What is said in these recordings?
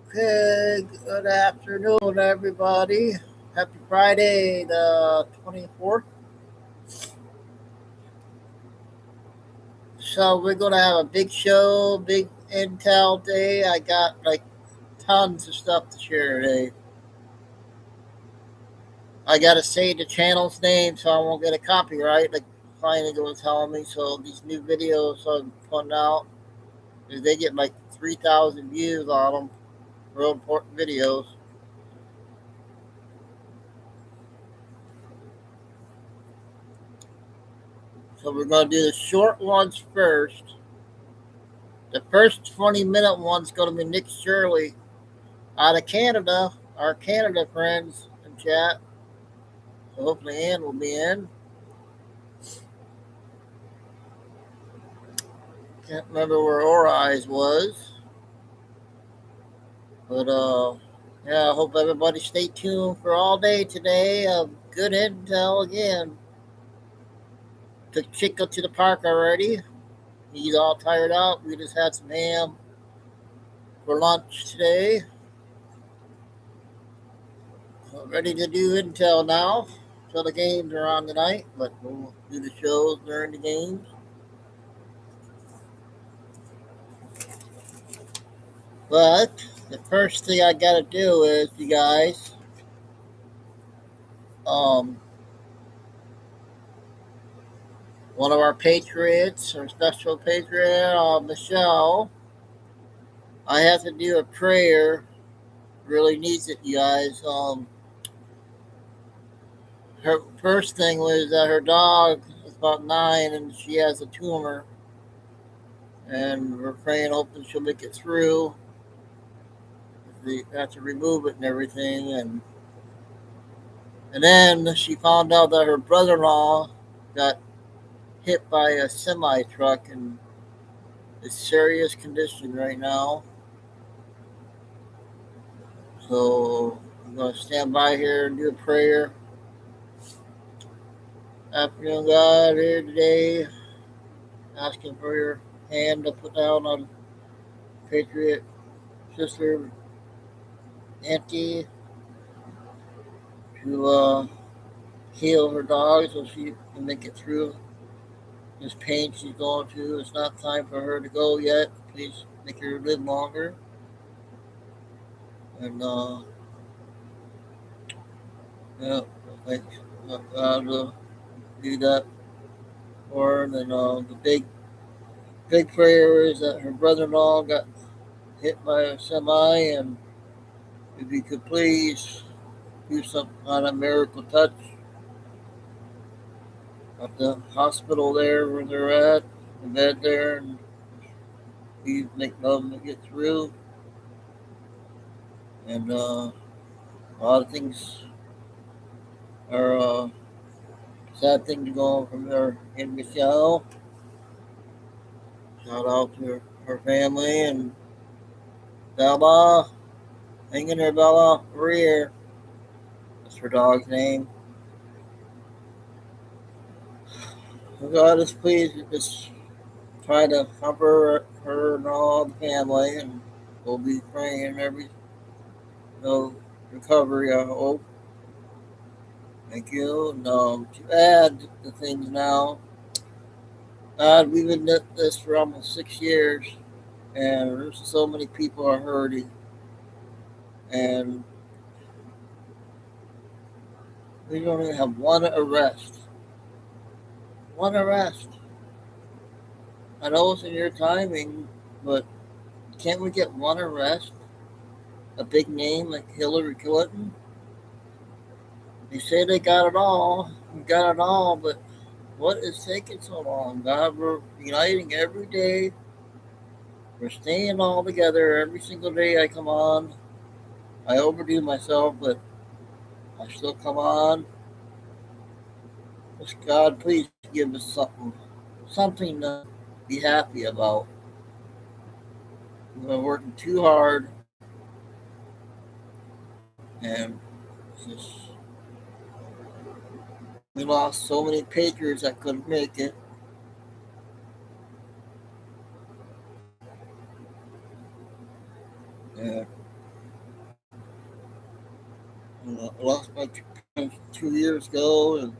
Okay, good afternoon, everybody. Happy Friday, the 24th. So, we're going to have a big show, big intel day. I got like tons of stuff to share today. I got to say the channel's name so I won't get a copyright, like Flanagan was telling me. So, these new videos I'm putting out, they get like 3,000 views on them. Real important videos. So, we're going to do the short ones first. The first 20-minute one's going to be Nick Shirley out of Canada, our Canada friends in chat. So hopefully Ann will be in. Can't remember where Ora Eyes was. But yeah, I hope everybody stay tuned for all day today. Good intel again. Took Chico to the park already. He's all tired out. We just had some ham for lunch today. So ready to do intel now. So the games are on tonight, but we'll do the shows during the games. But the first thing I gotta do is, you guys, um, one of our patriots, our special patriot, Michelle, I have to do a prayer. Really needs it, you guys. Her first thing was that her dog is about 9 and she has a tumor, and we're praying, hoping she'll make it through. They have to remove it and everything, and then she found out that her brother-in-law got hit by a semi truck and is serious condition right now. So I'm gonna stand by here and do a prayer. Afternoon, God, here today, asking for your hand to put down on Patriot Sister Auntie to heal her dog so she can make it through this pain she's going through. It's not time for her to go yet. Please make her live longer. And yeah, thanks. God will do that for her. And then the big prayer is that her brother-in-law got hit by a semi, and if you could please do some kind of miracle touch at the hospital there where they're at, the bed there, and please make them get through. And a lot of things are sad thing to go on from her in Michelle. Shout out to her family and Bella. Hang in there, Bella. We're here. That's her dog's name. God is pleased to just try to cover her and all the family, and we'll be praying every recovery, I hope. Thank you. And to add the things now, God, we've been at this for almost 6 years, and there's so many people are hurting, and we don't even have one arrest. One arrest. I know it's in your timing, but can't we get one arrest? A big name like Hillary Clinton? They say they got it all. We got it all, but what is taking so long? God, we're uniting every day. We're staying all together every single day I come on. I overdo myself, but I still come on. Just God, please give us something to be happy about. We've been working too hard, and just we lost so many Patriots that couldn't make it. Yeah. I lost my parents 2 years ago, and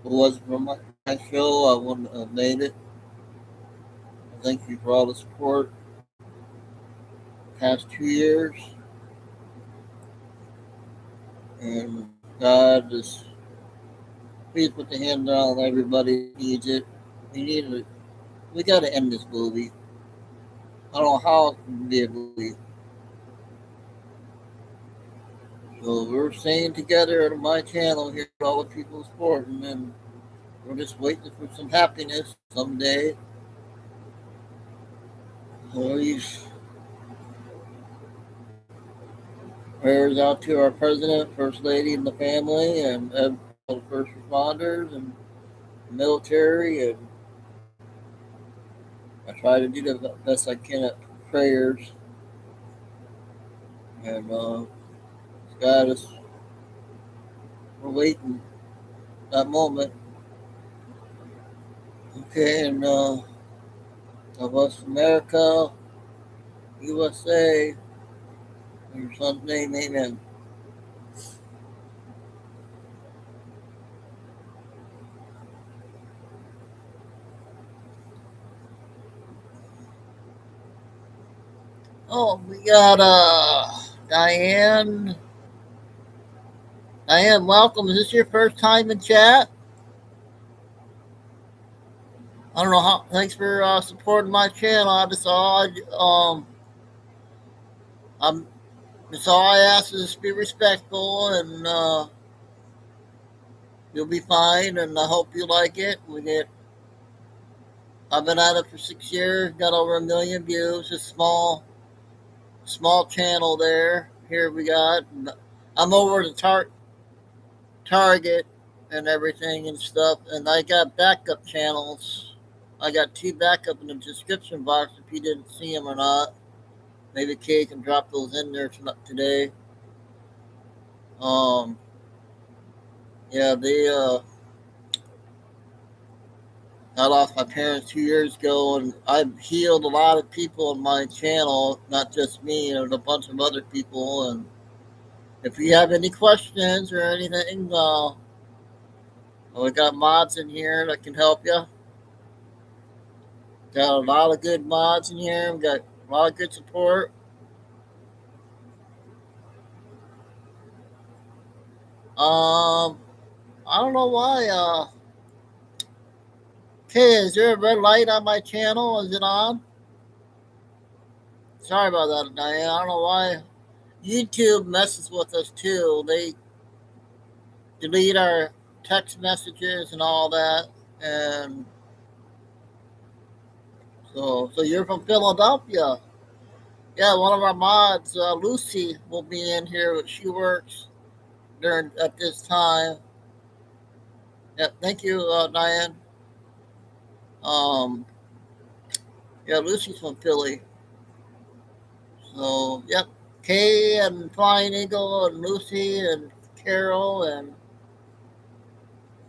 if it wasn't for my show, I wouldn't have made it. Thank you for all the support past 2 years, and God just please put the hand down on everybody that needs it. We need it. We got to end this movie. I don't know how it can be a movie. So we're staying together on my channel here, all the people supporting, and we're just waiting for some happiness someday. Please, prayers out to our president, first lady, and the family, and all the first responders and military. And I try to do the best I can at prayers. And God is, we're waiting that moment. Okay, and of us, America, USA, in your son's name, amen. Oh, we got Diane. Diane, welcome. Is this your first time in chat? I don't know how. Thanks for supporting my channel. I just all I'm that's all I ask is be respectful, and you'll be fine. And I hope you like it. I've been at it for 6 years. Got over 1 million views. A small channel there. Here we got. I'm over the Target and everything and stuff, and I got backup channels. I got 2 backup in the description box if you didn't see them or not. Maybe Kay can drop those in there today. Um, yeah, I lost my parents 2 years ago, and I've healed a lot of people on my channel, not just me, and a bunch of other people. And if you have any questions or anything, we got mods in here that can help you. Got a lot of good mods in here. We got a lot of good support. I don't know why. Okay, is there a red light on my channel? Is it on? Sorry about that, Diane. I don't know why. YouTube messes with us too. They delete our text messages and all that. And so you're from Philadelphia. Yeah, one of our mods, Lucy, will be in here. She works during at this time. Yeah, thank you, Diane. Um, yeah, Lucy's from Philly. So, yep. Kay and Flying Eagle and Lucy and Carol and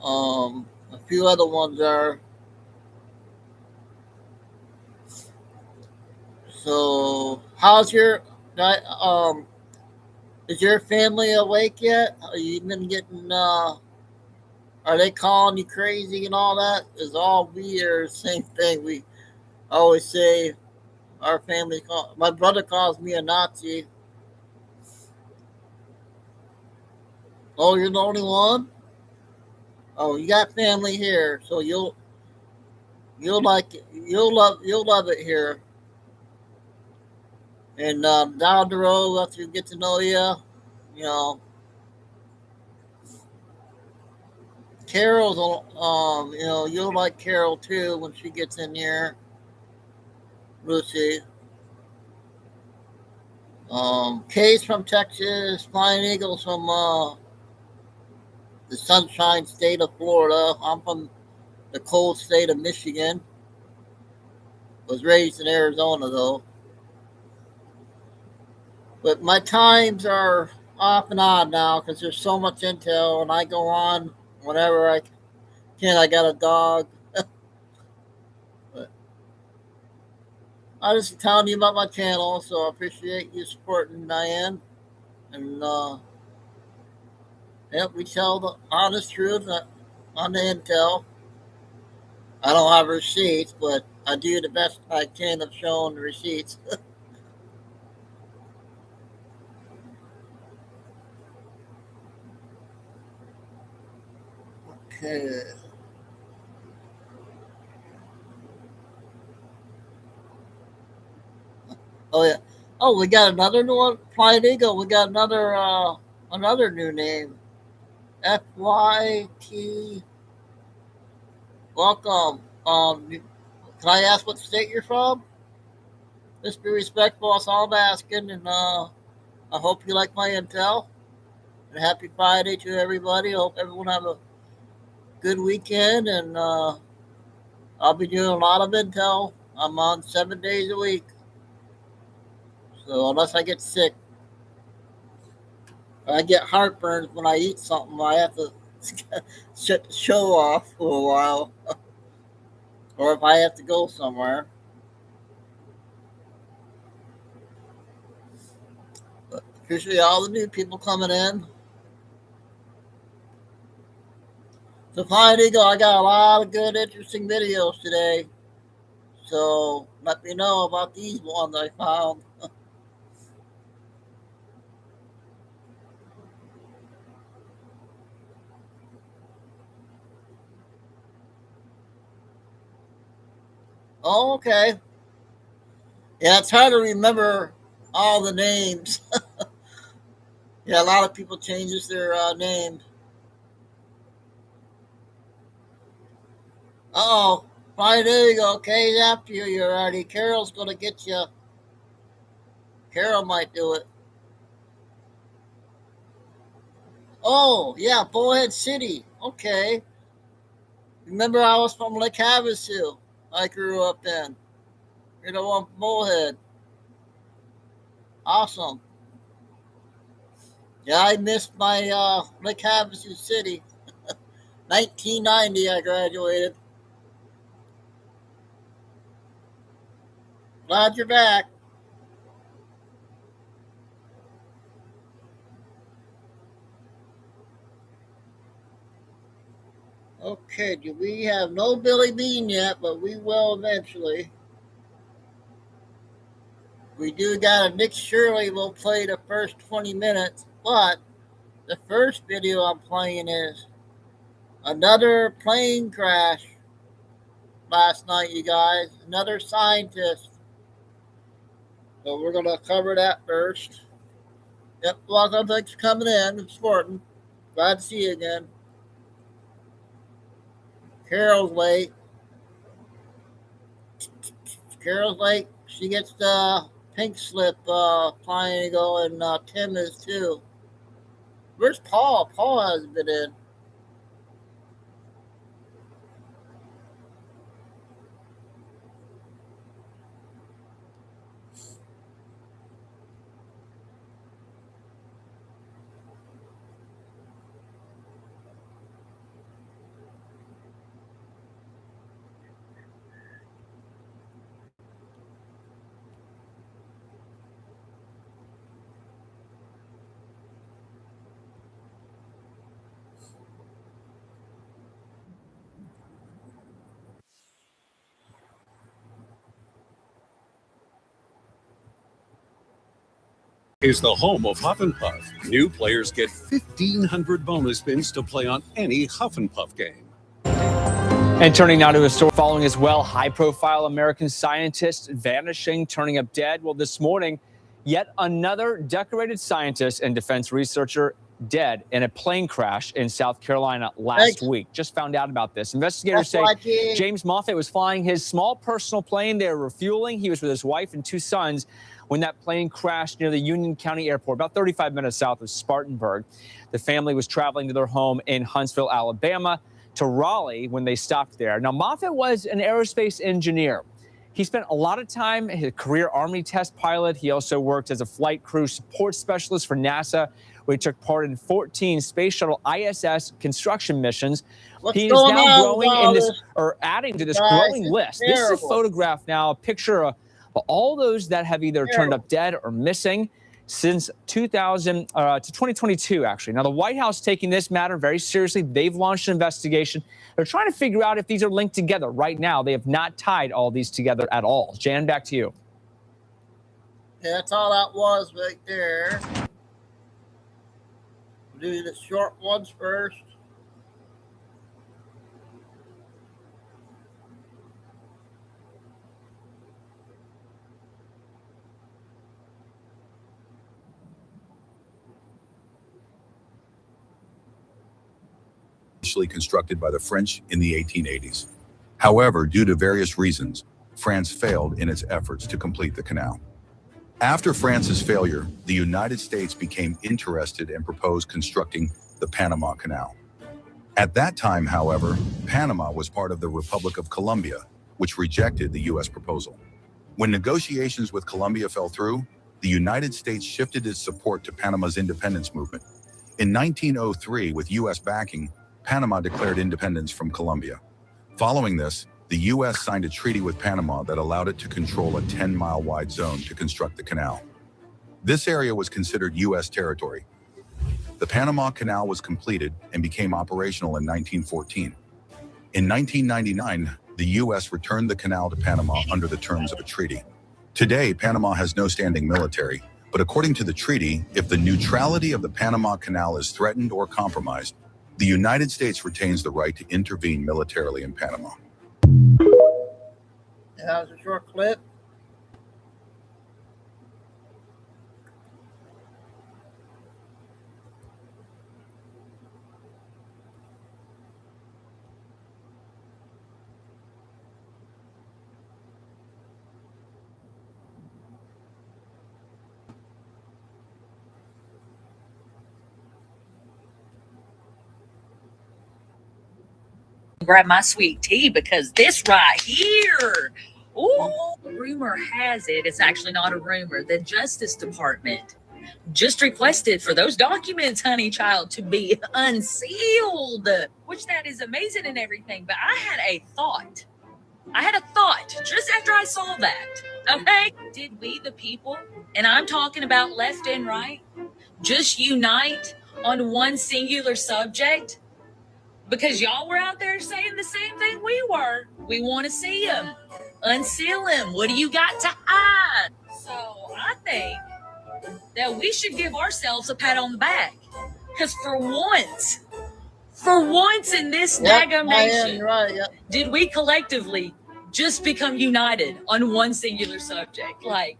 a few other ones are. So, how's your is your family awake yet? Are you been getting are they calling you crazy and all that? Is all we are same thing. We always say our family my brother calls me a Nazi. Oh, you're the only one? Oh, you got family here, so you'll like it. You'll love it here. And down the road, after you get to know you know, Carol's, you'll like Carol too when she gets in here. Lucy. Kay's from Texas. Flying Eagles from the Sunshine State of Florida. I'm from the cold state of Michigan. Was raised in Arizona though. But my times are off and on now because there's so much intel, and I go on whenever I can. I got a dog. But I just telling you about my channel, so I appreciate you supporting Diane. And Yep, we tell the honest truth on the intel. I don't have receipts, but I do the best I can of showing the receipts. Okay. Oh yeah. Oh, we got another new one. Flying Eagle. We got another new name. FYT. Welcome. Can I ask what state you're from? Just be respectful. That's all I'm asking, and I hope you like my intel. And happy Friday to everybody. I hope everyone have a good weekend, and I'll be doing a lot of intel. I'm on 7 days a week, so unless I get sick, I get heartburn when I eat something. I have to shut the show off for a while, or if I have to go somewhere. But appreciate all the new people coming in. So, Fine Eagle, I got a lot of good, interesting videos today. So, let me know about these ones I found. Oh, okay. Yeah, it's hard to remember all the names. Yeah, a lot of people changes their names. Oh, right, there you go. Okay, after you, you're already. Carol's gonna get you. Carol might do it. Oh, yeah, Bullhead City. Okay. Remember, I was from Lake Havasu. I grew up in. You're the one from Bullhead. Awesome. Yeah, I missed my Lake Havasu City. 1990, I graduated. Glad you're back. Okay, do we have no Billy Bean yet, but we will eventually. We do got a Nick Shirley will play the first 20 minutes, but the first video I'm playing is another plane crash last night, you guys. Another scientist. So we're going to cover that first. Yep, welcome. Thanks for coming in. It's Morton. Glad to see you again. Carol's late. Carol's late. She gets the pink slip flying to go, and Tim is too. Where's Paul? Paul hasn't been in. Is the home of Huff and Puff. New players get 1,500 bonus spins to play on any Huff and Puff game. And turning now to a story following as well, high-profile American scientist vanishing, turning up dead. Well, this morning, yet another decorated scientist and defense researcher dead in a plane crash in South Carolina last week. Just found out about this. Investigators say James Moffett was flying his small personal plane. They were refueling. He was with his wife and 2 sons when that plane crashed near the Union County Airport, about 35 minutes south of Spartanburg. The family was traveling to their home in Huntsville, Alabama, to Raleigh when they stopped there. Now, Moffett was an aerospace engineer. He spent a lot of time as a career Army test pilot. He also worked as a flight crew support specialist for NASA, where he took part in 14 Space Shuttle ISS construction missions. He is now growing in this, or adding to this growing list. This is a photograph now, a picture of all those that have either turned up dead or missing. since 2022, actually. Now, the White House taking this matter very seriously. They've launched an investigation. They're trying to figure out if these are linked together. Right now, they have not tied all these together at all. Jan, back to you. Yeah, that's all that was right there. We'll do the short ones first. Constructed by the French in the 1880s. However, due to various reasons, France failed in its efforts to complete the canal. After France's failure, the United States became interested and proposed constructing the Panama Canal. At that time, however, Panama was part of the Republic of Colombia, which rejected the U.S. proposal. When negotiations with Colombia fell through, the United States shifted its support to Panama's independence movement. In 1903, with U.S. backing, Panama declared independence from Colombia. Following this, the U.S. signed a treaty with Panama that allowed it to control a 10-mile wide zone to construct the canal. This area was considered U.S. territory. The Panama Canal was completed and became operational in 1914. In 1999, the U.S. returned the canal to Panama under the terms of a treaty. Today, Panama has no standing military, but according to the treaty, if the neutrality of the Panama Canal is threatened or compromised, the United States retains the right to intervene militarily in Panama. That was a short clip. Grab my sweet tea because this right here, ooh, rumor has it, it's actually not a rumor, the Justice Department just requested for those documents, honey child, to be unsealed, which that is amazing and everything. But I had a thought just after I saw that. Okay, did we the people, and I'm talking about left and right, just unite on one singular subject? Because y'all were out there saying the same thing we were. We want to see him. Unseal him. What do you got to hide? So I think that we should give ourselves a pat on the back. Because for once in this daggum nation, did we collectively just become united on one singular subject? Like,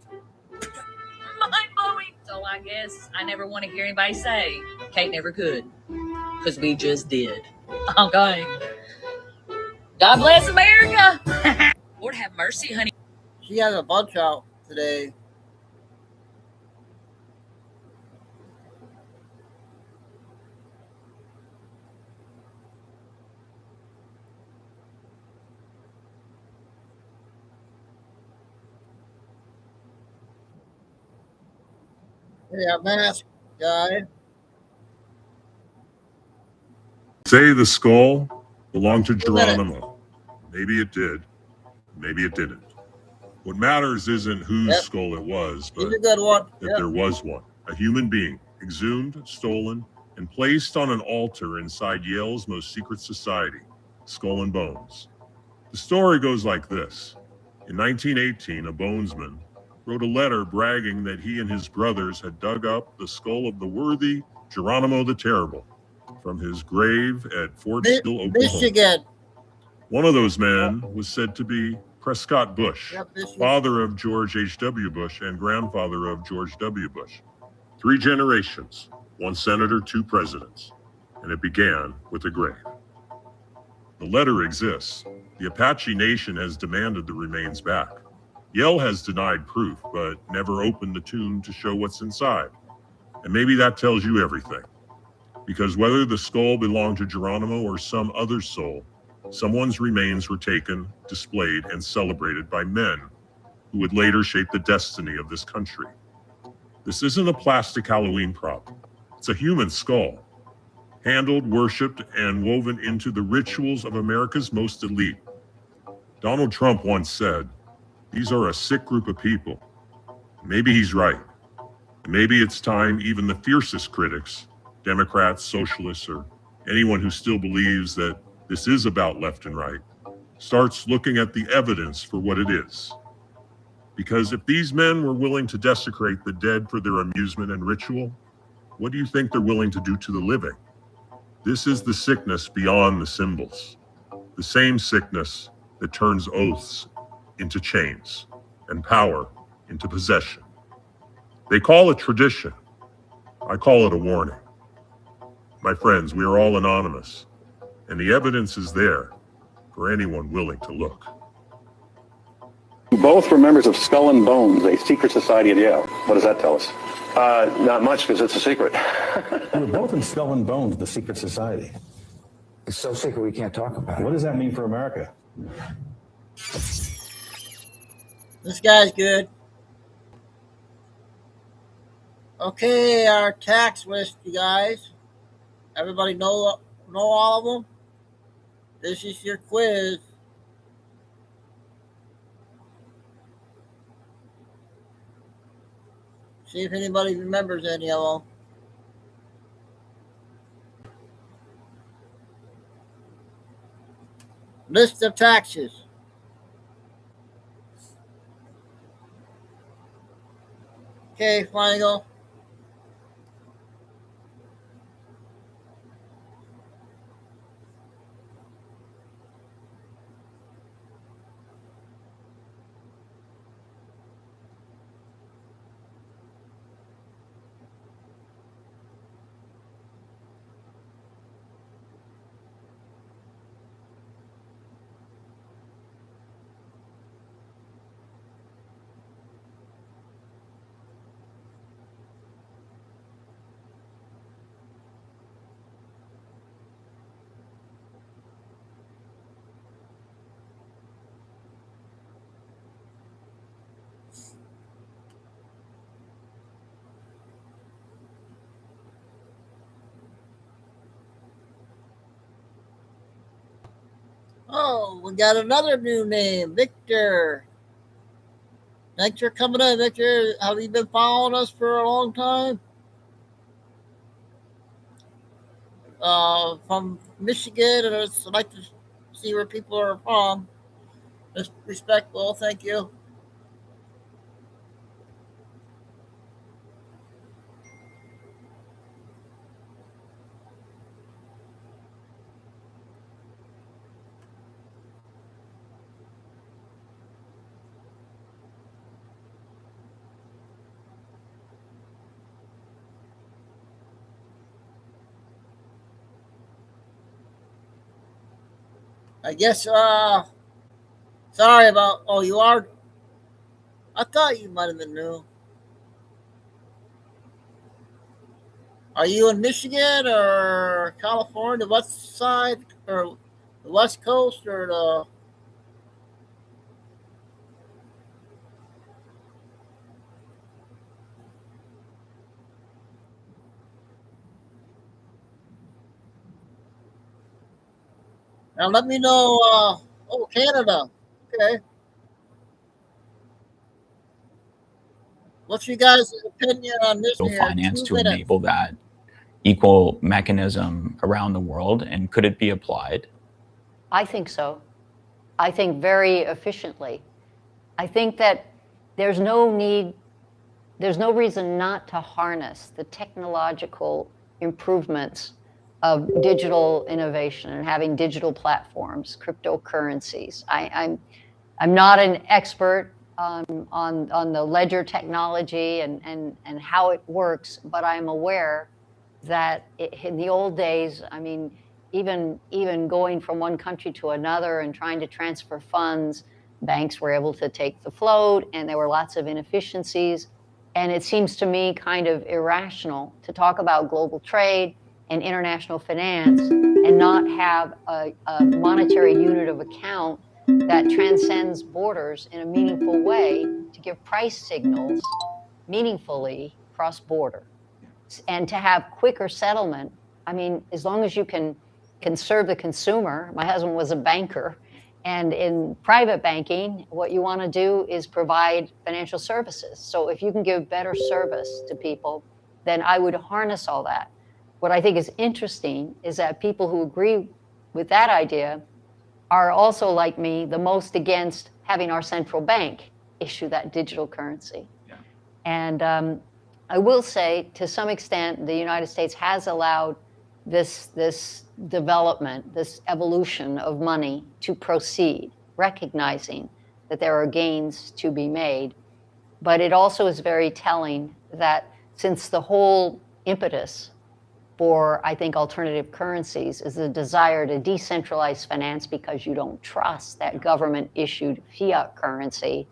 mind-blowing. So I guess I never want to hear anybody say, Kate never could. Because we just did. Okay. God bless America. Lord have mercy, honey. She has a bunch out today. Yeah, mask guy. Say the skull belonged to Geronimo. Maybe it did. Maybe it didn't. What matters isn't whose skull it was, but that there was one. A human being, exhumed, stolen, and placed on an altar inside Yale's most secret society, Skull and Bones. The story goes like this. In 1918, a bonesman wrote a letter bragging that he and his brothers had dug up the skull of the worthy Geronimo the Terrible from his grave at Fort Sill, Oklahoma. Michigan. One of those men was said to be Prescott Bush, father of George H.W. Bush and grandfather of George W. Bush. 3 generations, 1 senator, 2 presidents, and it began with a grave. The letter exists. The Apache Nation has demanded the remains back. Yale has denied proof, but never opened the tomb to show what's inside. And maybe that tells you everything. Because whether the skull belonged to Geronimo or some other soul, someone's remains were taken, displayed, and celebrated by men who would later shape the destiny of this country. This isn't a plastic Halloween prop. It's a human skull, handled, worshipped, and woven into the rituals of America's most elite. Donald Trump once said, "These are a sick group of people." Maybe he's right. Maybe it's time even the fiercest critics, Democrats, socialists, or anyone who still believes that this is about left and right, starts looking at the evidence for what it is. Because if these men were willing to desecrate the dead for their amusement and ritual, what do you think they're willing to do to the living? This is the sickness beyond the symbols, the same sickness that turns oaths into chains and power into possession. They call it tradition. I call it a warning. My friends, we are all anonymous, and the evidence is there for anyone willing to look. Both were members of Skull and Bones, a secret society at Yale. What does that tell us? Not much, because it's a secret. You were both in Skull and Bones, the secret society. It's so secret we can't talk about it. What does that mean for America? This guy's good. Okay, our tax list, you guys. Everybody know all of them? This is your quiz. See if anybody remembers any of them. List of taxes. Okay, final. Oh, we got another new name, Victor. Thanks for coming in, Victor. Have you been following us for a long time? From Michigan, and I'd like to see where people are from. Just respectful, thank you. I guess, sorry about, oh, you are, I thought you might have been new. Are you in Michigan or California, the west side, or the west coast, or the... Now let me know, oh, Canada, okay. What's your guys' opinion on this here? Finance to enable that equal mechanism around the world, and could it be applied? I think so. I think very efficiently. I think that there's no reason not to harness the technological improvements of digital innovation and having digital platforms, cryptocurrencies. I'm not an expert on the ledger technology and how it works, but I'm aware that in the old days, I mean, even going from one country to another and trying to transfer funds, banks were able to take the float, and there were lots of inefficiencies. And it seems to me kind of irrational to talk about global trade and international finance and not have a monetary unit of account that transcends borders in a meaningful way to give price signals meaningfully cross-border. And to have quicker settlement, I mean, as long as you can serve the consumer. My husband was a banker, And in private banking, what you want to do is provide financial services. So if you can give better service to people, then I would harness all that. What I think is interesting is that people who agree with that idea are also, like me, the most against having our central bank issue that digital currency. Yeah. And I will say, to some extent, the United States has allowed this development, this evolution of money to proceed, recognizing that there are gains to be made. But it also is very telling that since the whole impetus for, I think, alternative currencies is the desire to decentralize finance because you don't trust that government-issued fiat currency.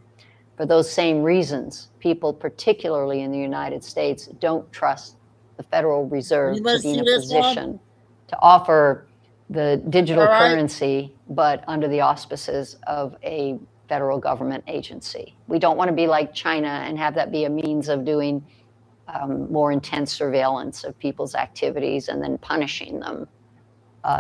For those same reasons, people, particularly in the United States, don't trust the Federal Reserve to be in a position to offer the digital currency, but under the auspices of a federal government agency. We don't want to be like China and have that be a means of doing more intense surveillance of people's activities and then punishing them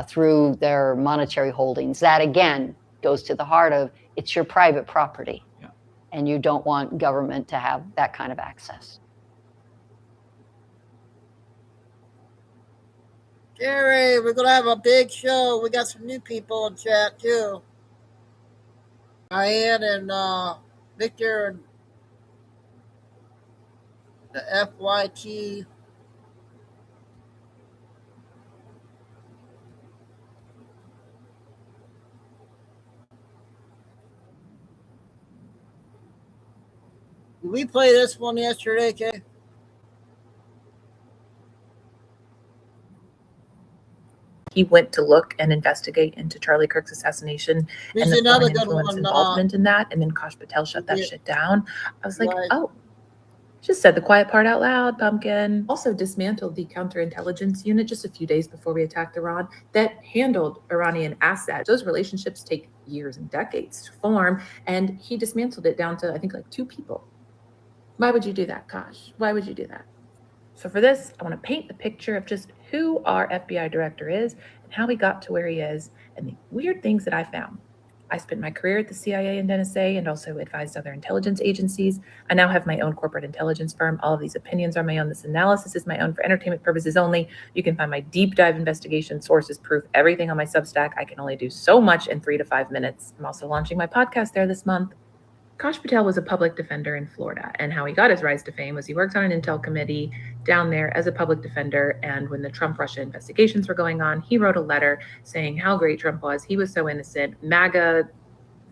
through their monetary holdings. That, again, goes to the heart of it's your private property. Yeah. And you don't want government to have that kind of access. Jerry, we're going to have a big show. We got some new people in chat, too. Diane and Victor and the FYT. Did we play this one yesterday, Kay? He went to look and investigate into Charlie Kirk's assassination and the foreign influence involvement in that, and then Kash Patel shut that shit down. I was like, oh, just said the quiet part out loud, pumpkin. Also dismantled the counterintelligence unit just a few days before we attacked Iran that handled Iranian assets. Those relationships take years and decades to form, and he dismantled it down to, I think, like 2 people. Why would you do that, Kash? Why would you do that? So for this, I want to paint a picture of just who our FBI director is and how he got to where he is and the weird things that I found. I spent my career at the CIA and NSA and also advised other intelligence agencies. I now have my own corporate intelligence firm. All of these opinions are my own. This analysis is my own for entertainment purposes only. You can find my deep dive investigation, sources, proof, everything on my Substack. I can only do so much in 3 to 5 minutes. I'm also launching my podcast there this month. Kash Patel was a public defender in Florida, and how he got his rise to fame was he worked on an intel committee down there as a public defender, and when the Trump-Russia investigations were going on, he wrote a letter saying how great Trump was. He was so innocent. MAGA,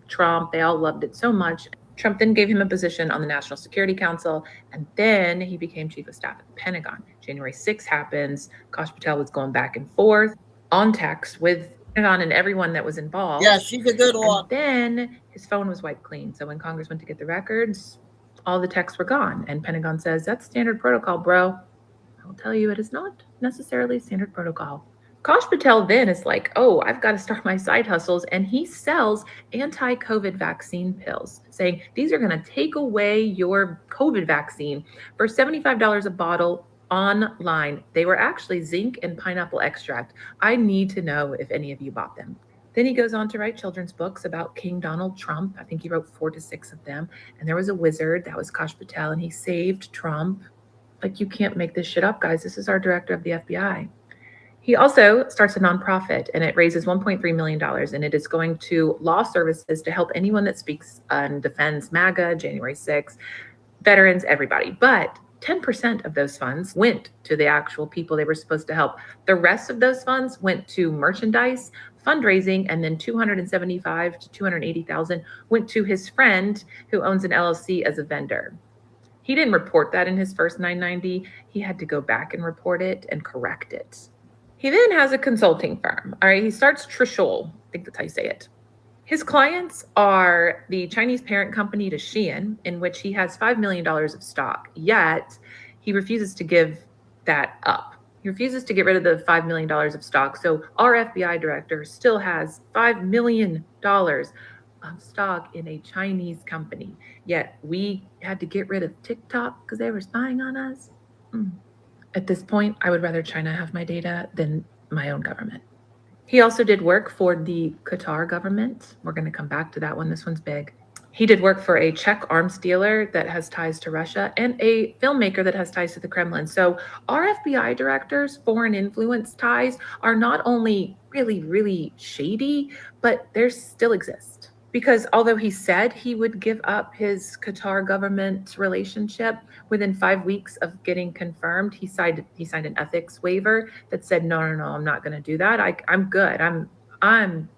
Trump, they all loved it so much. Trump then gave him a position on the National Security Council, and then he became chief of staff at the Pentagon. January 6th happens. Kash Patel was going back and forth on text with Pentagon and everyone that was involved. Yeah, she's a good one. And then his phone was wiped clean. So when Congress went to get the records, all the texts were gone. And Pentagon says, that's standard protocol, bro. I will tell you, it is not necessarily standard protocol. Kash Patel then is like, oh, I've got to start my side hustles. And he sells anti-COVID vaccine pills, saying these are going to take away your COVID vaccine for $75 a bottle online. They were actually zinc and pineapple extract. I need to know if any of you bought them. Then he goes on to write children's books about King Donald Trump. I think he wrote 4 to 6 of them. And there was a wizard, that was Kash Patel, and he saved Trump. Like, you can't make this shit up, guys. This is our director of the FBI. He also starts a nonprofit, and it raises $1.3 million, and it is going to law services to help anyone that speaks and defends MAGA, January 6th, veterans, everybody. But 10% of those funds went to the actual people they were supposed to help. The rest of those funds went to merchandise, fundraising, and then $275,000 to $280,000 went to his friend who owns an LLC as a vendor. He didn't report that in his first 990. He had to go back and report it and correct it. He then has a consulting firm. All right, he starts Trishul. I think that's how you say it. His clients are the Chinese parent company to Shein, in which he has $5 million of stock, yet he refuses to give that up. He refuses to get rid of the $5 million of stock. So our FBI director still has $5 million of stock in a Chinese company, yet we had to get rid of TikTok because they were spying on us. At this point, I would rather China have my data than my own government. He also did work for the Qatar government. We're going to come back to that one. This one's big. He did work for a Czech arms dealer that has ties to Russia and a filmmaker that has ties to the Kremlin. So our FBI directors' foreign influence ties are not only really, really shady, but they still exist. Because although he said he would give up his Qatar government relationship, within 5 weeks of getting confirmed, he signed an ethics waiver that said, no, I'm not going to do that. I'm good. I'm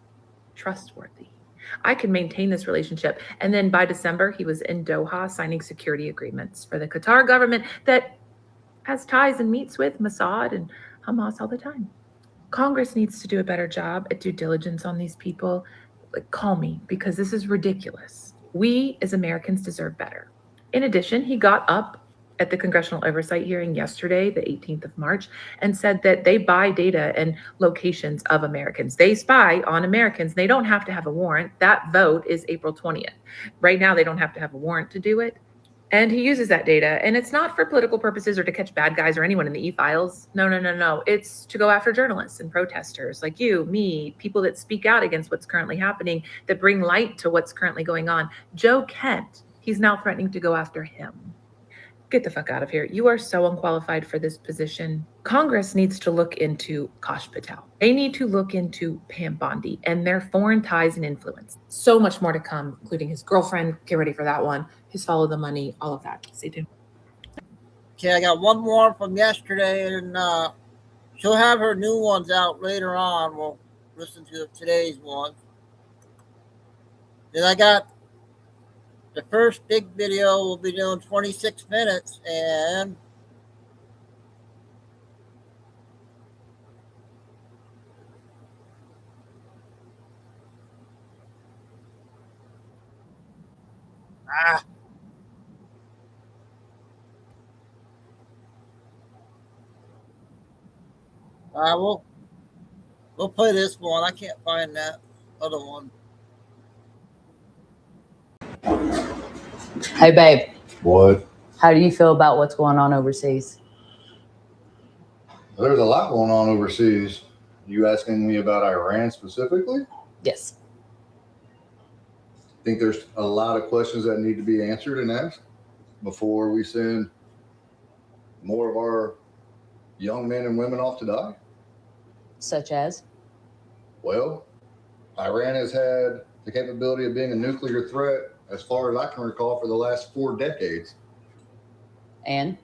trustworthy. I can maintain this relationship. And then by December, he was in Doha signing security agreements for the Qatar government that has ties and meets with Mossad and Hamas all the time. Congress needs to do a better job at due diligence on these people. Like, call me, because this is ridiculous. We as Americans deserve better. In addition, he got up at the Congressional Oversight hearing yesterday, the 18th of March, and said that they buy data and locations of Americans. They spy on Americans. They don't have to have a warrant. That vote is April 20th. Right now, they don't have to have a warrant to do it. And he uses that data, and it's not for political purposes or to catch bad guys or anyone in the e-files. No. It's to go after journalists and protesters like you, me, people that speak out against what's currently happening, that bring light to what's currently going on. Joe Kent, he's now threatening to go after him. Get the fuck out of here. You are so unqualified for this position. Congress needs to look into Kash Patel. They need to look into Pam Bondi and their foreign ties and influence. So much more to come, including his girlfriend. Get ready for that one. His follow the money, all of that. Stay tuned. Okay, I got one more from yesterday, and she'll have her new ones out later on. We'll listen to today's one. Then I got the first big video. We'll be doing 26 minutes, and we'll play this one. I can't find that other one. Hey, babe. What? How do you feel about what's going on overseas? There's a lot going on overseas. You asking me about Iran specifically? Yes. I think there's a lot of questions that need to be answered and asked before we send more of our young men and women off to die. Such as? Well, Iran has had the capability of being a nuclear threat, as far as I can recall, for the last 4 decades. And?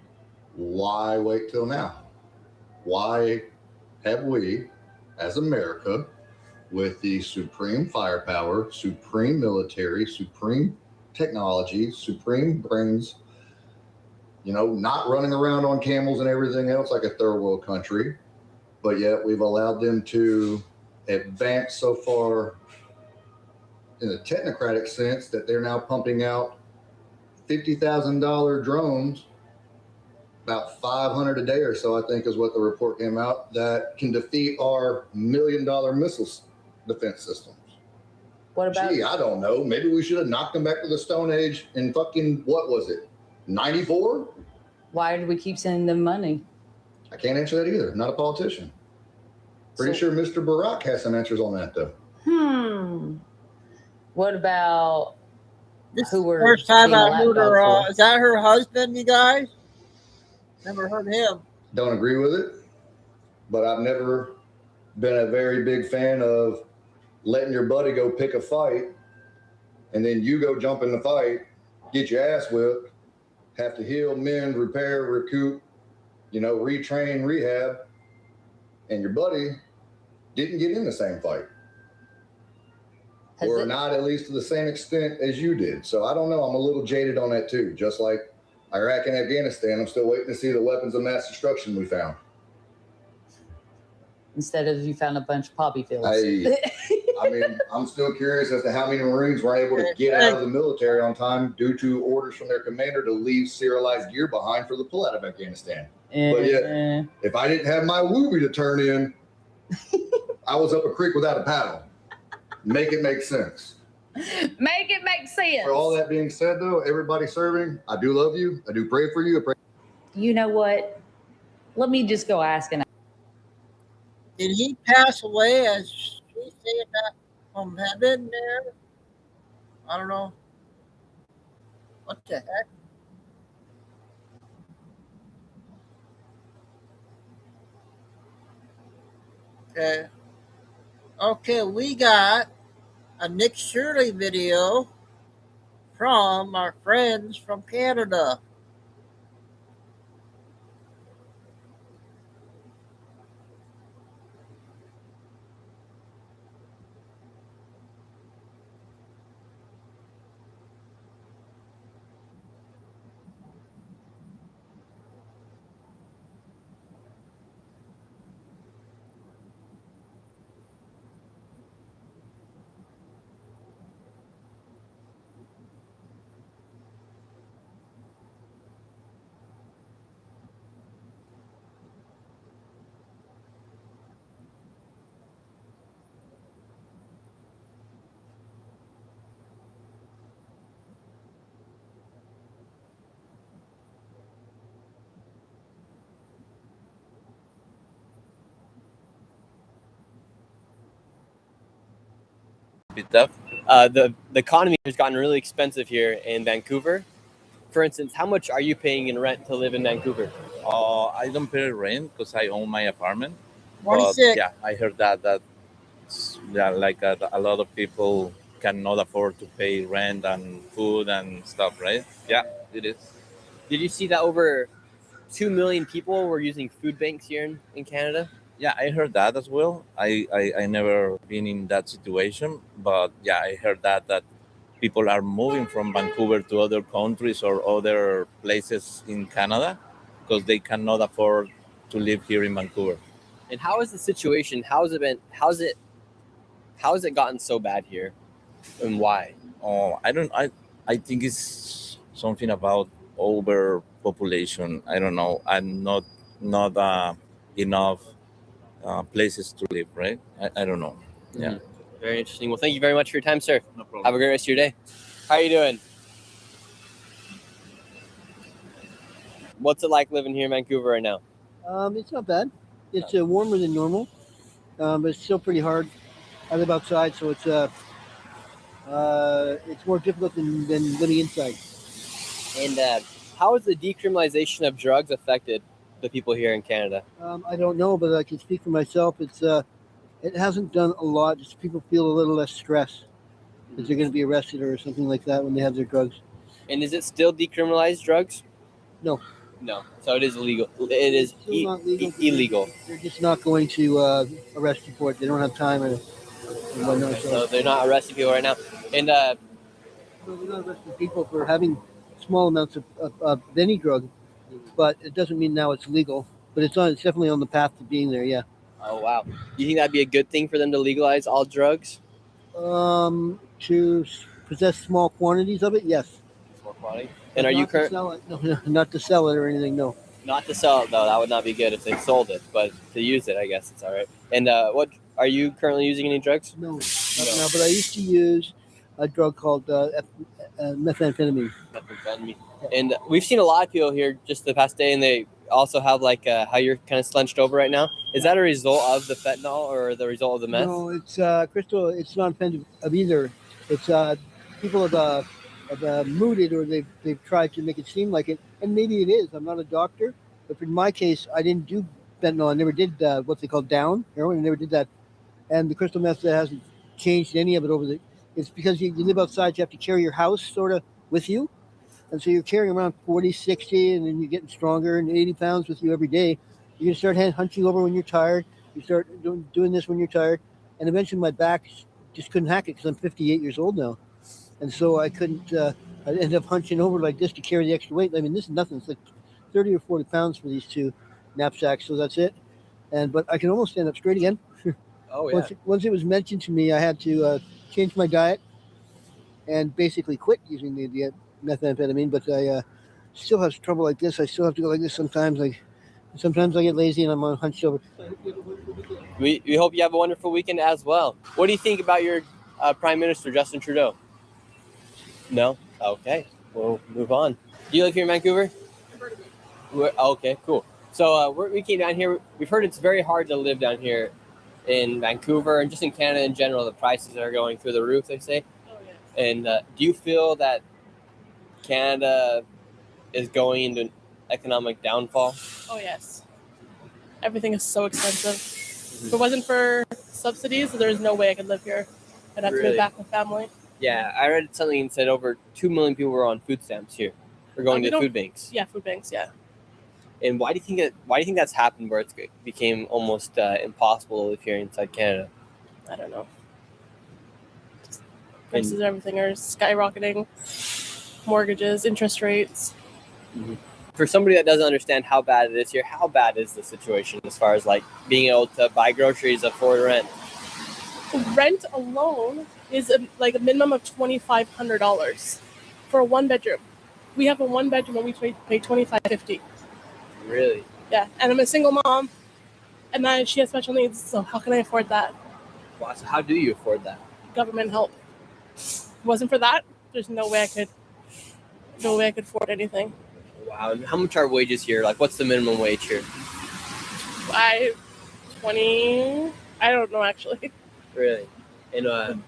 Why wait till now? Why have we, as America, with the supreme firepower, supreme military, supreme technology, supreme brains, not running around on camels and everything else like a third world country, but yet we've allowed them to advance so far in a technocratic sense that they're now pumping out $50,000 drones, about 500 a day or so, I think is what the report came out, that can defeat our $1 million missiles defense systems. What about? Gee, I don't know. Maybe we should have knocked them back to the Stone Age in fucking, what was it, 94? Why do we keep sending them money? I can't answer that either. Not a politician. Pretty sure Mr. Barack has some answers on that, though. What about this who were first time being I knew her? lapdog for? Is that her husband, you guys? Never heard him. Don't agree with it, but I've never been a very big fan of letting your buddy go pick a fight and then you go jump in the fight, get your ass whipped, have to heal, mend, repair, recoup, retrain, rehab, and your buddy didn't get in the same fight. Or not at least to the same extent as you did. So I don't know. I'm a little jaded on that too. Just like Iraq and Afghanistan, I'm still waiting to see the weapons of mass destruction we found. Instead of you found a bunch of poppy fields. I mean, I'm still curious as to how many Marines were able to get out of the military on time due to orders from their commander to leave serialized gear behind for the pull out of Afghanistan. But yet, if I didn't have my Wooby to turn in, I was up a creek without a paddle. Make it make sense. Make it make sense. For all that being said, though, everybody serving, I do love you. I do pray for you. You know what? Let me just go ask and Did he pass away as she saying that from heaven there? I don't know. What the heck? Okay. Okay, we got a Nick Shirley video from our friends from Canada. The economy has gotten really expensive here in Vancouver. For instance, how much are you paying in rent to live in Vancouver? I don't pay rent because I own my apartment. 26. Yeah, I heard that like a lot of people cannot afford to pay rent and food and stuff, right? Yeah, it is. Did you see that over 2 million people were using food banks here in Canada? Yeah, I heard that as well. I never been in that situation, but yeah, I heard that people are moving from Vancouver to other countries or other places in Canada because they cannot afford to live here in Vancouver. And how is the situation? How's it gotten so bad here, and why? Oh, I think it's something about overpopulation. I don't know, and not enough places to live. Right? I don't know. Yeah. Mhm. Very interesting. Well, thank you very much for your time, sir. No problem. Have a great rest of your day. How are you doing? What's it like living here in Vancouver right now? It's not bad. It's warmer than normal, but it's still pretty hard. I live outside, so it's more difficult than living inside. And how has the decriminalization of drugs affected the people here in Canada? I don't know, but I can speak for myself. It hasn't done a lot. Just people feel a little less stress that they're going to be arrested or something like that when they have their drugs. And is it still decriminalized drugs? No. No. So it is illegal. It is illegal. They're just not going to arrest you for it. They don't have time and whatnot. Okay, so they're not arresting people right now. And no, they're not arresting people for having small amounts of any drug, but it doesn't mean now it's legal. But it's definitely on the path to being there. Yeah. Oh wow. Do you think that'd be a good thing for them to legalize all drugs? To possess small quantities of it, yes. Small quantity. And are you current? No, not to sell it or anything. No. Not to sell it though. That would not be good if they sold it, but to use it, I guess it's all right. And what are you currently using any drugs? No, not now. But I used to use a drug called methamphetamine. Methamphetamine. And we've seen a lot of people here just the past day, and they also have like how you're kind of slunched over right now. Is that a result of the fentanyl or the result of the meth? No, it's Crystal. It's not offensive of either. It's people have mooted or they've tried to make it seem like it, and maybe it is. I'm not a doctor, but in my case, I didn't do fentanyl. I never did what they call down heroin. I never did that, and the crystal meth hasn't changed any of it over the. It's because you live outside. You have to carry your house sort of with you. And so you're carrying around 40, 60, and then you're getting stronger and 80 pounds with you every day. You're going to start hunching over when you're tired. You start doing this when you're tired. And eventually my back just couldn't hack it because I'm 58 years old now. And so I couldn't, I ended up hunching over like this to carry the extra weight. I mean, this is nothing. It's like 30 or 40 pounds for these two knapsacks. So that's it. But I can almost stand up straight again. Oh, yeah. Once it was mentioned to me, I had to change my diet and basically quit using the methamphetamine, but I still have trouble like this. I still have to go like this sometimes. Sometimes I get lazy and I'm hunched over. We hope you have a wonderful weekend as well. What do you think about your Prime Minister, Justin Trudeau? No? Okay. We'll move on. Do you live here in Vancouver? Okay, cool. So we came down here. We've heard it's very hard to live down here in Vancouver and just in Canada in general, the prices are going through the roof, they say. Oh, yes. And do you feel that Canada is going into an economic downfall? Oh, yes. Everything is so expensive. If it wasn't for subsidies, there's no way I could live here. I'd have to Really? move back with family. Yeah, I read something that said over 2 million people were on food stamps here. We're going We to don't- food banks. Yeah, food banks, yeah. And why do you think that's happened where it became almost impossible to live here inside Canada? I don't know. Prices of everything are skyrocketing. Mortgages, interest rates. For somebody that doesn't understand how bad it is here, how bad is the situation as far as like being able to buy groceries, afford rent? Rent alone is like a minimum of $2,500 for a 1-bedroom. We have a 1-bedroom and we pay $2,550. Really? Yeah, and I'm a single mom, and then she has special needs. So how can I afford that? Wow, so how do you afford that? Government help. If it wasn't for that, there's no way I could afford anything. Wow, and how much are wages here? Like, what's the minimum wage here? 20. I don't know actually. Really? And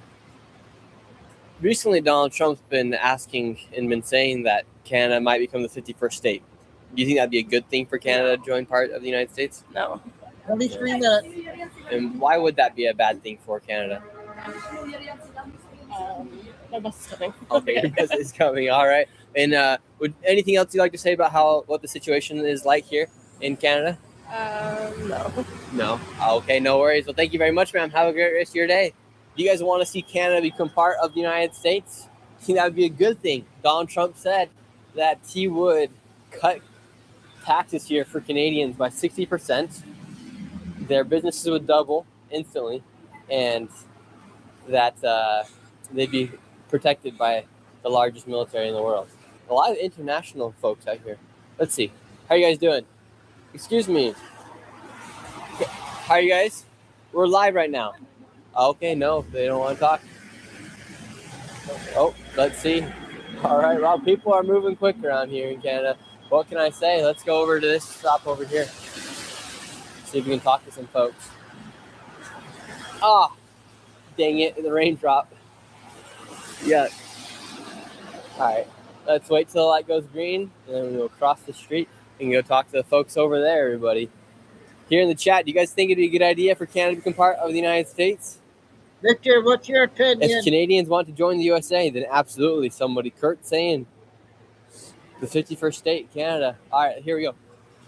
recently, Donald Trump's been asking and been saying that Canada might become the 51st state. Do you think that'd be a good thing for Canada to join part of the United States? No. Only 3 minutes. And why would that be a bad thing for Canada? My bus is coming. Okay, your bus is coming. All right. And would anything else you'd like to say about what the situation is like here in Canada? No. No. Okay, no worries. Well, thank you very much, ma'am. Have a great rest of your day. Do you guys want to see Canada become part of the United States? I think that would be a good thing. Donald Trump said that he would cut taxes here for Canadians by 60%. Their businesses would double instantly, and that they'd be protected by the largest military in the world. A lot of international folks out here. Let's see. How are you guys doing? Excuse me. How are you guys? We're live right now. Okay, no, they don't want to talk. Oh, let's see. All right, Rob, people are moving quick around here in Canada. What can I say? Let's go over to this shop over here. See if we can talk to some folks. Ah, dang it, the raindrop. Yuck. All right, let's wait till the light goes green, and then we'll cross the street and go talk to the folks over there, everybody. Here in the chat, do you guys think it'd be a good idea for Canada to become part of the United States? Victor, what's your opinion? If Canadians want to join the USA, then absolutely. Somebody, Kurt saying the 51st state, Canada. All right, here we go.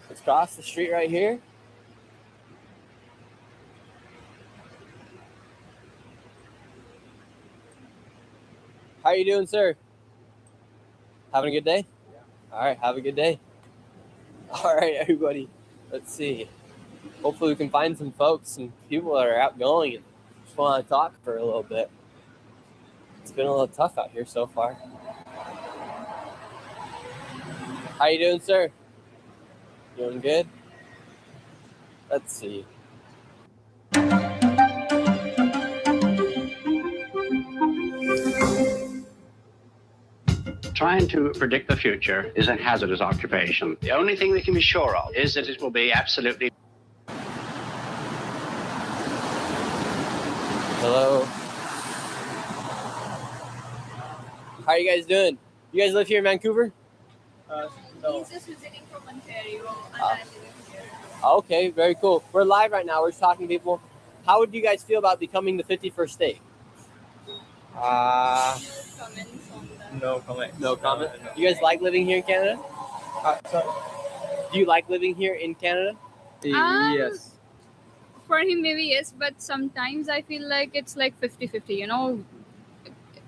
Let's cross the street right here. How are you doing, sir? Having a good day? Yeah. All right, have a good day. All right, everybody. Let's see. Hopefully we can find some folks, some people that are outgoing and just want to talk for a little bit. It's been a little tough out here so far. How you doing, sir? Doing good? Let's see. Trying to predict the future is a hazardous occupation. The only thing we can be sure of is that it will be absolutely... Hello. How are you guys doing? You guys live here in Vancouver? No. He's just visiting from Ontario, and I'm living here. Okay, very cool. We're live right now. We're just talking to people. How would you guys feel about becoming the 51st state? No comment. No comment? Do you guys like living here in Canada? Do you like living here in Canada? Yes. For him, maybe yes, but sometimes I feel like it's like 50-50, you know.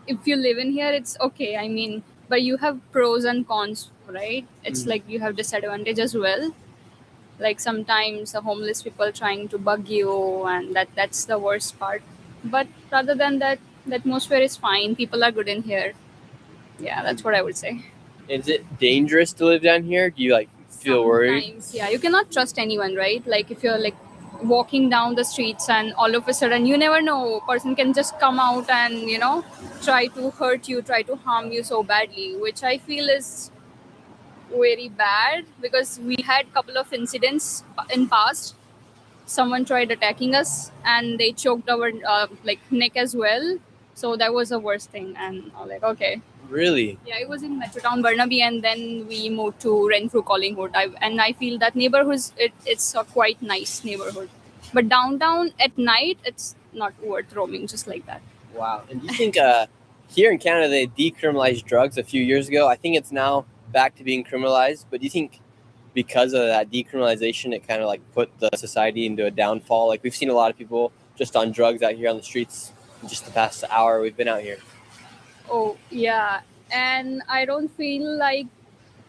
If you live in here, it's okay. I mean, but you have pros and cons, right? It's like you have disadvantage as well. Like sometimes the homeless people trying to bug you, and that's the worst part. But rather than that, the atmosphere is fine. People are good in here. Yeah, that's what I would say. Is it dangerous to live down here? Do you like feel worried? Sometimes, yeah, you cannot trust anyone, right? Like if you're like walking down the streets and all of a sudden you never know, a person can just come out and, you know, try to hurt you, try to harm you so badly, which I feel is very bad because we had a couple of incidents in past. someone tried attacking us and they choked our like neck as well. So that was the worst thing. And I was like, okay. Really? Yeah, it was in Metrotown, Burnaby, and then we moved to Renfrew, Collingwood. And I feel that neighborhood, it's a quite nice neighborhood. But downtown at night, it's not worth roaming just like that. Wow. And do you think here in Canada they decriminalized drugs a few years ago? I think it's now back to being criminalized. But do you think because of that decriminalization, it kind of like put the society into a downfall? Like we've seen a lot of people just on drugs out here on the streets in just the past hour we've been out here. Oh, yeah. And I don't feel like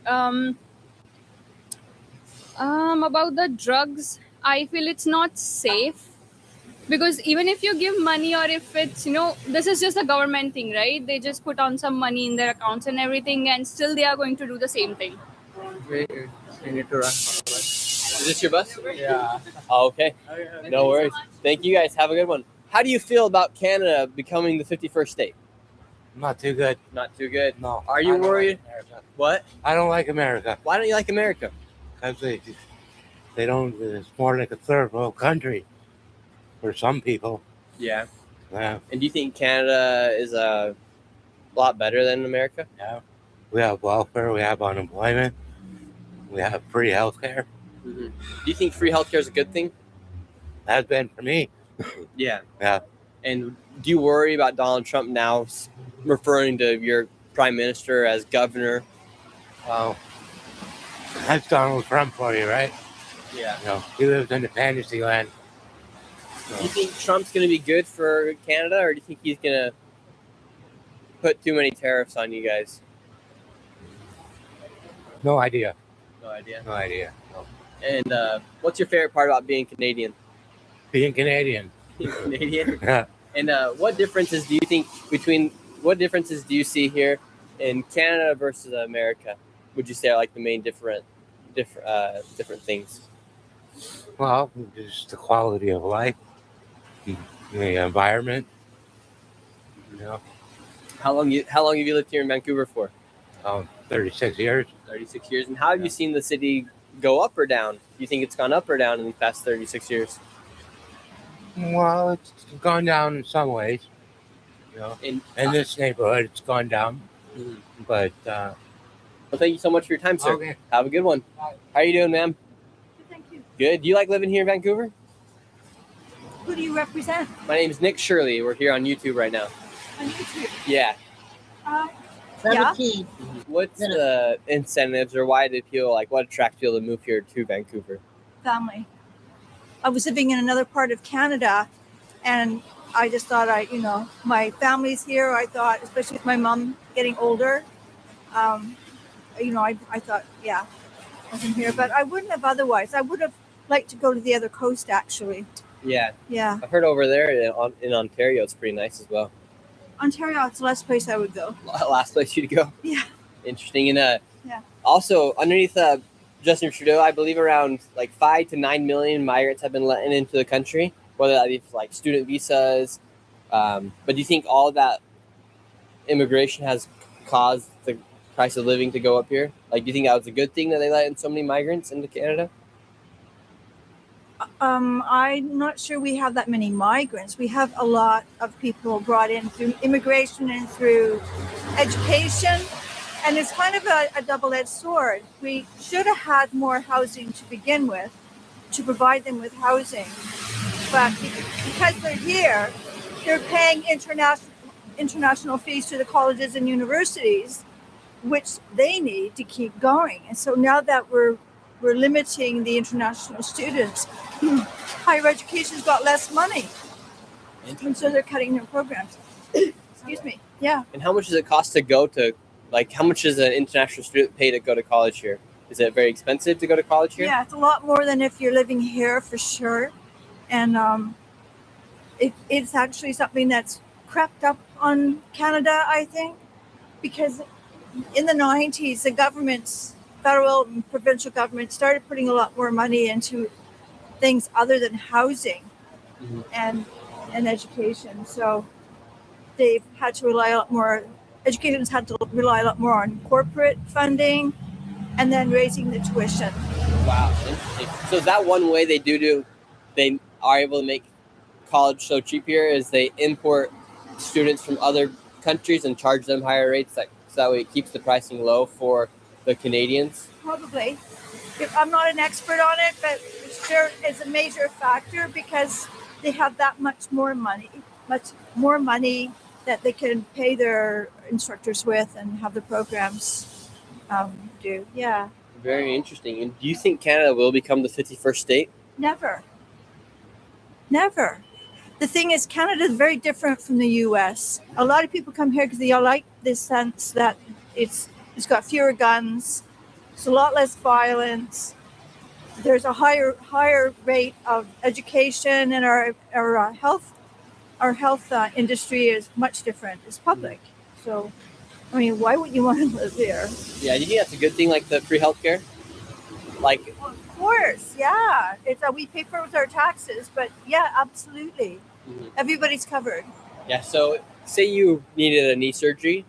about the drugs, I feel it's not safe. Because even if you give money or if it's, this is just a government thing, right? They just put on some money in their accounts and everything, and still they are going to do the same thing. We need to run. Is this your bus? Yeah. Oh, okay. No worries. Thank you guys. Have a good one. How do you feel about Canada becoming the 51st state? Not too good. Not too good? No. Are you worried? Like what? I don't like America. Why don't you like America? Because they don't, it's more like a third world country for some people. Yeah. Yeah. And do you think Canada is a lot better than America? Yeah. We have welfare, we have unemployment, we have free health care. Mm-hmm. Do you think free health care is a good thing? Has been for me. Yeah. Yeah. And do you worry about Donald Trump now referring to your prime minister as governor? Well, that's Donald Trump for you, right? Yeah. He lives in the fantasy land. So. Do you think Trump's going to be good for Canada, or do you think he's going to put too many tariffs on you guys? No idea. No idea? No idea. No. And what's your favorite part about being Canadian? Being Canadian. Being Canadian? Yeah. And what differences do you see here in Canada versus America? Would you say are like the main different things? Well, just the quality of life, the environment. How long have you lived here in Vancouver for? 36 years. 36 years. And how have you seen the city go up or down? Do you think it's gone up or down in the past 36 years? Well, it's gone down in some ways. In this neighborhood, it's gone down. Mm-hmm. But well, thank you so much for your time, sir. Okay. Have a good one. Bye. How are you doing, ma'am? Thank you. Good. Do you like living here in Vancouver? Who do you represent? My name is Nick Shirley. We're here on YouTube right now. On YouTube? Yeah. Yeah. What's the incentives, or why did people what attracts people to move here to Vancouver? Family. I was living in another part of Canada, and I just thought my family's here. I thought, especially with my mom getting older, I thought, yeah, I wasn't here, but I wouldn't have otherwise. I would have liked to go to the other coast, actually. Yeah. Yeah. I heard over there in Ontario, it's pretty nice as well. Ontario, it's the last place I would go. Last place you'd go? Yeah. Interesting. And Yeah. also, underneath Justin Trudeau, I believe around 5 to 9 million migrants have been let into the country, whether that be student visas. But do you think all of that immigration has caused the price of living to go up here? Do you think that was a good thing that they let in so many migrants into Canada? I'm not sure we have that many migrants. We have a lot of people brought in through immigration and through education. And it's kind of a double-edged sword. We should have had more housing to begin with, to provide them with housing. But because they're here, they're paying international fees to the colleges and universities, which they need to keep going. And so now that we're limiting the international students, higher education's got less money. And so they're cutting their programs. Excuse me. Yeah. And how much does it cost to go to, how much does an international student pay to go to college here? Is it very expensive to go to college here? Yeah, it's a lot more than if you're living here, for sure. And it's actually something that's crept up on Canada, I think, because in the 90s, the governments, federal and provincial governments, started putting a lot more money into things other than housing and education. So they've had to rely a lot more, education's had to rely a lot more on corporate funding and then raising the tuition. Wow, interesting. So is that one way they do to they are able to make college so cheap here is they import students from other countries and charge them higher rates, so that way it keeps the pricing low for the Canadians. Probably. I'm not an expert on it, but sure is a major factor because they have that much more money that they can pay their instructors with and have the programs do. Yeah. Very interesting. And do you think Canada will become the 51st state? Never. Never. The thing is, Canada is very different from the U.S. A lot of people come here because they like this sense that it's got fewer guns, it's a lot less violence. There's a higher rate of education, and our health industry is much different. It's public, so I mean, why would you want to live here? Yeah, do you think that's a good thing, like the free healthcare? Like, well, of course, yeah. It's we pay for it with our taxes, but yeah, absolutely, everybody's covered. Yeah. So, say you needed a knee surgery,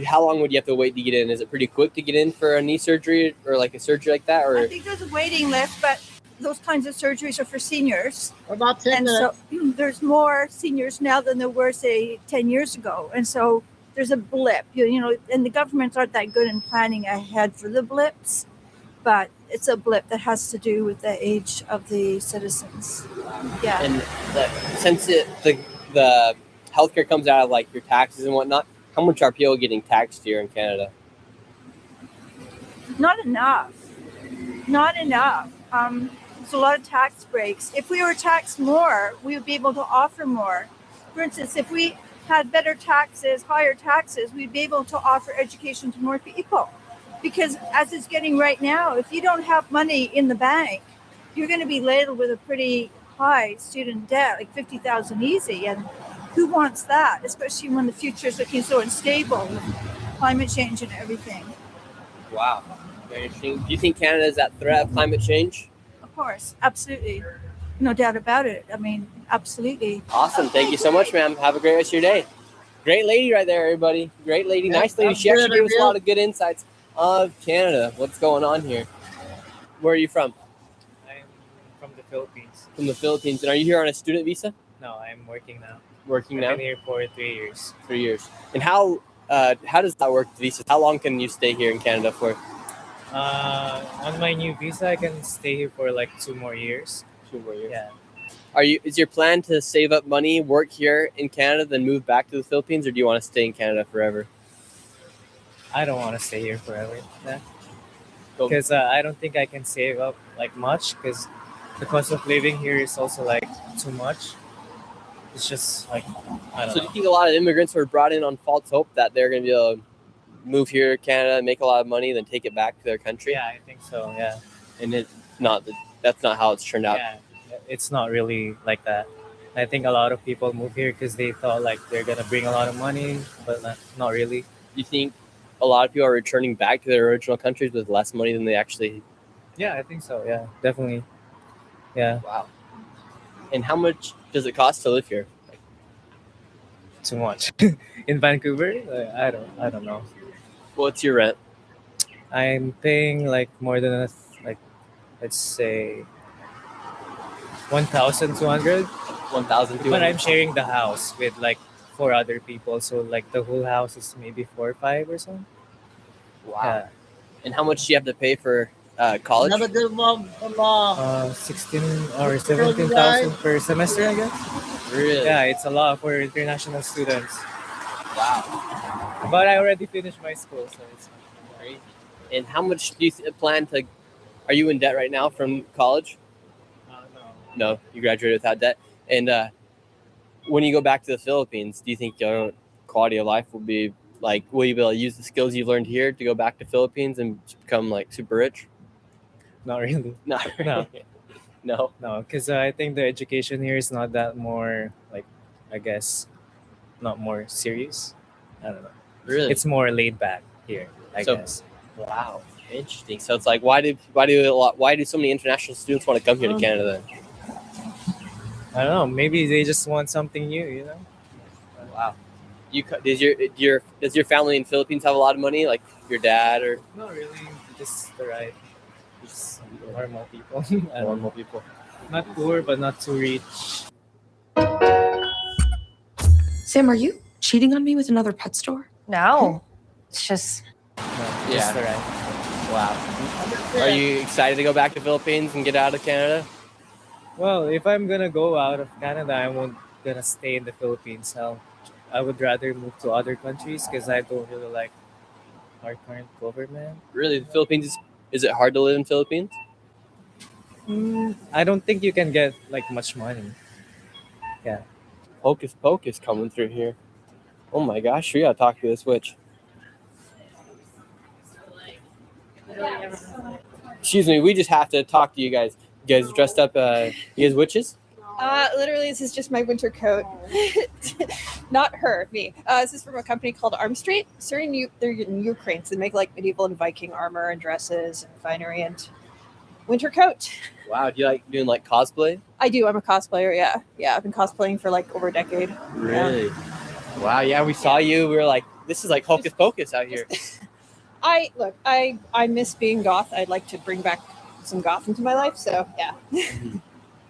how long would you have to wait to get in? Is it pretty quick to get in for a knee surgery or like a surgery like that? Or I think there's a waiting list, but those kinds of surgeries are for seniors. About 10 and minutes. So there's more seniors now than there were, say, 10 years ago. And so there's a blip, you know, and the governments aren't that good in planning ahead for the blips, but it's a blip that has to do with the age of the citizens. Yeah. And since the healthcare comes out of like your taxes and whatnot, how much are people getting taxed here in Canada? Not enough. Not enough. There's a lot of tax breaks. If we were taxed more, we would be able to offer more. For instance, if we had better taxes, higher taxes, we'd be able to offer education to more people. Because as it's getting right now, if you don't have money in the bank, you're going to be ladled with a pretty high student debt, like $50,000 easy. And who wants that, especially when the future is looking so unstable with climate change and everything? Wow. Very interesting. Do you think Canada is at threat of climate change? Of course, absolutely. No doubt about it. I mean, absolutely. Awesome. Thank you so much, ma'am. Have a great rest of your day. Great lady right there, everybody. Great lady. Yeah, nice lady. She I'm actually good, gave us a lot of good insights of Canada. What's going on here? Where are you from? I'm from the Philippines. From the Philippines. And are you here on a student visa? No, I'm working now. Working now? I've been here for 3 years. 3 years. And how does that work, visas? How long can you stay here in Canada for? On my new visa, I can stay here for like 2 more years. 2 more years. Yeah. Is your plan to save up money, work here in Canada, then move back to the Philippines, or do you want to stay in Canada forever? I don't want to stay here forever. Yeah. Because I don't think I can save up like much, because the cost of living here is also like too much. It's just like, I don't know. So do you think a lot of immigrants were brought in on false hope that they're going to be able to move here to Canada, make a lot of money, then take it back to their country? Yeah, I think so, yeah. And that's not how it's turned out. Yeah, it's not really like that. I think a lot of people move here because they thought like they're going to bring a lot of money, but not really. Do you think a lot of people are returning back to their original countries with less money than they actually... Yeah, I think so, yeah, definitely. Yeah. Wow. And how much does it cost to live here? Too much. In Vancouver? I don't know. What's your rent? I'm paying like more than let's say 1,200. 1,200. But I'm sharing the house with like 4 other people, so like the whole house is maybe 4 or 5 or something. Wow. Yeah. And how much do you have to pay for college? 16 or 17,000 per semester, I guess. Really? Yeah, it's a lot for international students. Wow. But I already finished my school, so it's great. And how much do you plan to... Are you in debt right now from college? No. No, you graduated without debt. And when you go back to the Philippines, do you think your quality of life will be like, will you be able to use the skills you learned here to go back to Philippines and become like super rich? Not really. No. No, because I think the education here is not that more, like, I guess, not more serious. I don't know. Really? It's more laid back here, I guess. Wow, interesting. So it's like, why do so many international students want to come here to Canada? I don't know. Maybe they just want something new, you know? Wow. Does your family in Philippines have a lot of money, like your dad or? Not really. Just the right. Just normal people. Normal people. Not poor, but not too rich. Sam, are you cheating on me with another pet store? No, it's just. No, Yeah. just the right. Wow. Are you excited to go back to Philippines and get out of Canada? Well, if I'm gonna go out of Canada, I won't gonna stay in the Philippines. I would rather move to other countries because I don't really like our current government. Really, the Philippines is it hard to live in Philippines? I don't think you can get like much money. Yeah. Hocus pocus coming through here. Oh my gosh, we gotta talk to this witch. Excuse me, we just have to talk to you guys. You guys dressed up, you guys witches? Literally, this is just my winter coat. Not her, me. This is from a company called Arm Street. They're in Ukraine, so they make like medieval and Viking armor and dresses and finery and winter coat. Wow, do you like doing like cosplay? I do. I'm a cosplayer. Yeah, yeah. I've been cosplaying for like over a decade. Really? Wow, yeah, we saw you. We were like, this is like hocus pocus out here. I miss being goth. I'd like to bring back some goth into my life. So yeah.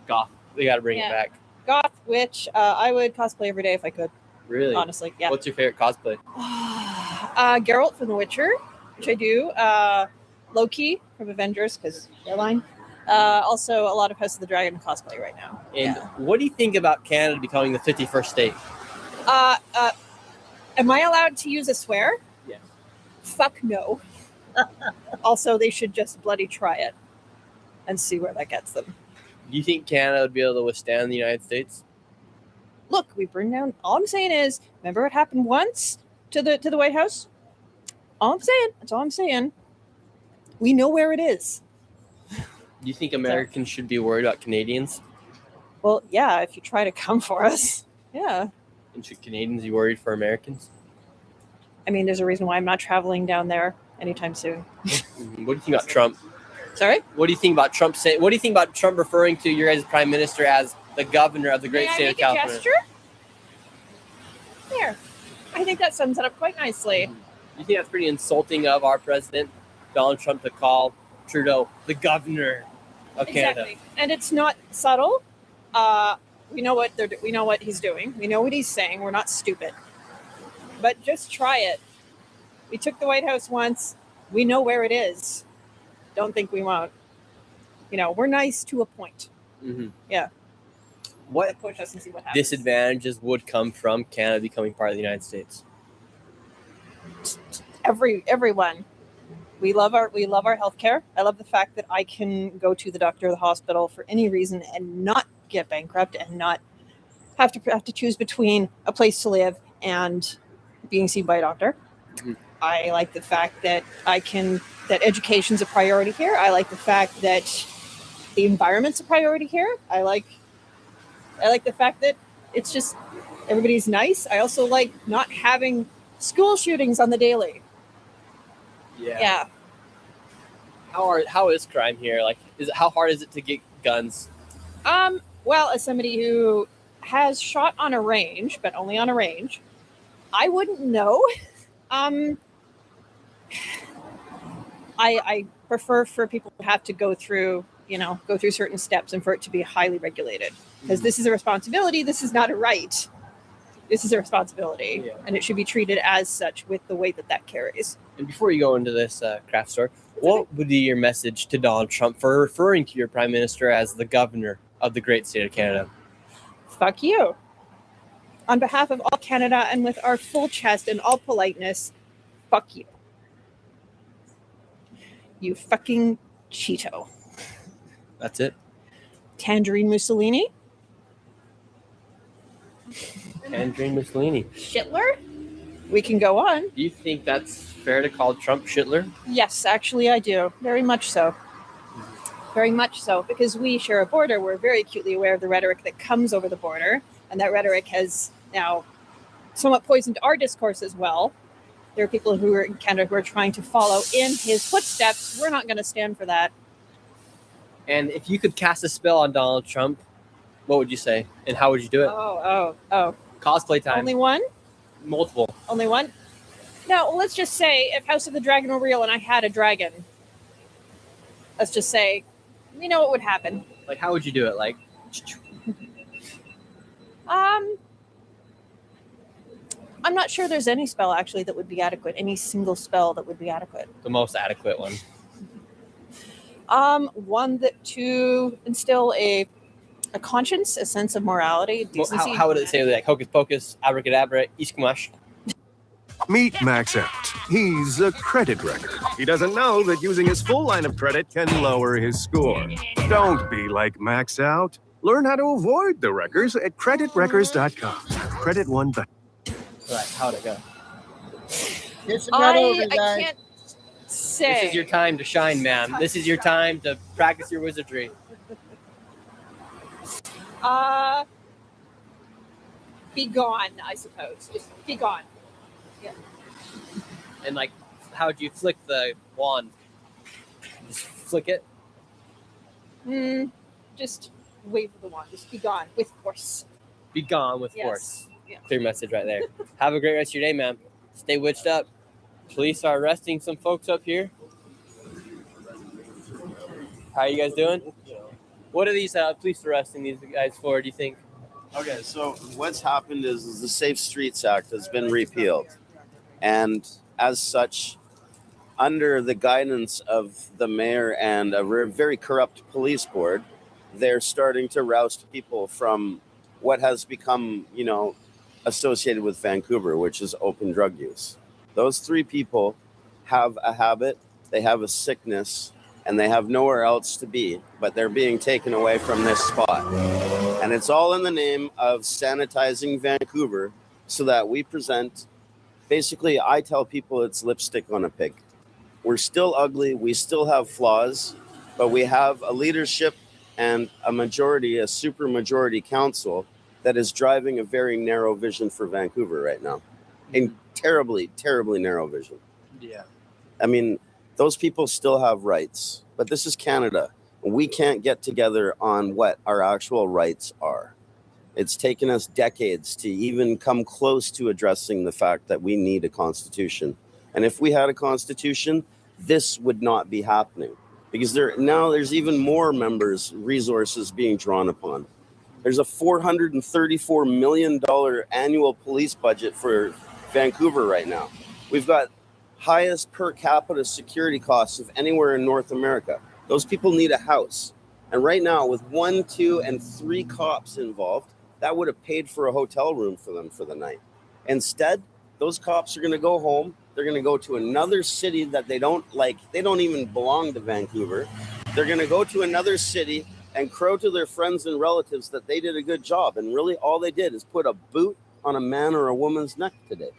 Goth. We gotta bring it back. Goth, witch. I would cosplay every day if I could. Really? Honestly, yeah. What's your favorite cosplay? Geralt from The Witcher, which I do. Loki from Avengers, because airline. Also, a lot of House of the Dragon cosplay right now. And what do you think about Canada becoming the 51st state? Am I allowed to use a swear? Yeah. Fuck no. Also, they should just bloody try it and see where that gets them. Do you think Canada would be able to withstand the United States? Look, we bring down. All I'm saying is, remember what happened once to the White House? All I'm saying. That's all I'm saying. We know where it is. Do you think Americans should be worried about Canadians? Well, yeah, if you try to come for us. Yeah. And should Canadians be worried for Americans? I mean, there's a reason why I'm not traveling down there anytime soon. What do you think about Trump? Sorry? What do you think about Trump saying? What do you think about Trump referring to your guys' prime minister as the governor of the great state of California? Gesture? There. I think that sums it up quite nicely. You think that's pretty insulting of our president, Donald Trump, to call Trudeau the governor of Canada? Exactly. And it's not subtle. We know what we know what he's doing. We know what he's saying. We're not stupid. But just try it. We took the White House once. We know where it is. Don't think we won't. You know, we're nice to a point. Mm-hmm. Yeah. What push us and see what happens. disadvantages would come from Canada becoming part of the United States? Everyone. We love our healthcare. I love the fact that I can go to the doctor or the hospital for any reason and not get bankrupt and not have to choose between a place to live and being seen by a doctor. Mm-hmm. I like the fact that that education's a priority here. I like the fact that the environment's a priority here. I like the fact that it's just everybody's nice. I also like not having school shootings on the daily. Yeah. How is crime here? Like, how hard is it to get guns? Well, as somebody who has shot on a range, but only on a range, I wouldn't know. I prefer for people to have to go through certain steps and for it to be highly regulated, because this is a responsibility. This is not a right. This is a responsibility, and it should be treated as such with the weight that carries. And before you go into this craft store, what would be your message to Donald Trump for referring to your prime minister as the governor of the great state of Canada? Fuck you. On behalf of all Canada and with our full chest and all politeness, fuck you. You fucking Cheeto. That's it? Tangerine Mussolini? Tangerine Mussolini. Shitler? We can go on. Do you think that's fair to call Trump Shitler? Yes, actually I do. Very much so. Very much so. Because we share a border, we're very acutely aware of the rhetoric that comes over the border. And that rhetoric has now somewhat poisoned our discourse as well. There are people who are in Canada who are trying to follow in his footsteps. We're not going to stand for that. And if you could cast a spell on Donald Trump, what would you say? And how would you do it? Oh. Cosplay time. Only one? Multiple. Only one? No, let's just say if House of the Dragon were real and I had a dragon, let's just say, we know what would happen. Like, how would you do it? Like, I'm not sure there's any spell actually that would be adequate. Any single spell that would be adequate. the most adequate one. One that to instill a conscience, a sense of morality, Well, decency. how would it say, like, hocus pocus, abracadabra, iskamash? Meet Max Out. He's a credit wrecker. He doesn't know that using his full line of credit can lower his score. Don't be like Max Out. Learn how to avoid the wreckers at creditwreckers.com. Credit one. Right, how'd it go? I can't say. This is your time to shine, ma'am. This is your time to practice your wizardry. Be gone, I suppose. Just be gone. Yeah. And, like, how'd you flick the wand? Just flick it? Just wave the wand. Just be gone with force. Be gone with Yes. force. Yeah. Clear message right there. Have a great rest of your day, ma'am. Stay witched up. Police are arresting some folks up here. How are you guys doing? What are these police arresting these guys for, do you think? Okay, so what's happened is the Safe Streets Act has been repealed. And as such, under the guidance of the mayor and a very corrupt police board, they're starting to roust people from what has become, associated with Vancouver, which is open drug use. Those three people have a habit, they have a sickness, and they have nowhere else to be, but they're being taken away from this spot. And it's all in the name of sanitizing Vancouver so that we present, basically, I tell people it's lipstick on a pig. We're still ugly, we still have flaws, but we have a leadership and a majority, a super majority council that is driving a very narrow vision for Vancouver right now. And terribly, terribly narrow vision. Yeah. I mean, those people still have rights, but this is Canada. We can't get together on what our actual rights are. It's taken us decades to even come close to addressing the fact that we need a constitution. And if we had a constitution, this would not be happening because there's even more resources being drawn upon. There's a $434 million annual police budget for Vancouver right now. We've got highest per capita security costs of anywhere in North America. Those people need a house. And right now, with 1, 2, and 3 cops involved, that would have paid for a hotel room for them for the night. Instead, those cops are going to go home. They're going to go to another city that they don't like. They don't even belong to Vancouver. They're going to go to another city and crow to their friends and relatives that they did a good job. And really, all they did is put a boot on a man or a woman's neck today.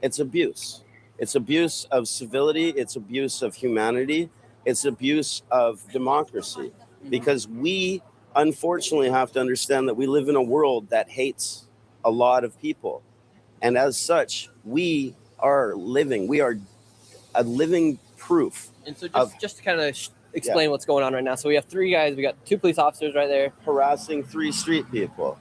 It's abuse. It's abuse of civility. It's abuse of humanity. It's abuse of democracy. Because we, unfortunately, have to understand that we live in a world that hates a lot of people. And as such, we are a living proof. And so just to kind of explain what's going on right now. So we have 3 guys. We got 2 police officers right there. Harassing 3 street people.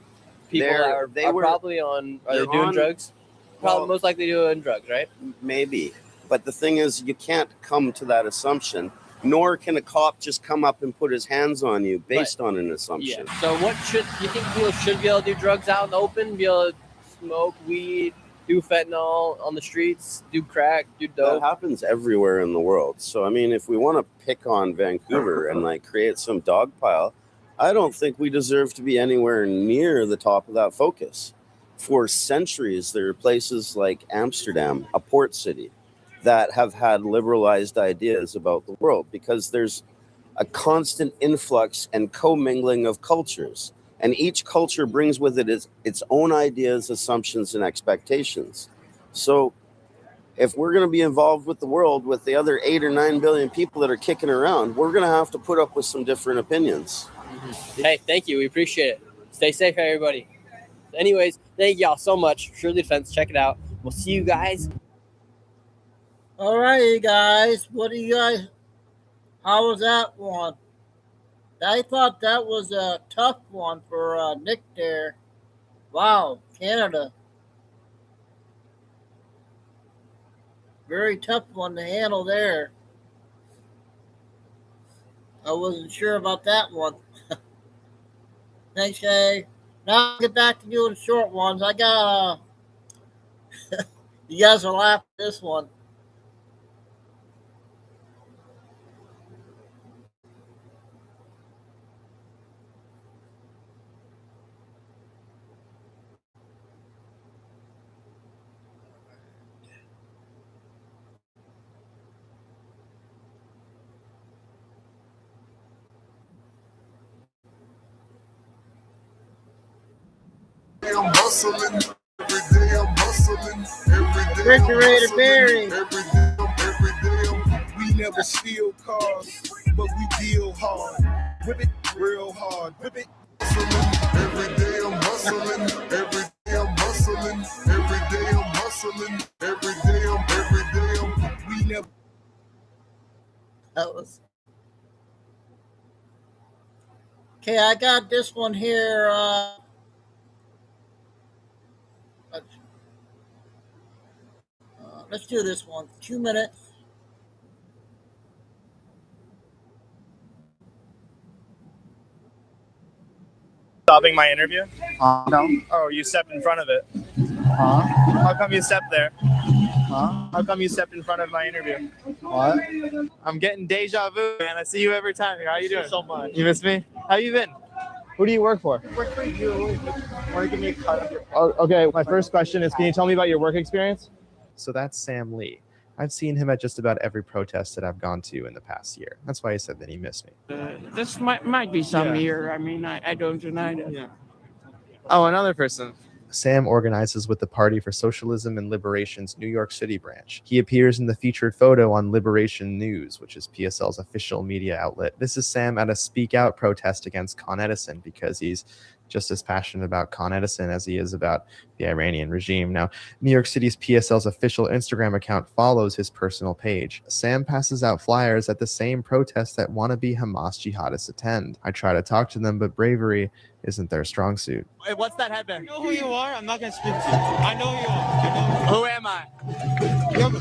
People are probably on, are they doing drugs? Probably most likely doing drugs, right? Maybe. But the thing is, you can't come to that assumption, nor can a cop just come up and put his hands on you based on an assumption. Yeah. So do you think people should be able to do drugs out in the open? Be able to smoke weed, do fentanyl on the streets, do crack, do dope? That happens everywhere in the world. So, I mean, if we want to pick on Vancouver and create some dog pile, I don't think we deserve to be anywhere near the top of that focus. For centuries, there are places like Amsterdam, a port city, that have had liberalized ideas about the world because there's a constant influx and commingling of cultures. And each culture brings with it its own ideas, assumptions, and expectations. So if we're going to be involved with the world with the other 8 or 9 billion people that are kicking around, we're going to have to put up with some different opinions. Hey, thank you. We appreciate it. Stay safe, everybody. Anyways, thank y'all so much. Surely Defense, check it out. We'll see you guys. All right, you guys. How was that one? I thought that was a tough one for Nick there. Wow, Canada. Very tough one to handle there. I wasn't sure about that one. Thanks, Kay. Now I'll get back to doing short ones. I got you guys will laugh at this one. I'm hustling. Every day I'm hustling. Every day Refrigerator Barry. Every day we never steal cars, but we deal hard. Whip it real hard. Whip it. Hustling. Every day I'm hustling. Every day I'm hustling. Every day I'm hustling. Every day we never. That was okay. I got this one here. Let's do this one. 2 minutes. Stopping my interview? No. Oh, you stepped in front of it. Huh? How come you stepped there? Huh? How come you stepped in front of my interview? What? I'm getting deja vu, man. I see you every time. How you doing? So much. You miss me? How you been? Who do you work for? Work for you. Want to give me a cut of your... Oh, okay, my first question is, can you tell me about your work experience? So that's Sam Lee. I've seen him at just about every protest that I've gone to in the past year. That's why he said that he missed me. This might be some here. I mean, I don't deny that. Yeah. Oh, another person. Sam organizes with the Party for Socialism and Liberation's New York City branch. He appears in the featured photo on Liberation News, which is PSL's official media outlet. This is Sam at a Speak Out protest against Con Edison because he's just as passionate about Con Edison as he is about the Iranian regime. Now, New York City's PSL's official Instagram account follows his personal page. Sam passes out flyers at the same protest that wannabe Hamas jihadists attend. I try to talk to them, but bravery isn't their strong suit. Hey, what's that headband? I know who you are. I'm not going to speak to you. I know who you are. Who am I?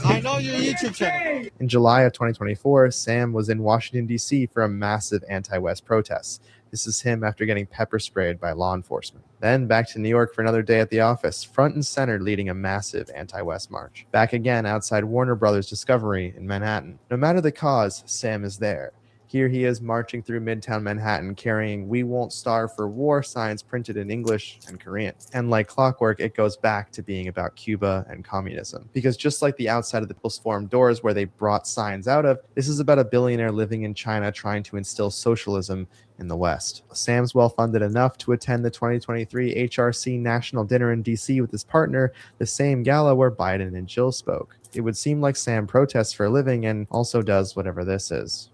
I know your YouTube channel. In July of 2024, Sam was in Washington, D.C. for a massive anti-West protest. This is him after getting pepper sprayed by law enforcement. Then back to New York for another day at the office, front and center leading a massive anti-West march. Back again outside Warner Brothers Discovery in Manhattan. No matter the cause, Sam is there. Here he is marching through Midtown Manhattan carrying "We Won't Starve for War" signs printed in English and Korean. And like clockwork, it goes back to being about Cuba and communism. Because just like the outside of the People's Forum doors where they brought signs out of, this is about a billionaire living in China trying to instill socialism in the West. Sam's well-funded enough to attend the 2023 HRC National Dinner in DC with his partner, the same gala where Biden and Jill spoke. It would seem like Sam protests for a living and also does whatever this is.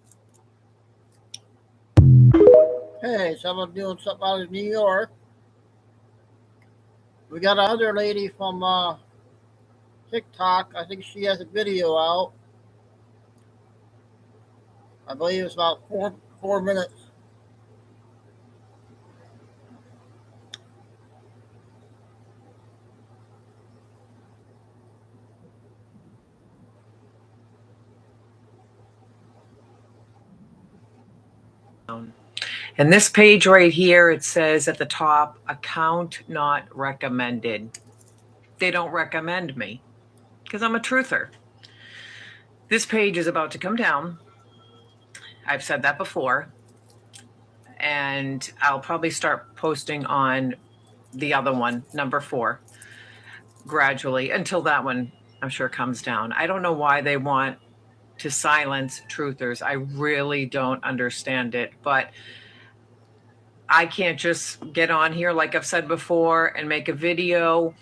Hey, someone doing something out of New York. We got another lady from TikTok. I think she has a video out. I believe it's about four minutes. And this page right here, it says at the top, account not recommended. They don't recommend me because I'm a truther. This page is about to come down. I've said that before. And I'll probably start posting on the other one, number 4, gradually until that one, I'm sure, comes down. I don't know why they want to silence truthers. I really don't understand it, but I can't just get on here, like I've said before, and make a video.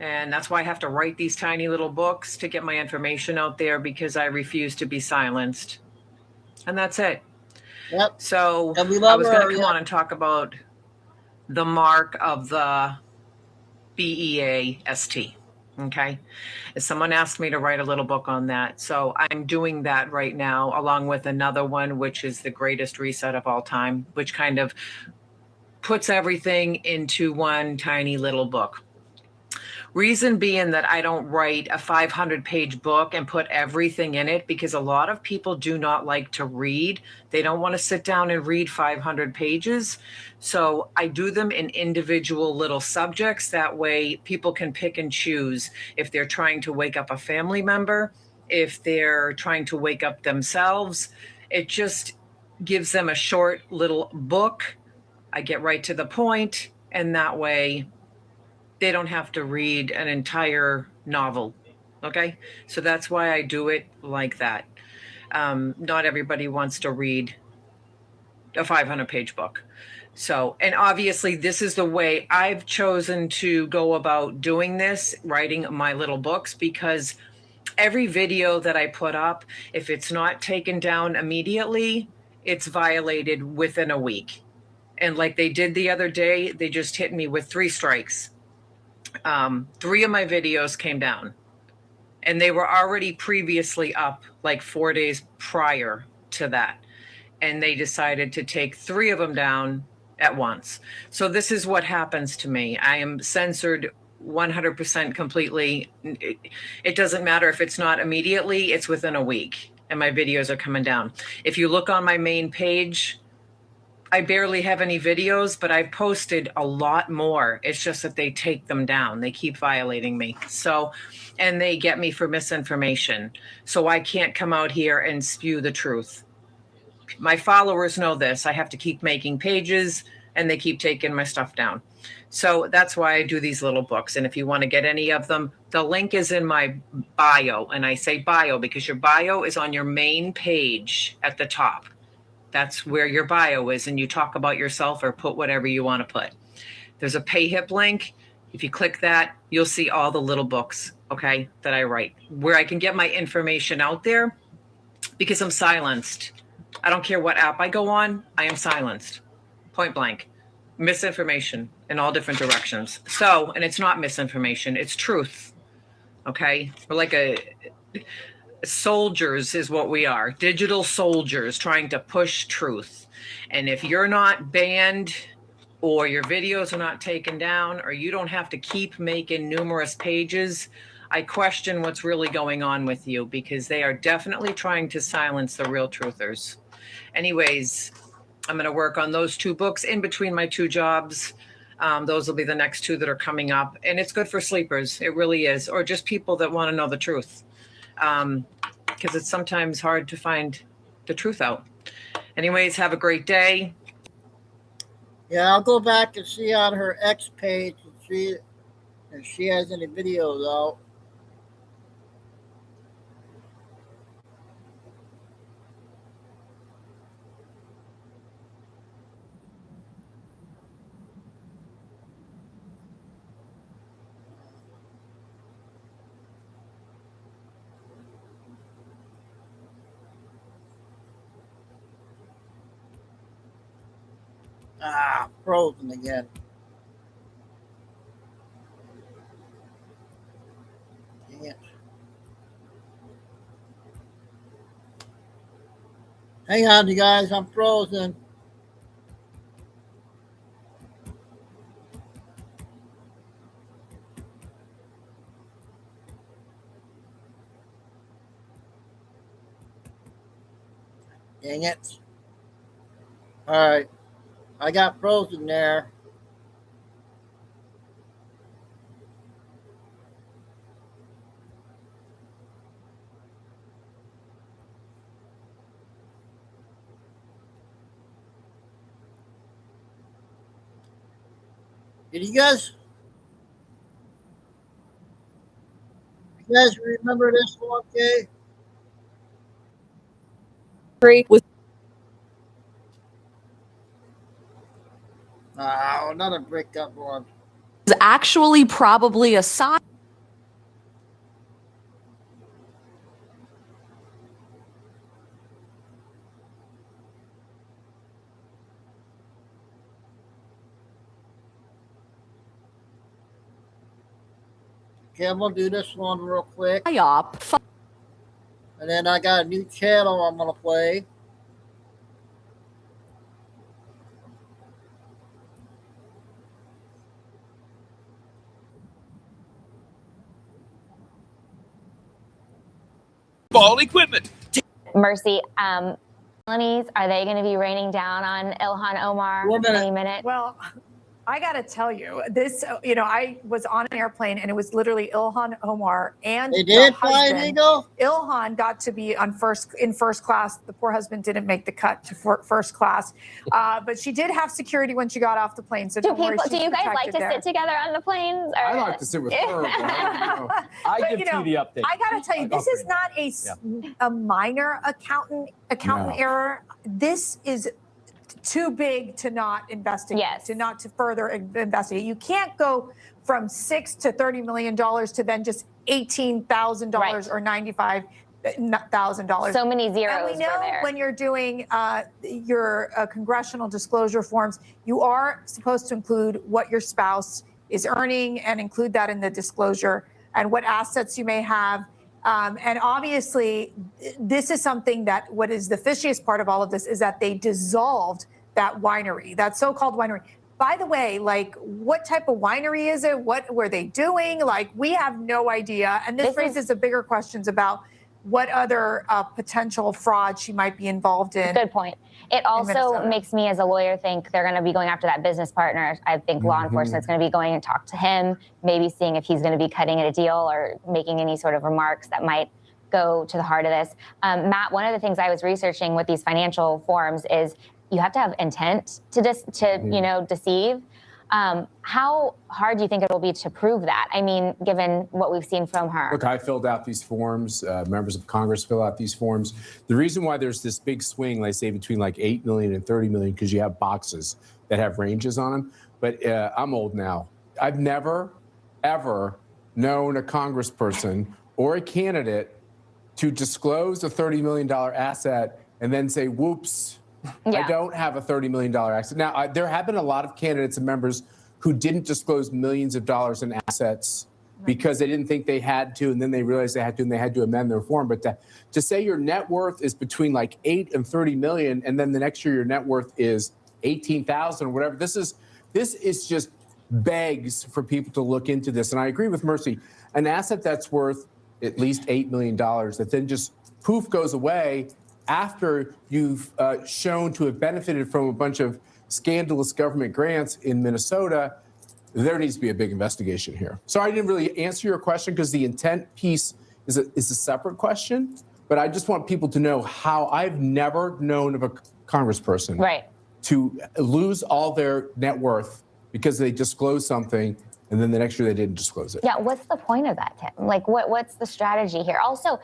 And that's why I have to write these tiny little books to get my information out there, because I refuse to be silenced. And that's it. Yep. So and we I love was her, going to come on and talk about the mark of the BEAST. Okay. Someone asked me to write a little book on that. So I'm doing that right now, along with another one, which is the greatest reset of all time, which kind of puts everything into one tiny little book. Reason being that I don't write a 500-page book and put everything in it, because a lot of people do not like to read. They don't want to sit down and read 500 pages. So I do them in individual little subjects. That way people can pick and choose if they're trying to wake up a family member, if they're trying to wake up themselves. It just gives them a short little book. I get right to the point, and that way they don't have to read an entire novel. Okay, so that's why I do it like that. Not everybody wants to read a 500-page book. So, and obviously this is the way I've chosen to go about doing this, writing my little books, because every video that I put up, if it's not taken down immediately, it's violated within a week. And like they did the other day, they just hit me with 3 strikes. 3 of my videos came down, and they were already previously up like 4 days prior to that. And they decided to take 3 of them down at once. So this is what happens to me. I am censored 100% completely. It doesn't matter if it's not immediately, it's within a week, and my videos are coming down. If you look on my main page, I barely have any videos, but I've posted a lot more. It's just that they take them down. They keep violating me. So, and they get me for misinformation. So I can't come out here and spew the truth. My followers know this. I have to keep making pages, and they keep taking my stuff down. So that's why I do these little books. And if you want to get any of them, the link is in my bio. And I say bio because your bio is on your main page at the top. That's where your bio is, and you talk about yourself or put whatever you want to put. There's a PayHip link. If you click that, you'll see all the little books, okay, that I write, where I can get my information out there, because I'm silenced. I don't care what app I go on, I am silenced, point blank. Misinformation in all different directions. So, and it's not misinformation, it's truth, okay? We're like soldiers is what we are, digital soldiers trying to push truth. And if you're not banned, or your videos are not taken down, or you don't have to keep making numerous pages, I question what's really going on with you, because they are definitely trying to silence the real truthers. Anyways, I'm going to work on those 2 books in between my 2 jobs. Those will be the next 2 that are coming up, and it's good for sleepers. It really is, or just people that want to know the truth. Because it's sometimes hard to find the truth out. Anyways, have a great day. Yeah, I'll go back and see on her X page and see if she has any videos out. Frozen again. Dang it. Hang on, you guys, I'm frozen. Dang it. All right. I got frozen there. Did you guys remember this one, okay? With Oh, another breakup one. is actually probably a side. Okay, I'm gonna do this one real quick. Psyop. And then I got a new channel I'm gonna play. Ball equipment. Mercy, felonies, are they going to be raining down on Ilhan Omar any minute? Well, I got to tell you, this, I was on an airplane and it was literally Ilhan Omar and They did the fly an husband. eagle? Ilhan got to be in first class. The poor husband didn't make the cut to first class, but she did have security when she got off the plane. So do don't worry, you guys like protected to there. sit together on the planes? Or? I like to sit with her. I give you the update. I got to tell you, this is not a minor accountant error. This is too big to not investigate, to further investigate. You can't go from $6 to $30 million to then just $18,000 or $95,000. So many zeros And we know were there. when you're doing your congressional disclosure forms, you are supposed to include what your spouse is earning and include that in the disclosure and what assets you may have. And obviously, this is something that what is the fishiest part of all of this is that they dissolved that winery, that so-called winery. By the way, like, what type of winery is it? What were they doing? Like, we have no idea. And this raises a bigger questions about what other potential fraud she might be involved in. Good point. It also makes me as a lawyer think they're going to be going after that business partner. I think law enforcement's going to be going and talk to him, maybe seeing if he's going to be cutting a deal or making any sort of remarks that might go to the heart of this. Matt, one of the things I was researching with these financial forms is you have to have intent to deceive. How hard do you think it will be to prove that? I mean, given what we've seen from her. Look, I filled out these forms. Members of Congress fill out these forms. The reason why there's this big swing, let's say between like 8 million and 30 million, because you have boxes that have ranges on them. But I'm old now. I've never, ever known a congressperson or a candidate to disclose a $30 million asset and then say, whoops, I don't have a $30 million asset. Now, there have been a lot of candidates and members who didn't disclose millions of dollars in assets because they didn't think they had to, and then they realized they had to, and they had to amend their form. But to say your net worth is between like 8 and 30 million, and then the next year your net worth is 18,000 or whatever, this is just begs for people to look into this. And I agree with Mercy. An asset that's worth at least $8 million that then just poof goes away after you've shown to have benefited from a bunch of scandalous government grants in Minnesota, there needs to be a big investigation here. So I didn't really answer your question because the intent piece is a separate question, but I just want people to know how I've never known of a congressperson to lose all their net worth because they disclosed something and then the next year they didn't disclose it. Yeah, what's the point of that, Tim? Like, what's the strategy here? Also,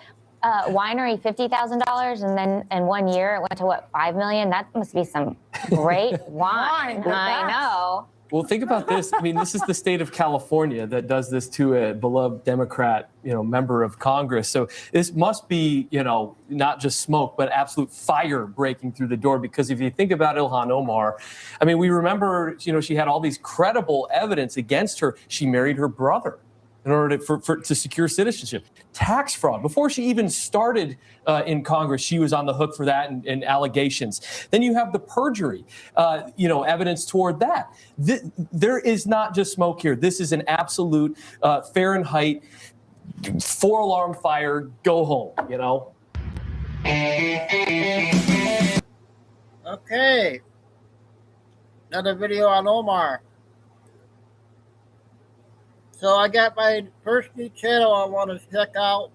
winery $50,000, and then in 1 year it went to what, $5 million? That must be some great wine. I know. Well, think about this. I mean, this is the state of California that does this to a beloved Democrat, member of Congress. So this must be, not just smoke, but absolute fire breaking through the door. Because if you think about Ilhan Omar, I mean, we remember, she had all these credible evidence against her. She married her brother in order to secure citizenship. Tax fraud. Before she even started in Congress, she was on the hook for that and allegations. Then you have the perjury, evidence toward that. There is not just smoke here. This is an absolute Fahrenheit 4-alarm fire, go home, Okay. Another video on Omar. So I got my first new channel I want to check out.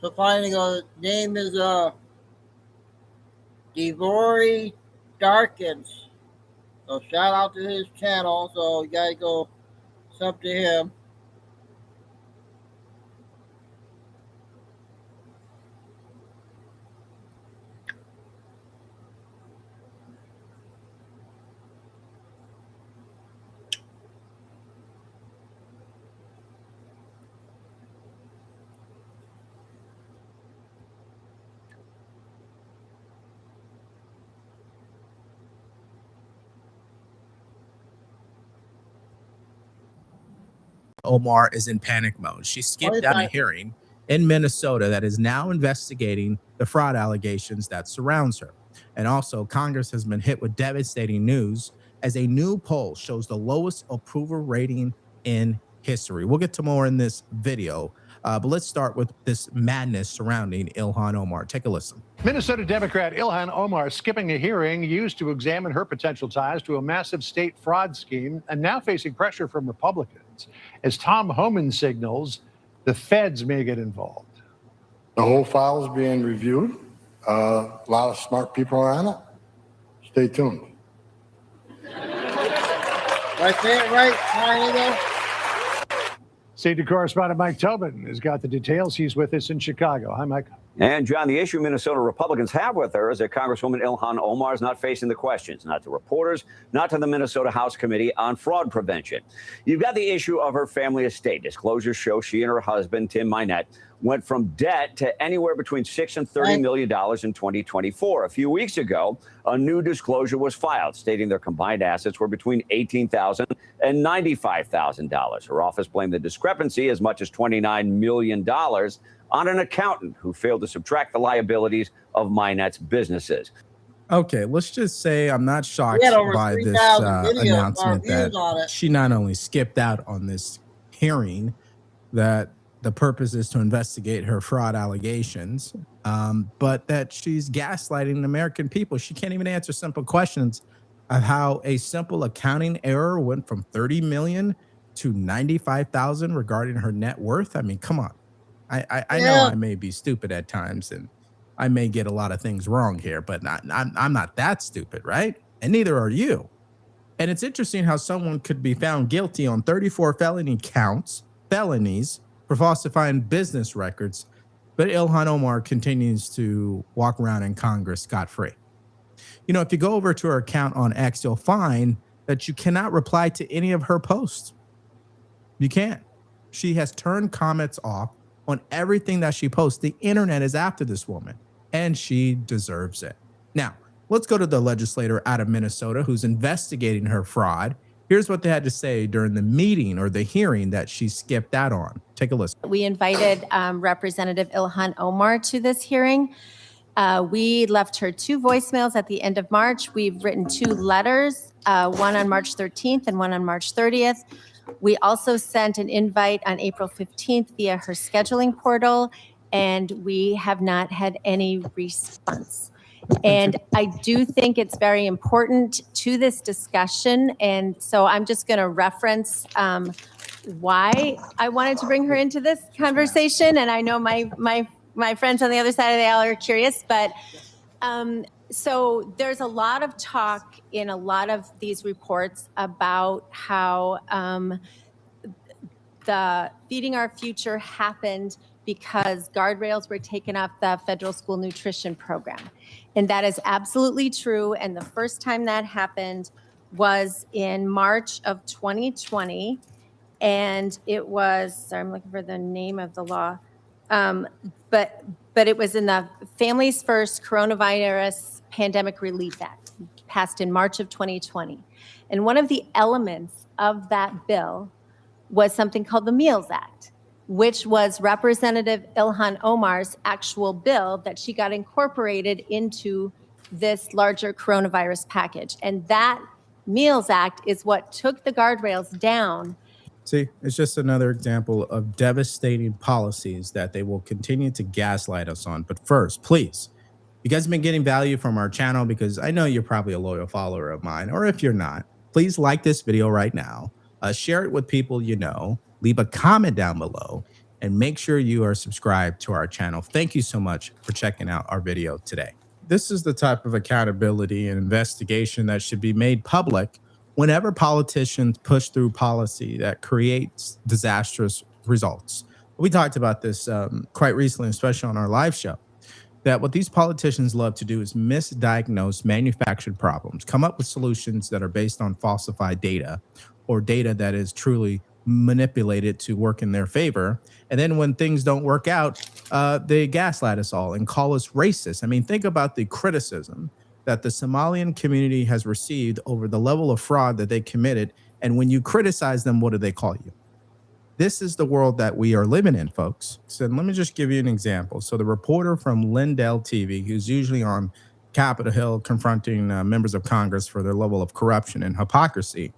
So finding a name is Devory Darkins. So shout out to his channel. So you gotta go sub to him. Omar is in panic mode. She skipped out a hearing in Minnesota that is now investigating the fraud allegations that surrounds her. And also, Congress has been hit with devastating news as a new poll shows the lowest approval rating in history. We'll get to more in this video, but let's start with this madness surrounding Ilhan Omar. Take a listen. Minnesota Democrat Ilhan Omar skipping a hearing used to examine her potential ties to a massive state fraud scheme and now facing pressure from Republicans. As Tom Homan signals, the feds may get involved. The whole file is being reviewed. A lot of smart people are on it. Stay tuned. Right there, right, Tornado. State correspondent Mike Tobin has got the details. He's with us in Chicago. Hi, Mike. And, John, the issue Minnesota Republicans have with her is that Congresswoman Ilhan Omar is not facing the questions, not to reporters, not to the Minnesota House Committee on Fraud Prevention. You've got the issue of her family estate. Disclosures show she and her husband, Tim Minette, went from debt to anywhere between $6 and $30 million in 2024. A few weeks ago, a new disclosure was filed stating their combined assets were between $18,000 and $95,000. Her office blamed the discrepancy as much as $29 million on an accountant who failed to subtract the liabilities of Minette's businesses. Okay, let's just say I'm not shocked by this announcement that she not only skipped out on this hearing, that the purpose is to investigate her fraud allegations, but that she's gaslighting the American people. She can't even answer simple questions of how a simple accounting error went from 30 million to 95,000 regarding her net worth. I mean, come on. I know I may be stupid at times and I may get a lot of things wrong here, but I'm not that stupid, right? And neither are you. And it's interesting how someone could be found guilty on 34 felonies for falsifying business records, but Ilhan Omar continues to walk around in Congress scot-free. You know, if you go over to her account on X, you'll find that you cannot reply to any of her posts. You can't. She has turned comments off on everything that she posts. The internet is after this woman, and she deserves it. Now, let's go to the legislator out of Minnesota who's investigating her fraud. Here's what they had to say during the meeting or the hearing that she skipped out on. Take a listen. We invited Representative Ilhan Omar to this hearing. We left her 2 voicemails at the end of March. We've written 2 letters, one on March 13th and one on March 30th. We also sent an invite on April 15th via her scheduling portal, and we have not had any response. And I do think it's very important to this discussion. And so I'm just going to reference why I wanted to bring her into this conversation. And I know my friends on the other side of the aisle are curious, but so there's a lot of talk in a lot of these reports about how the Feeding Our Future happened because guardrails were taken off the federal school nutrition program. And that is absolutely true. And the first time that happened was in March of 2020. And it was, sorry, I'm looking for the name of the law. But it was in the Families First Coronavirus Pandemic Relief Act, passed in March of 2020. And one of the elements of that bill was something called the Meals Act, which was Representative Ilhan Omar's actual bill that she got incorporated into this larger coronavirus package. And that Meals Act is what took the guardrails down. See, it's just another example of devastating policies that they will continue to gaslight us on. But first, please, you guys have been getting value from our channel because I know you're probably a loyal follower of mine, or if you're not, please like this video right now, share it with people you know, leave a comment down below, and make sure you are subscribed to our channel. Thank you so much for checking out our video today. This is the type of accountability and investigation that should be made public whenever politicians push through policy that creates disastrous results. We talked about this quite recently, especially on our live show, that what these politicians love to do is misdiagnose manufactured problems, come up with solutions that are based on falsified data or data that is truly manipulated to work in their favor. And then when things don't work out, they gaslight us all and call us racist. I mean, think about the criticism that the Somalian community has received over the level of fraud that they committed. And when you criticize them, what do they call you? This is the world that we are living in, folks. So let me just give you an example. So the reporter from Lindell TV, who's usually on Capitol Hill confronting members of Congress for their level of corruption and hypocrisy,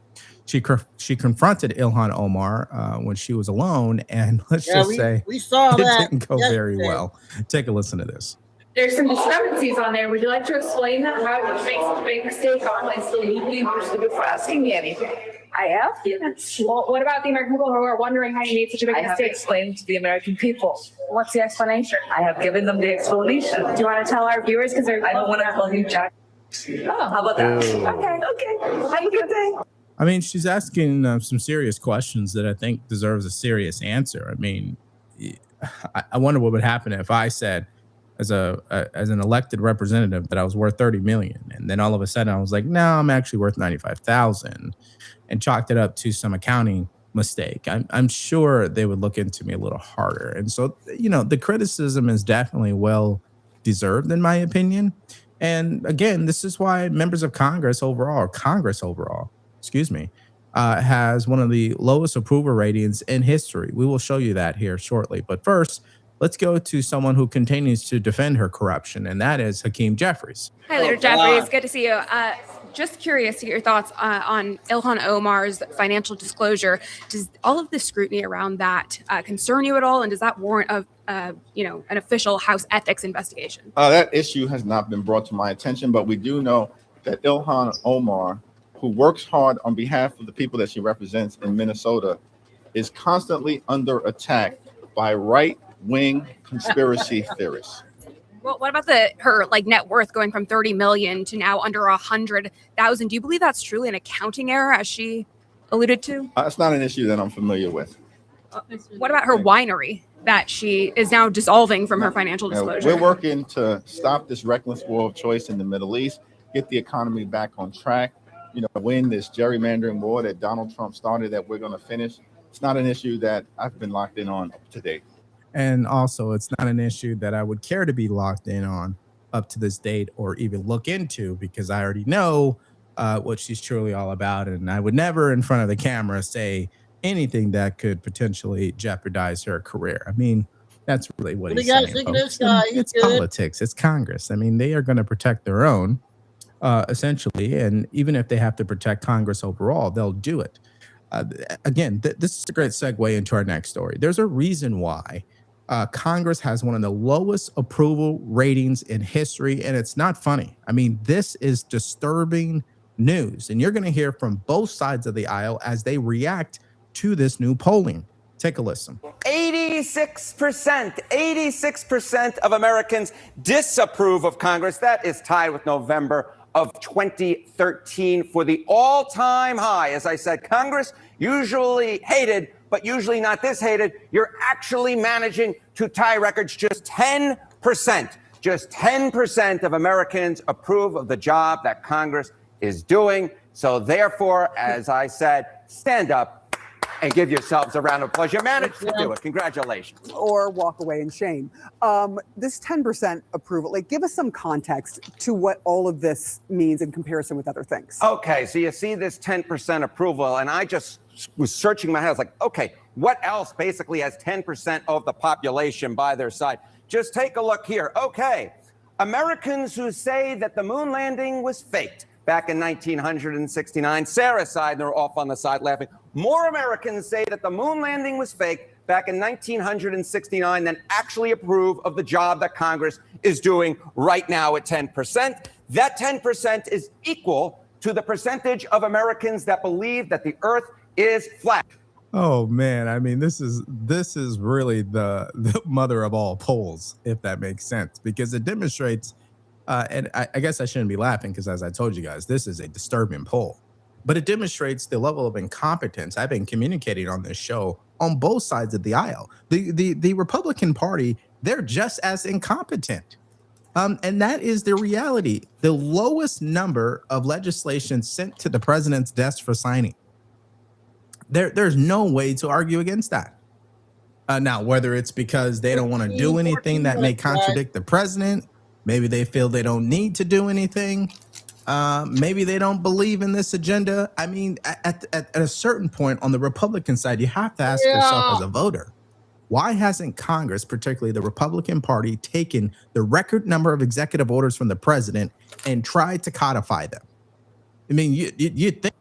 She confronted Ilhan Omar when she was alone, and let's just say we saw it that didn't go very yesterday. well. Take a listen to this. There's some discrepancies on there. Would you like to explain that? How you make such a big mistake on it? So you before asking me anything. I have. Yes. Well, what about the American people who are wondering how you made such a big mistake? I have explained to the American people. What's the explanation? I have given them the explanation. Do you want to tell our viewers? Because I don't want to call you Jack. Oh, how about that? Ooh. Okay. Have a good day. I mean, she's asking some serious questions that I think deserves a serious answer. I mean, I wonder what would happen if I said, as an elected representative, that I was worth 30 million, and then all of a sudden I was like, no, I'm actually worth 95,000, and chalked it up to some accounting mistake. I'm sure they would look into me a little harder. And so, the criticism is definitely well deserved, in my opinion. And again, this is why members of Congress overall, has one of the lowest approval ratings in history. We will show you that here shortly. But first, let's go to someone who continues to defend her corruption, and that is Hakeem Jeffries. Hi, Leader Jeffries. Good to see you. Just curious to get your thoughts on Ilhan Omar's financial disclosure. Does all of the scrutiny around that concern you at all, and does that warrant an official House ethics investigation? That issue has not been brought to my attention, but we do know that Ilhan Omar, who works hard on behalf of the people that she represents in Minnesota, is constantly under attack by right-wing conspiracy theorists. Well, what about her net worth going from 30 million to now under 100,000? Do you believe that's truly an accounting error, as she alluded to? It's not an issue that I'm familiar with. What about her winery that she is now dissolving from her financial disclosure? We're working to stop this reckless war of choice in the Middle East, get the economy back on track, win this gerrymandering war that Donald Trump started that we're going to finish. It's not an issue that I've been locked in on to date. And also, it's not an issue that I would care to be locked in on up to this date or even look into, because I already know what she's truly all about. And I would never in front of the camera say anything that could potentially jeopardize her career. I mean, that's really what he's saying. Think of this guy? It's politics. It's Congress. I mean, they are going to protect their own, essentially. And even if they have to protect Congress overall, they'll do it. Again, this is a great segue into our next story. There's a reason why Congress has one of the lowest approval ratings in history, and it's not funny. I mean, this is disturbing news, and you're going to hear from both sides of the aisle as they react to this new polling. Take a listen. 86% of Americans disapprove of Congress. That is tied with November of 2013 for the all-time high. As I said, Congress usually hated, but usually not this hated. You're actually managing to tie records. Just 10%. Just 10% of Americans approve of the job that Congress is doing. So therefore, as I said, stand up and give yourselves a round of applause. You managed to do it. Congratulations. Or walk away in shame. This 10% approval, give us some context to what all of this means in comparison with other things. Okay, so you see this 10% approval, and I just was searching my head. I was like, okay, what else basically has 10% of the population by their side? Just take a look here. Okay, Americans who say that the moon landing was faked back in 1969. Sarah's side, and they're off on the side laughing. More Americans say that the moon landing was fake back in 1969 than actually approve of the job that Congress is doing right now at 10%. That 10% is equal to the percentage of Americans that believe that the earth is flat. Oh man, I mean, this is really the mother of all polls, if that makes sense, because it demonstrates, and I guess I shouldn't be laughing because, as I told you guys, this is a disturbing poll, but it demonstrates the level of incompetence I've been communicating on this show on both sides of the aisle. The Republican Party, they're just as incompetent. And that is the reality. The lowest number of legislation sent to the president's desk for signing. There's no way to argue against that. Now, whether it's because they don't want to do anything that may contradict the president, maybe they feel they don't need to do anything, maybe they don't believe in this agenda. I mean, at a certain point on the Republican side, you have to ask yourself as a voter, why hasn't Congress, particularly the Republican Party, taken the record number of executive orders from the president and tried to codify them? I mean, you think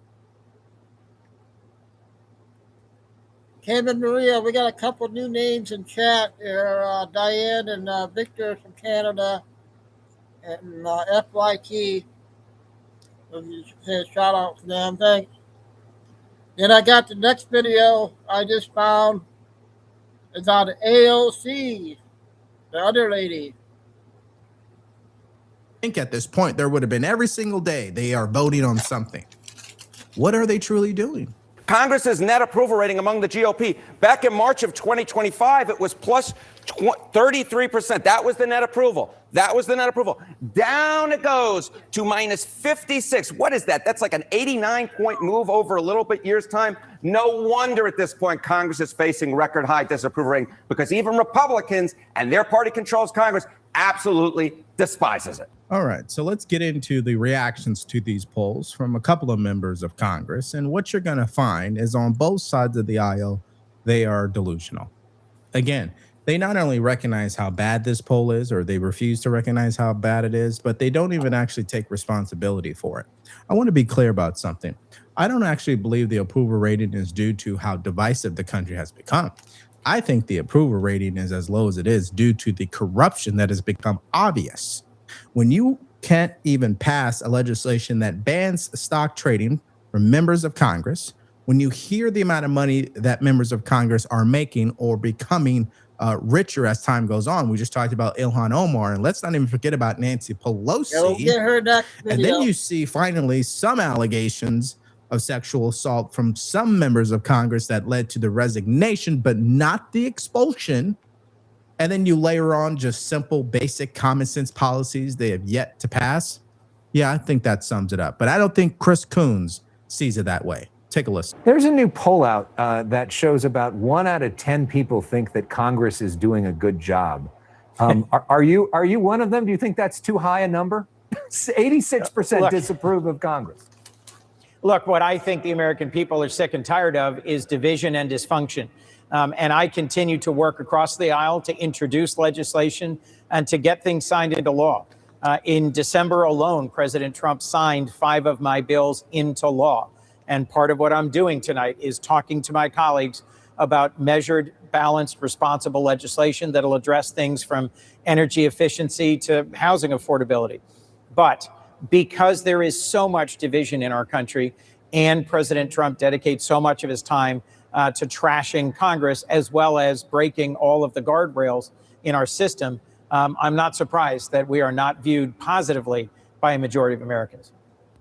Cam and Maria, we got a couple new names in chat here. Diane and Victor from Canada, and FYT. Say a shout out to them. Thanks. Then I got the next video I just found. It's on AOC, the other lady. I think at this point there would have been every single day they are voting on something. What are they truly doing? Congress's net approval rating among the GOP back in March of 2025, it was plus 33%. That was the net approval. Down it goes to minus 56. What is that? That's like an 89-point move over a little bit years' time. No wonder at this point Congress is facing record high disapproval rating, because even Republicans, and their party controls Congress, absolutely despises it. All right, so let's get into the reactions to these polls from a couple of members of Congress. And what you're going to find is on both sides of the aisle, they are delusional. Again, they not only recognize how bad this poll is, or they refuse to recognize how bad it is, but they don't even actually take responsibility for it. I want to be clear about something. I don't actually believe the approval rating is due to how divisive the country has become. I think the approval rating is as low as it is due to the corruption that has become obvious. When you can't even pass a legislation that bans stock trading from members of Congress, when you hear the amount of money that members of Congress are making or becoming richer as time goes on. We just talked about Ilhan Omar, and let's not even forget about Nancy Pelosi. We'll get her next video. And then you see finally some allegations of sexual assault from some members of Congress that led to the resignation, but not the expulsion. And then you layer on just simple, basic common sense policies they have yet to pass. Yeah, I think that sums it up. But I don't think Chris Coons sees it that way. Take a listen. There's a new poll out that shows about 1 out of 10 people think that Congress is doing a good job. Are you one of them? Do you think that's too high a number? 86% disapprove of Congress. Look, what I think the American people are sick and tired of is division and dysfunction. And I continue to work across the aisle to introduce legislation and to get things signed into law. In December alone, President Trump signed 5 of my bills into law. And part of what I'm doing tonight is talking to my colleagues about measured, balanced, responsible legislation that'll address things from energy efficiency to housing affordability. But because there is so much division in our country, and President Trump dedicates so much of his time to trashing Congress, as well as breaking all of the guardrails in our system, I'm not surprised that we are not viewed positively by a majority of Americans.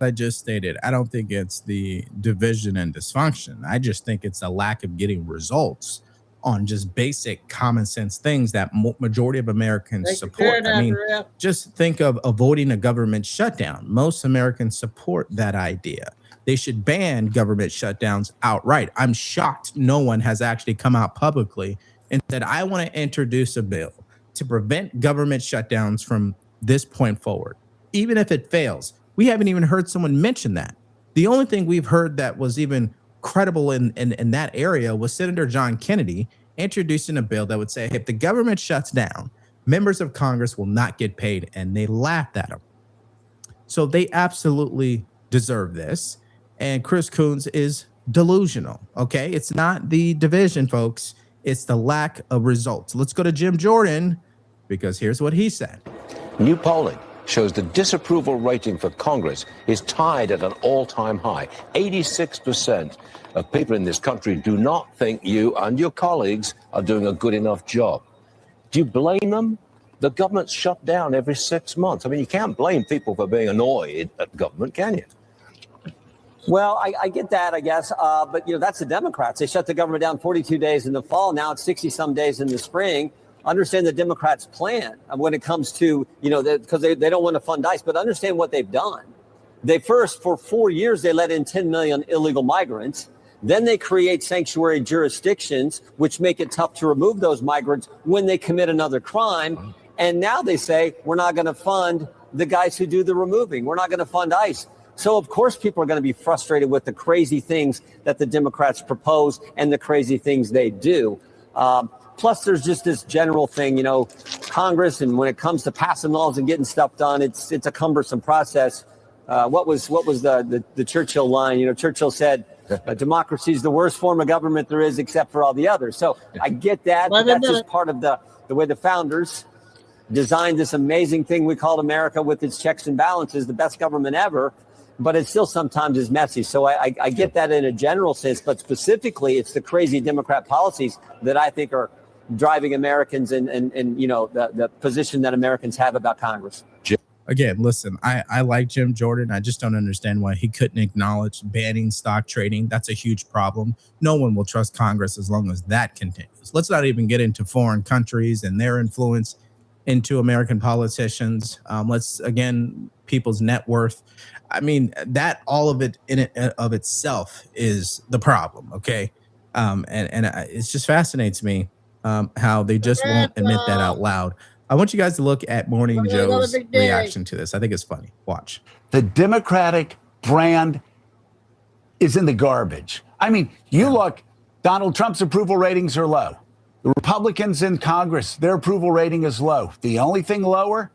I just stated, I don't think it's the division and dysfunction. I just think it's a lack of getting results on just basic common sense things that majority of Americans support. I mean, just think of avoiding a government shutdown. Most Americans support that idea. They should ban government shutdowns outright. I'm shocked no one has actually come out publicly and said, I want to introduce a bill to prevent government shutdowns from this point forward. Even if it fails, we haven't even heard someone mention that. The only thing we've heard that was even credible in that area was Senator John Kennedy introducing a bill that would say, if the government shuts down, members of Congress will not get paid, and they laughed at him. So they absolutely deserve this. And Chris Coons is delusional, okay? It's not the division, folks. It's the lack of results. Let's go to Jim Jordan, because here's what he said. New polling shows the disapproval rating for Congress is tied at an all-time high. 86% of people in this country do not think you and your colleagues are doing a good enough job. Do you blame them? The government's shut down every 6 months. I mean, you can't blame people for being annoyed at government, can you? Well, I get that, I guess. But, that's the Democrats. They shut the government down 42 days in the fall. Now it's 60-some days in the spring. Understand the Democrats' plan when it comes to, because they don't want to fund ICE, but understand what they've done. They first, for 4 years, they let in 10 million illegal migrants. Then they create sanctuary jurisdictions, which make it tough to remove those migrants when they commit another crime. And now they say, we're not going to fund the guys who do the removing. We're not going to fund ICE. So, of course, people are going to be frustrated with the crazy things that the Democrats propose and the crazy things they do. Plus, there's just this general thing, Congress, and when it comes to passing laws and getting stuff done, it's a cumbersome process. What was the Churchill line? Churchill said, Democracy is the worst form of government there is, except for all the others. So I get that. But that's just part of the way the founders designed this amazing thing we called America with its checks and balances, the best government ever. But it still sometimes is messy. So I get that in a general sense, but specifically, it's the crazy Democrat policies that I think are driving Americans and the position that Americans have about Congress. Again, listen, I like Jim Jordan. I just don't understand why he couldn't acknowledge banning stock trading. That's a huge problem. No one will trust Congress as long as that continues. Let's not even get into foreign countries and their influence into American politicians. People's net worth. I mean, that all of it in it of itself is the problem. Okay. It just fascinates me how they just won't admit that out loud. I want you guys to look at Morning Joe's reaction to this. I think it's funny. Watch. The Democratic brand is in the garbage. I mean, you look, Donald Trump's approval ratings are low. The Republicans in Congress, their approval rating is low. The only thing lower,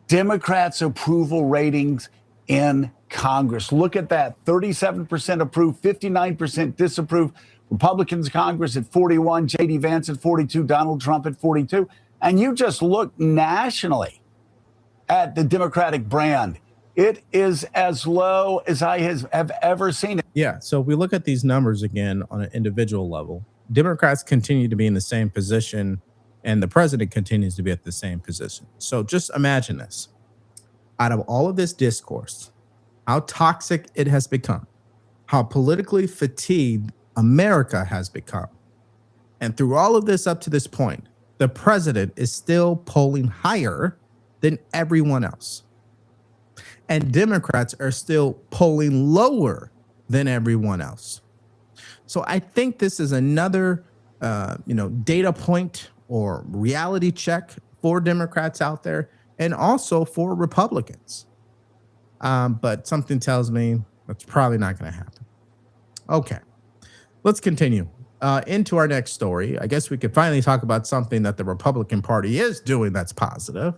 Democrats' approval ratings in Congress. Look at that. 37% approve, 59% disapprove. Republicans Congress at 41, J.D. Vance at 42, Donald Trump at 42. And you just look nationally at the Democratic brand. It is as low as I have ever seen it. Yeah. So we look at these numbers again on an individual level. Democrats continue to be in the same position, and the president continues to be at the same position. So just imagine this. Out of all of this discourse, how toxic it has become, how politically fatigued America has become. And through all of this up to this point, the president is still polling higher than everyone else. And Democrats are still polling lower than everyone else. So I think this is another, data point or reality check for Democrats out there and also for Republicans. But something tells me that's probably not going to happen. Okay, let's continue into our next story. I guess we could finally talk about something that the Republican Party is doing that's positive.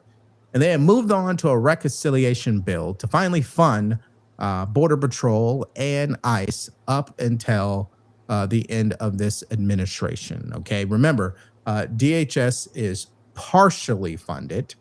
And they have moved on to a reconciliation bill to finally fund Border Patrol and ICE up until the end of this administration. Okay, remember, DHS is partially funded.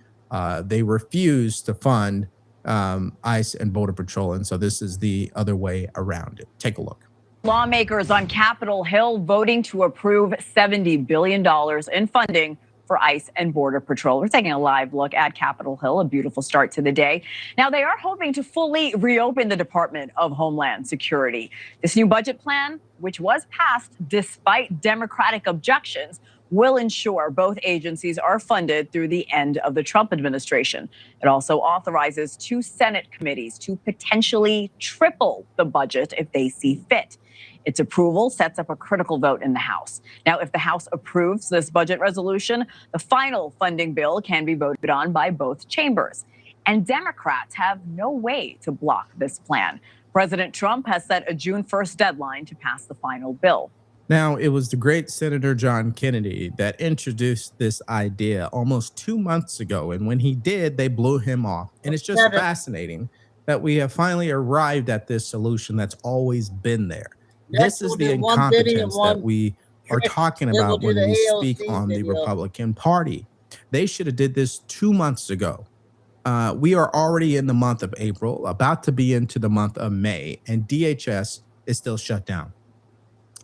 They refuse to fund ICE and Border Patrol. And so this is the other way around it. Take a look. Lawmakers on Capitol Hill voting to approve $70 billion in funding for ICE and Border Patrol. We're taking a live look at Capitol Hill, a beautiful start to the day. Now, they are hoping to fully reopen the Department of Homeland Security. This new budget plan, which was passed despite Democratic objections, will ensure both agencies are funded through the end of the Trump administration. It also authorizes 2 Senate committees to potentially triple the budget if they see fit. Its approval sets up a critical vote in the House. Now, if the House approves this budget resolution, the final funding bill can be voted on by both chambers. And Democrats have no way to block this plan. President Trump has set a June 1st deadline to pass the final bill. Now, it was the great Senator John Kennedy that introduced this idea almost 2 months ago. And when he did, they blew him off. And it's just fascinating that we have finally arrived at this solution that's always been there. This is the incompetence that we are talking about when we speak on the Republican Party. They should have did this 2 months ago. We are already in the month of April, about to be into the month of May, and DHS is still shut down.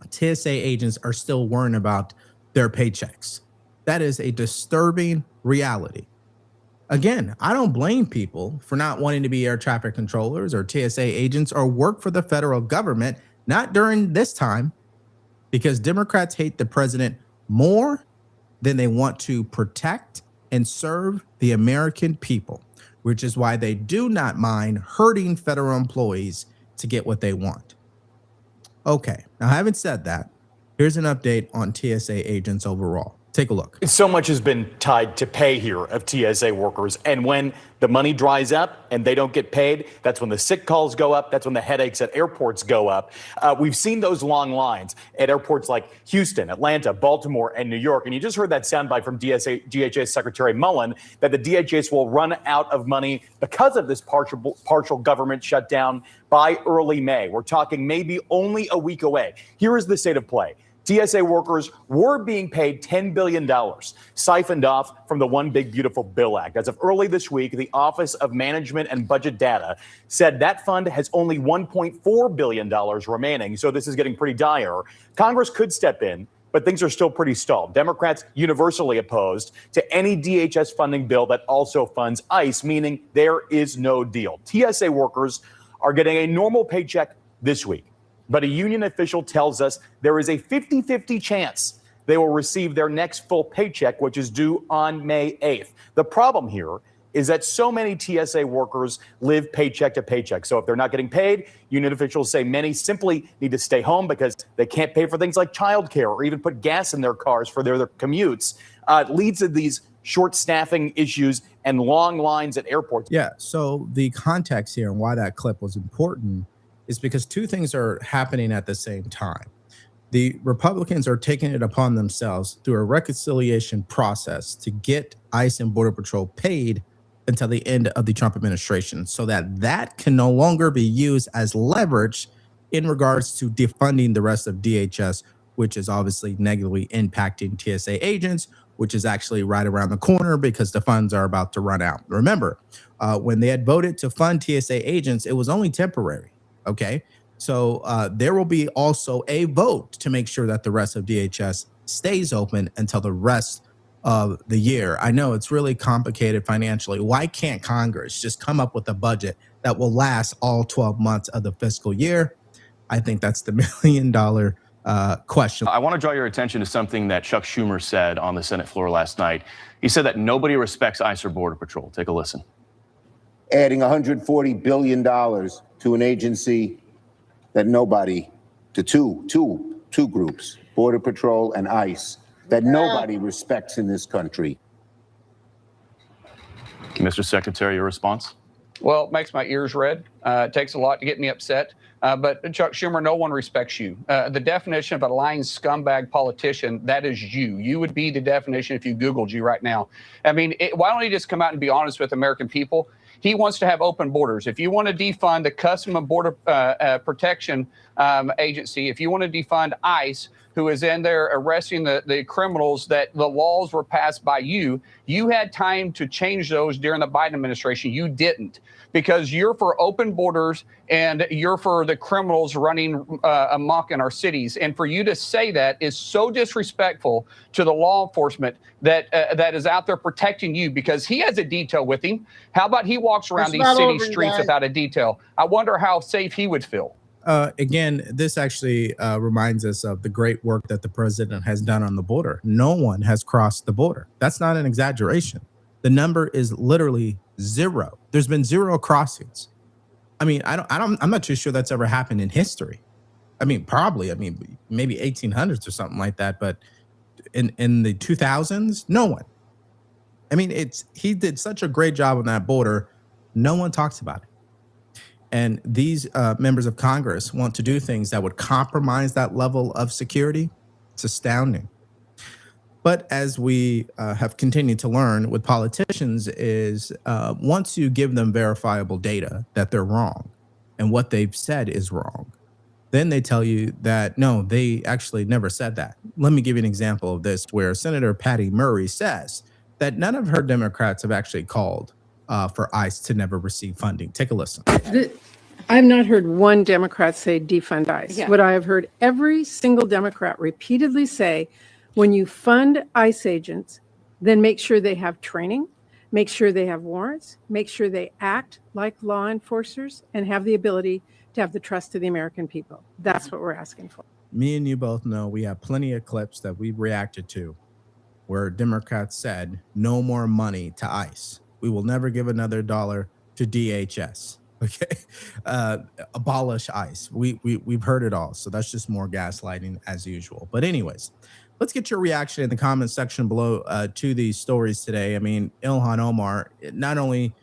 TSA agents are still worrying about their paychecks. That is a disturbing reality. Again, I don't blame people for not wanting to be air traffic controllers or TSA agents or work for the federal government. Not during this time, because Democrats hate the president more than they want to protect and serve the American people, which is why they do not mind hurting federal employees to get what they want. Okay, now having said that, here's an update on TSA agents overall. Take a look. So much has been tied to pay here of TSA workers. And when the money dries up and they don't get paid, that's when the sick calls go up. That's when the headaches at airports go up. We've seen those long lines at airports like Houston, Atlanta, Baltimore, and New York. And you just heard that soundbite from DHS Secretary Mullen that the DHS will run out of money because of this partial government shutdown by early May. We're talking maybe only a week away. Here is the state of play. TSA workers were being paid $10 billion, siphoned off from the One Big Beautiful Bill Act. As of early this week, the Office of Management and Budget Data said that fund has only $1.4 billion remaining, so this is getting pretty dire. Congress could step in, but things are still pretty stalled. Democrats universally opposed to any DHS funding bill that also funds ICE, meaning there is no deal. TSA workers are getting a normal paycheck this week, but a union official tells us there is a 50-50 chance they will receive their next full paycheck, which is due on May 8th. The problem here is that so many TSA workers live paycheck to paycheck. So if they're not getting paid, union officials say many simply need to stay home because they can't pay for things like childcare or even put gas in their cars for their commutes. It leads to these short staffing issues and long lines at airports. Yeah, so the context here and why that clip was important is because two things are happening at the same time. The Republicans are taking it upon themselves through a reconciliation process to get ICE and Border Patrol paid until the end of the Trump administration so that can no longer be used as leverage in regards to defunding the rest of DHS, which is obviously negatively impacting TSA agents, which is actually right around the corner because the funds are about to run out. Remember, when they had voted to fund TSA agents, it was only temporary. Okay, so there will be also a vote to make sure that the rest of DHS stays open until the rest of the year. I know it's really complicated financially. Why can't Congress just come up with a budget that will last all 12 months of the fiscal year? I think that's the $1 million question. I want to draw your attention to something that Chuck Schumer said on the Senate floor last night. He said that nobody respects ICE or Border Patrol. Take a listen. Adding $140 billion to an agency that nobody, to two groups, Border Patrol and ICE, that nobody respects in this country. Mr. Secretary, your response? Well, it makes my ears red. It takes a lot to get me upset. But Chuck Schumer, no one respects you. The definition of a lying scumbag politician, that is you. You would be the definition if you Googled you right now. I mean, why don't you just come out and be honest with American people? He wants to have open borders. If you want to defund the Customs and Border Protection Agency, if you want to defund ICE, who is in there arresting the criminals that the laws were passed by you, you had time to change those during the Biden administration. You didn't, because you're for open borders and you're for the criminals running amok in our cities. And for you to say that is so disrespectful to the law enforcement that is out there protecting you, because he has a detail with him. How about he walks around these city streets without a detail? I wonder how safe he would feel. Again, this actually reminds us of the great work that the president has done on the border. No one has crossed the border. That's not an exaggeration. The number is literally zero. There's been zero crossings. I mean, I'm not too sure that's ever happened in history. I mean, probably. I mean, maybe 1800s or something like that. But in the 2000s, no one. I mean, he did such a great job on that border. No one talks about it. And these members of Congress want to do things that would compromise that level of security. It's astounding. But as we have continued to learn with politicians is once you give them verifiable data that they're wrong and what they've said is wrong, then they tell you that, no, they actually never said that. Let me give you an example of this where Senator Patty Murray says that none of her Democrats have actually called for ICE to never receive funding. Take a listen. I've not heard one Democrat say defund ICE. Yeah. What I have heard every single Democrat repeatedly say, when you fund ICE agents, then make sure they have training, make sure they have warrants, make sure they act like law enforcers, and have the ability to have the trust of the American people. That's what we're asking for. Me and you both know we have plenty of clips that we've reacted to where Democrats said no more money to ICE. We will never give another dollar to DHS. Okay, abolish ICE. We've heard it all. So that's just more gaslighting as usual. But anyways, let's get your reaction in the comment section below to these stories today. I mean, Ilhan Omar, not only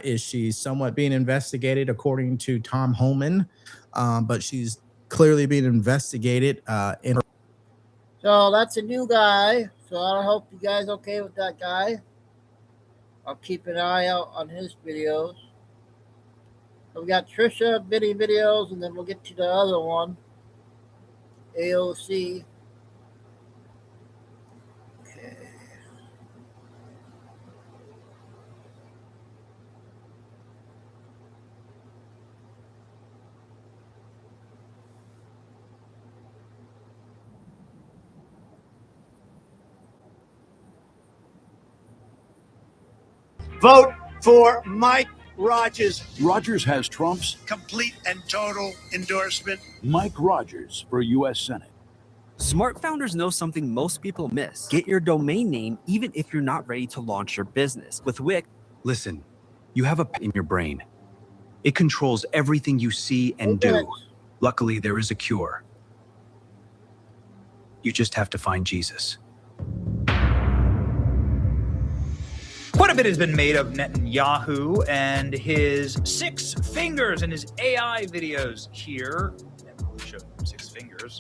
is she somewhat being investigated according to Tom Homan, but she's clearly being investigated in her. So that's a new guy. So I hope you guys okay with that guy. I'll keep an eye out on his videos. So we got Trisha Biddy videos, and then we'll get to the other one, AOC. Okay. Vote for Mike Rogers. Rogers has Trump's Complete and total endorsement. Mike Rogers for U.S. Senate. Smart founders know something most people miss. Get your domain name even if you're not ready to launch your business. With Wix. Listen, you have a in your brain. It controls everything you see and do. Luckily, there is a cure. You just have to find Jesus. Quite a bit has been made of Netanyahu and his 6 fingers in his AI videos here. Never really showed 6 fingers.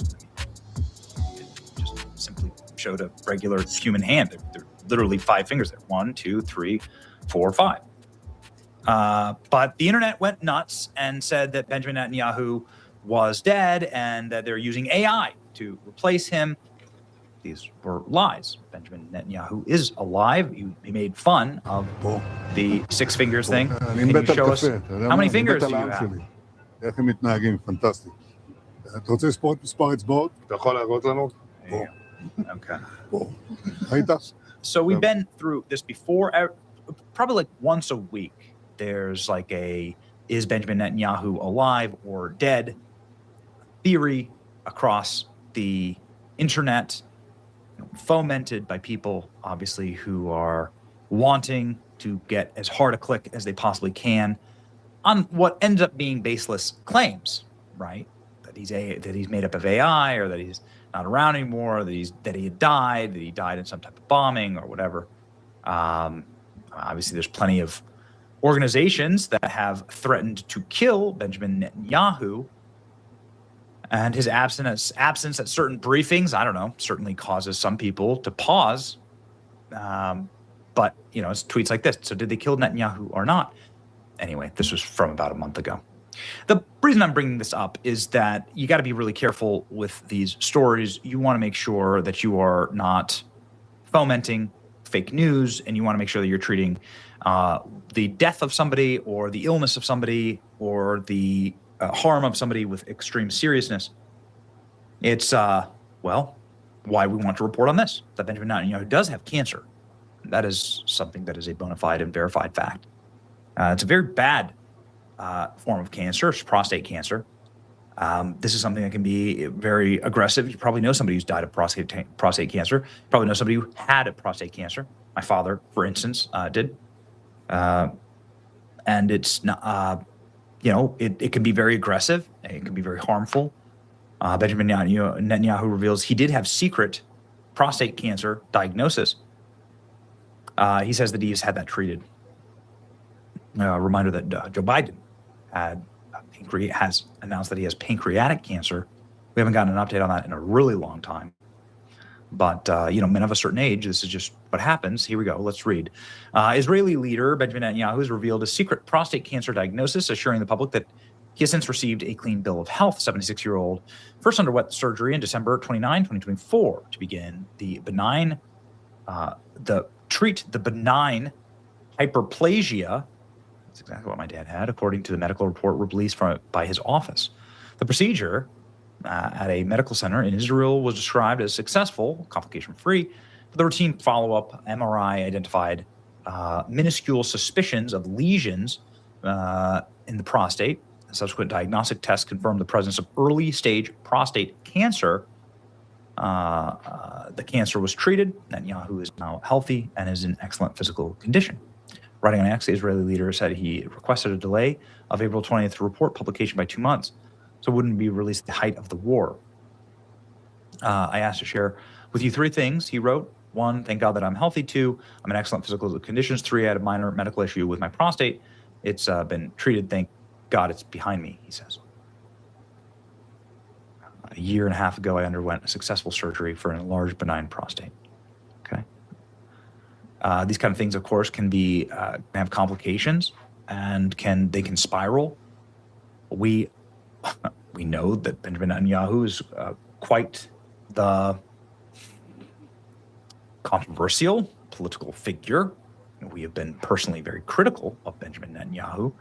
It just simply showed a regular human hand. There are literally 5 fingers there. 1, 2, 3, 4, 5. But the internet went nuts and said that Benjamin Netanyahu was dead and that they're using AI to replace him. These were lies. Benjamin Netanyahu is alive. He made fun of the 6 fingers thing. Can you show us how many fingers do you have? איך הם מתנהגים, פנטסטי. אתה רוצה מספר אצבעות? אתה יכול להראות לנו? Okay. So we've been through this before. Probably like once a week, there's like is Benjamin Netanyahu alive or dead theory across the internet, fomented by people, obviously, who are wanting to get as hard a click as they possibly can on what ends up being baseless claims, right? That he's made up of AI, or that he's not around anymore, that he had died, that he died in some type of bombing or whatever. Obviously, there's plenty of organizations that have threatened to kill Benjamin Netanyahu. And his absence at certain briefings, I don't know, certainly causes some people to pause. But, it's tweets like this. So did they kill Netanyahu or not? Anyway, this was from about a month ago. The reason I'm bringing this up is that you got to be really careful with these stories. You want to make sure that you are not fomenting fake news, and you want to make sure that you're treating the death of somebody or the illness of somebody or the harm of somebody with extreme seriousness. It's, why we want to report on this, that Benjamin Netanyahu does have cancer. That is something that is a bona fide and verified fact. It's a very bad form of cancer. It's prostate cancer. This is something that can be very aggressive. You probably know somebody who's died of prostate cancer. You probably know somebody who had a prostate cancer. My father, for instance, did. And it's not, it can be very aggressive. It can be very harmful. Benjamin Netanyahu reveals he did have secret prostate cancer diagnosis. He says that he's had that treated. A reminder that Joe Biden has announced that he has pancreatic cancer. We haven't gotten an update on that in a really long time. But, men of a certain age, this is just what happens. Here we go. Let's read. Israeli leader Benjamin Netanyahu has revealed a secret prostate cancer diagnosis, assuring the public that he has since received a clean bill of health. 76-year-old first underwent surgery in December 29, 2024 to begin the benign hyperplasia. That's exactly what my dad had, according to the medical report released by his office. The procedure at a medical center in Israel was described as successful, complication-free. The routine follow-up MRI identified minuscule suspicions of lesions in the prostate. A subsequent diagnostic test confirmed the presence of early-stage prostate cancer. The cancer was treated. Netanyahu is now healthy and is in excellent physical condition. Writing on X, the Israeli leader said he requested a delay of April 20th report publication by 2 months, so it wouldn't be released at the height of the war. I asked to share With you 3 things, he wrote. 1, thank God that I'm healthy. 2, I'm in excellent physical conditions. 3, I had a minor medical issue with my prostate. It's been treated. Thank God it's behind me, he says. A year and a half ago, I underwent a successful surgery for an enlarged benign prostate. Okay. These kind of things, of course, can be have complications, and they can spiral. We know that Benjamin Netanyahu is quite the controversial political figure. We have been personally very critical of Benjamin Netanyahu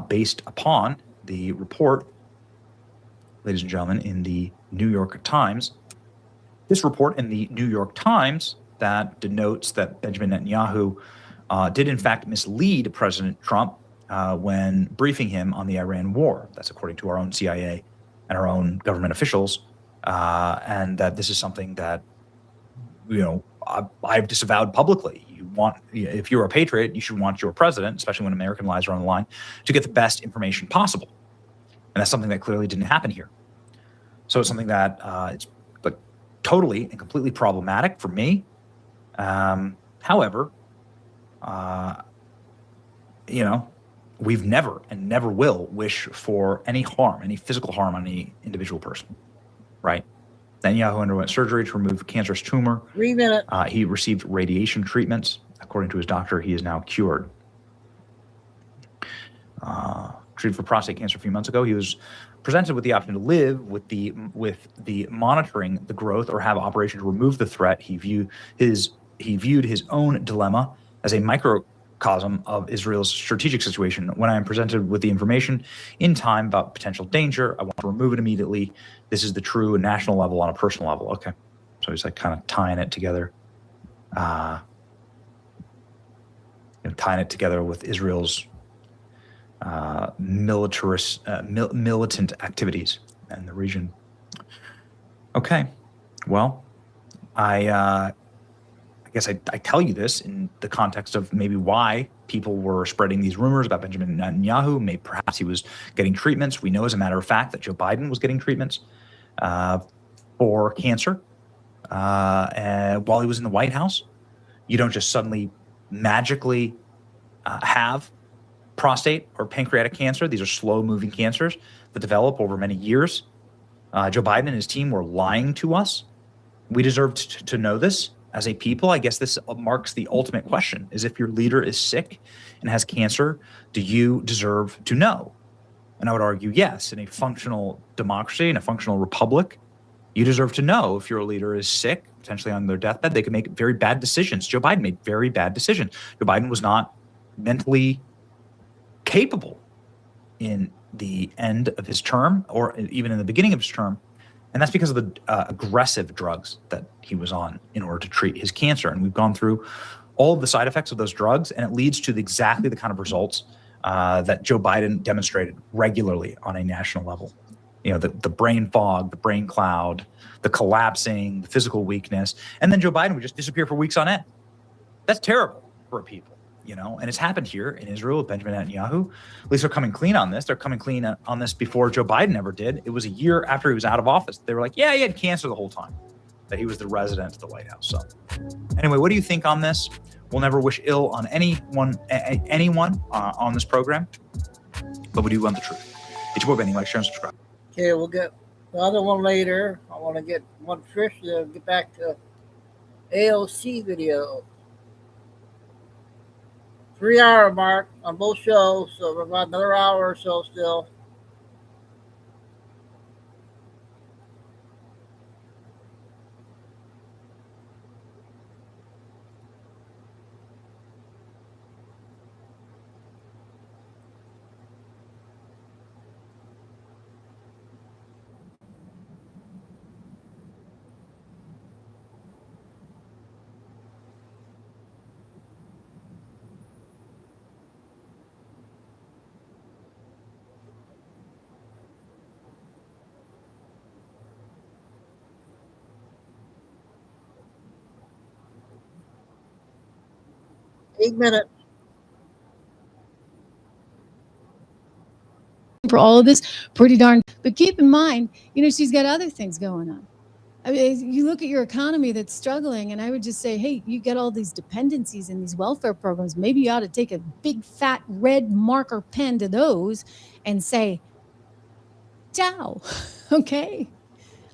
based upon the report, ladies and gentlemen, in the New York Times. This report in the New York Times that denotes that Benjamin Netanyahu did in fact mislead President Trump when briefing him on the Iran war. That's according to our own CIA and our own government officials, and that this is something that, I've disavowed publicly. If you're a patriot, you should want your president, especially when American lives are on the line, to get the best information possible. And that's something that clearly didn't happen here. So it's something that it's like totally and completely problematic for me. However, we've never and never will wish for any harm, any physical harm on any individual person, right? Netanyahu underwent surgery to remove a cancerous tumor. 3 minutes. He received radiation treatments. According to his doctor, he is now cured. Treated for prostate cancer a few months ago. He was presented with the option to live with the monitoring the growth or have operation to remove the threat. He viewed his own dilemma as a microcosm of Israel's strategic situation. When I am presented with the information in time about potential danger, I want to remove it immediately. This is the true national level on a personal level. Okay. So he's like kind of tying it together. Tying it together with Israel's militant activities in the region. Okay. Well, I guess I tell you this in the context of maybe why people were spreading these rumors about Benjamin Netanyahu. Maybe perhaps he was getting treatments. We know, as a matter of fact, that Joe Biden was getting treatments for cancer while he was in the White House. You don't just suddenly magically have prostate or pancreatic cancer. These are slow-moving cancers that develop over many years. Joe Biden and his team were lying to us. We deserved to know this. As a people, I guess this marks the ultimate question, is if your leader is sick and has cancer, do you deserve to know? And I would argue, yes, in a functional democracy, in a functional republic, you deserve to know if your leader is sick, potentially on their deathbed. They can make very bad decisions. Joe Biden made very bad decisions. Joe Biden was not mentally capable in the end of his term or even in the beginning of his term. And that's because of the aggressive drugs that he was on in order to treat his cancer. And we've gone through all of the side effects of those drugs, and it leads to exactly the kind of results that Joe Biden demonstrated regularly on a national level. The brain fog, the brain cloud, the collapsing, the physical weakness. And then Joe Biden would just disappear for weeks on end. That's terrible for a people. And it's happened here in Israel with Benjamin Netanyahu. At least they're coming clean on this. They're coming clean on this before Joe Biden ever did. It was a year after he was out of office. They were like, yeah, he had cancer the whole time, that he was the resident of the White House. So anyway, what do you think on this? We'll never wish ill on anyone on this program, but we do want the truth. It's your boy, Benny. Like, share, and subscribe. Okay, we'll get the other one later. I want to get one first to get back to AOC video. 3-hour mark on both shows, so we're about another hour or so still. Eight minutes. For all of this, pretty darn. But keep in mind, she's got other things going on. I mean, you look at your economy that's struggling, and I would just say, hey, you get all these dependencies in these welfare programs. Maybe you ought to take a big fat red marker pen to those and say, ciao, okay?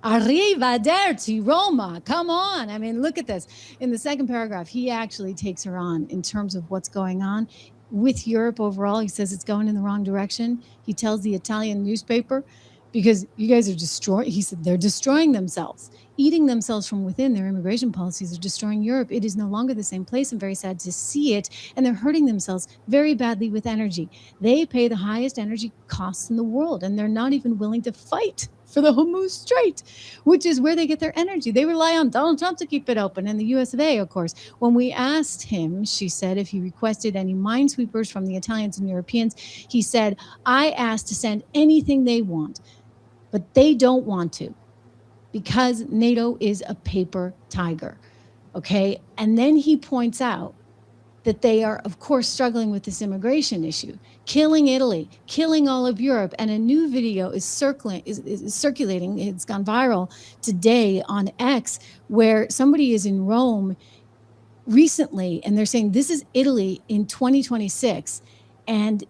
Arrivederci, Roma. Come on. I mean, look at this. In the second paragraph, he actually takes her on in terms of what's going on with Europe overall. He says it's going in the wrong direction. He tells the Italian newspaper, because you guys are destroying, he said, they're destroying themselves, eating themselves from within. Their immigration policies are destroying Europe. It is no longer the same place. I'm very sad to see it. And they're hurting themselves very badly with energy. They pay the highest energy costs in the world, and they're not even willing to fight for the Hormuz Strait, which is where they get their energy. They rely on Donald Trump to keep it open, and the US of A, of course. When we asked him, she said, if he requested any minesweepers from the Italians and Europeans, he said, I asked to send anything they want, but they don't want to, because NATO is a paper tiger, okay? And then he points out that they are, of course, struggling with this immigration issue, killing Italy, killing all of Europe. And a new video is circulating, it's gone viral today on X, where somebody is in Rome recently, and they're saying this is Italy in 2026, and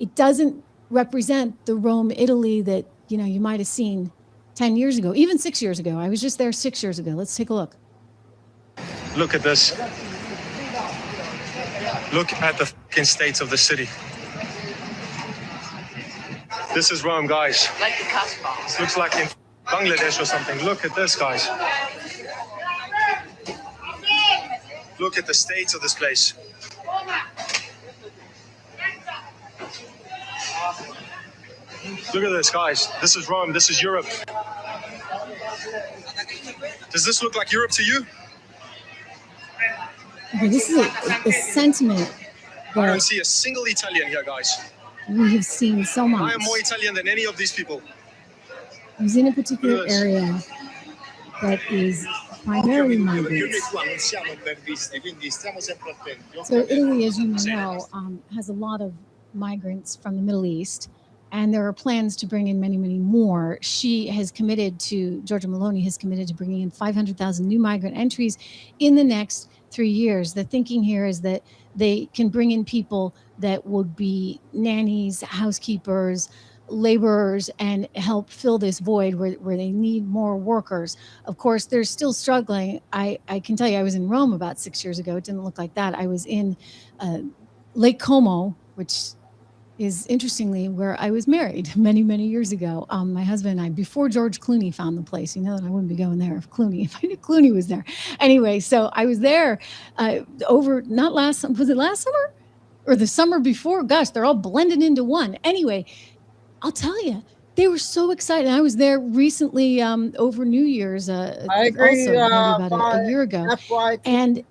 it doesn't represent the Rome, Italy that, you know, you might have seen 10 years ago, even 6 years ago. I was just there 6 years ago. Let's take a look. Look at this. Look at the fucking state of the city. This is Rome, guys. Like the Casbah. This looks like in Bangladesh or something. Look at this, guys. Look at the state of this place. Look at this, guys. This is Rome. This is Europe. Does this look like Europe to you? Okay, this is a sentiment I don't see a single Italian here, guys. we have seen so much. I am more Italian than any of these people. He's in a particular area that is primarily migrants. So Italy, as you know, has a lot of migrants from the Middle East, and there are plans to bring in many, many more. She has committed to, Giorgia Meloni has committed to bringing in 500,000 new migrant entries in the next 3 years. The thinking here is that they can bring in people that would be nannies, housekeepers, laborers, and help fill this void where they need more workers. Of course, they're still struggling. I can tell you, I was in Rome about 6 years ago. It didn't look like that. I was in Lake Como, which is interestingly where I was married many, many years ago. My husband and I, before George Clooney found the place, you know that I wouldn't be going there if I knew Clooney was there. Anyway, so I was there was it last summer or the summer before? Gosh, they're all blended into one. Anyway, I'll tell you, they were so excited. I was there recently over New Year's. I agree. Also, maybe about a year ago. And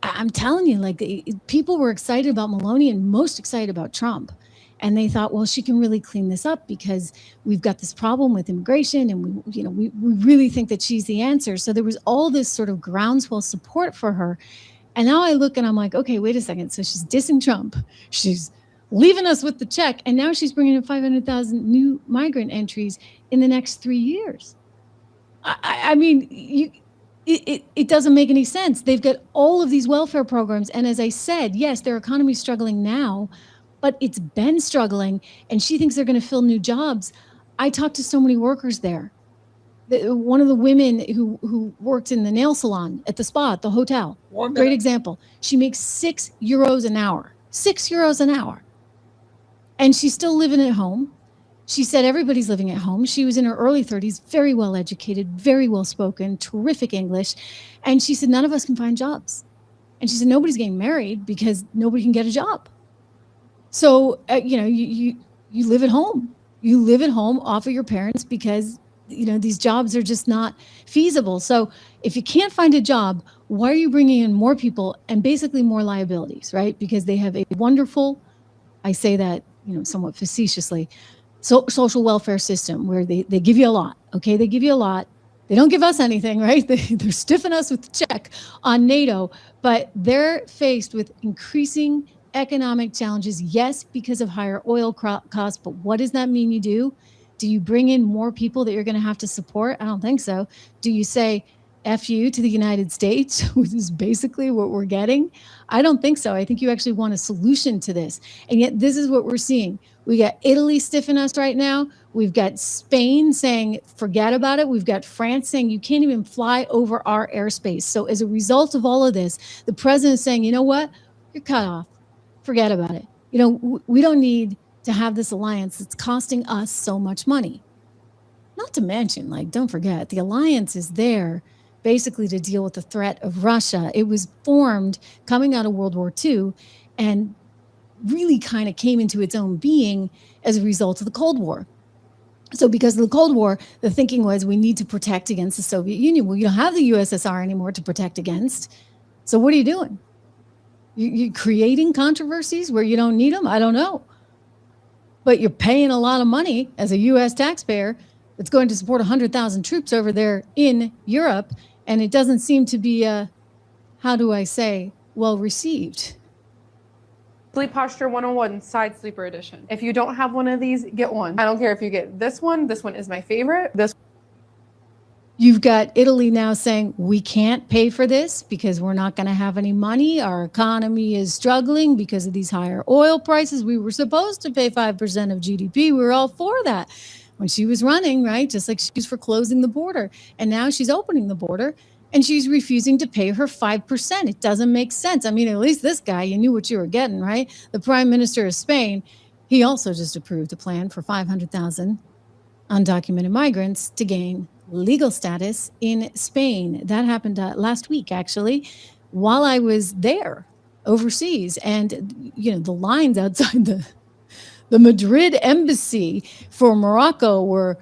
I'm telling you, like, people were excited about Meloni and most excited about Trump. And they thought, well, she can really clean this up because we've got this problem with immigration, and we really think that she's the answer. So there was all this sort of groundswell support for her. And now I look and I'm like, okay, wait a second. So she's dissing Trump. She's leaving us with the check. And now she's bringing in 500,000 new migrant entries in the next 3 years. I mean, it doesn't make any sense. They've got all of these welfare programs. And as I said, yes, their economy is struggling now, but it's been struggling. And she thinks they're going to fill new jobs. I talked to so many workers there. One of the women who worked in the nail salon at the spa at the hotel, great example. She makes €6 an hour, €6 an hour. And she's still living at home. She said everybody's living at home. She was in her early 30s, very well educated, very well spoken, terrific English. And she said, none of us can find jobs. And she said, nobody's getting married because nobody can get a job. So, you live at home. You live at home off of your parents because, these jobs are just not feasible. So if you can't find a job, why are you bringing in more people and basically more liabilities, right? Because they have a wonderful, I say that, somewhat facetiously, social welfare system where they give you a lot. Okay, they give you a lot. They don't give us anything, right? They're stiffing us with the check on NATO, but they're faced with increasing economic challenges. Yes, because of higher oil costs, but what does that mean you do? Do you bring in more people that you're going to have to support? I don't think so. Do you say F you to the United States, which is basically what we're getting? I don't think so. I think you actually want a solution to this. And yet this is what we're seeing. We got Italy stiffing us right now. We've got Spain saying, forget about it. We've got France saying you can't even fly over our airspace. So as a result of all of this, the president is saying, you know what? You're cut off. Forget about it. You know, we don't need to have this alliance that's costing us so much money. Not to mention, like, don't forget, the alliance is there basically to deal with the threat of Russia. It was formed coming out of World War II and really kind of came into its own being as a result of the Cold War. So because of the Cold War, the thinking was we need to protect against the Soviet Union. Well, you don't have the USSR anymore to protect against. So what are you doing? You're creating controversies where you don't need them? I don't know. But you're paying a lot of money as a U.S. taxpayer that's going to support 100,000 troops over there in Europe. And it doesn't seem to be, how do I say, well received. Sleep Posture 101 Side Sleeper Edition. If you don't have one of these, get one. I don't care if you get this one. This one is my favorite. You've got Italy now saying we can't pay for this because we're not going to have any money. Our economy is struggling because of these higher oil prices. We were supposed to pay 5% of GDP. We were all for that when she was running, right? Just like she's for closing the border. And now she's opening the border and she's refusing to pay her 5%. It doesn't make sense. I mean, at least this guy, you knew what you were getting, right? The Prime Minister of Spain, he also just approved a plan for 500,000 undocumented migrants to gain legal status in Spain. That happened last week, actually, while I was there overseas. And, you know, the lines outside the Madrid embassy for Morocco were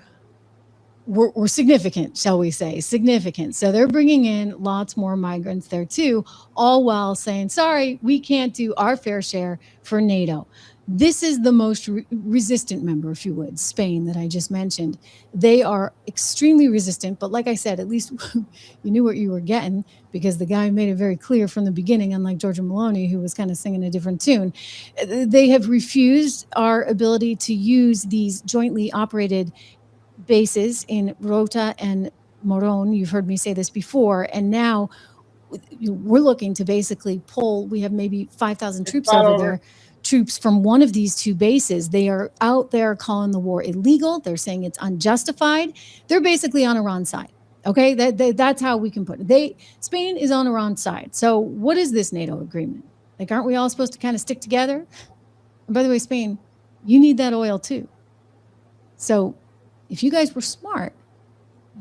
significant, shall we say, significant. So they're bringing in lots more migrants there too, all while saying, sorry, we can't do our fair share for NATO. This is the most resistant member, if you would, Spain, that I just mentioned. They are extremely resistant, but like I said, at least you knew what you were getting because the guy made it very clear from the beginning, unlike Giorgia Meloni, who was kind of singing a different tune. They have refused our ability to use these jointly operated bases in Rota and Moron. You've heard me say this before, and now we're looking to basically pull, we have maybe 5,000 troops over there. Troops from one of these two bases. They are out there calling the war illegal. They're saying it's unjustified. They're basically on Iran's side. Okay, that's how we can put it. Spain is on Iran's side. So what is this NATO agreement? Like, aren't we all supposed to kind of stick together? And by the way, Spain, you need that oil too. So if you guys were smart,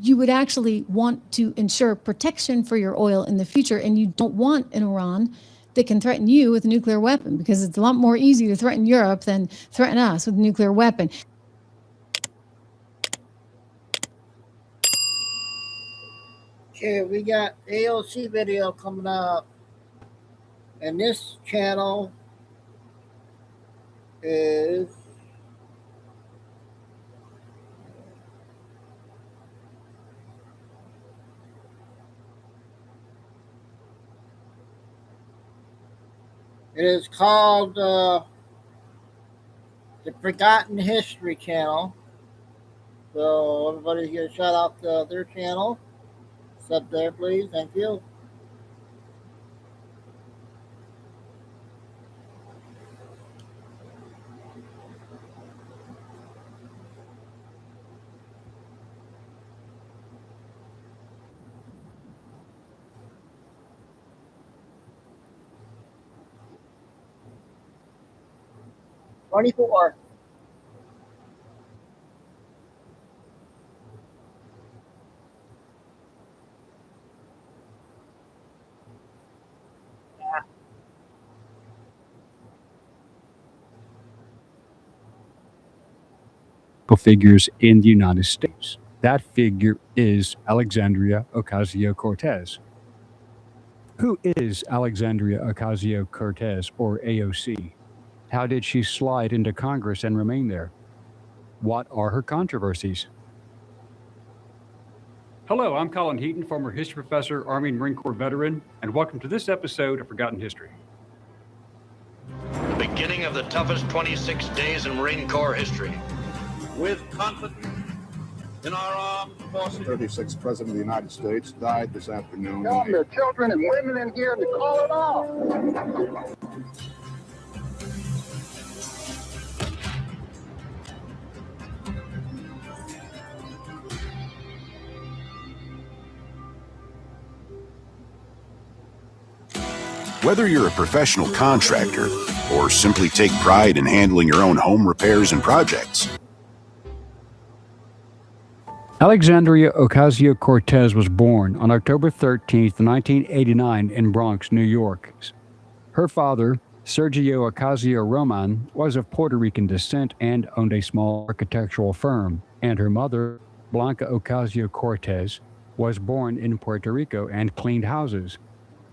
you would actually want to ensure protection for your oil in the future, and you don't want an Iran that can threaten you with a nuclear weapon, because it's a lot more easy to threaten Europe than threaten us with a nuclear weapon. Okay, we got AOC video coming up, and this channel is called the Forgotten History channel. So everybody here, shout out to their channel. Sub there, please. Thank you. $24. Figures in the United States. That figure is Alexandria Ocasio-Cortez. Who is Alexandria Ocasio-Cortez, or AOC? How did she slide into Congress and remain there? What are her controversies? Hello, I'm Colin Heaton, former history professor, Army and Marine Corps veteran, and welcome to this episode of Forgotten History. The beginning of the toughest 26 days in Marine Corps history. with confidence in our armed forces. 36th President of the United States died this afternoon. Tell the children and women in here to call it off. Whether you're a professional contractor or simply take pride in handling your own home repairs and projects, Alexandria Ocasio-Cortez was born on October 13, 1989 in Bronx, New York. Her father, Sergio Ocasio-Roman, was of Puerto Rican descent and owned a small architectural firm, and her mother, Blanca Ocasio-Cortez, was born in Puerto Rico and cleaned houses.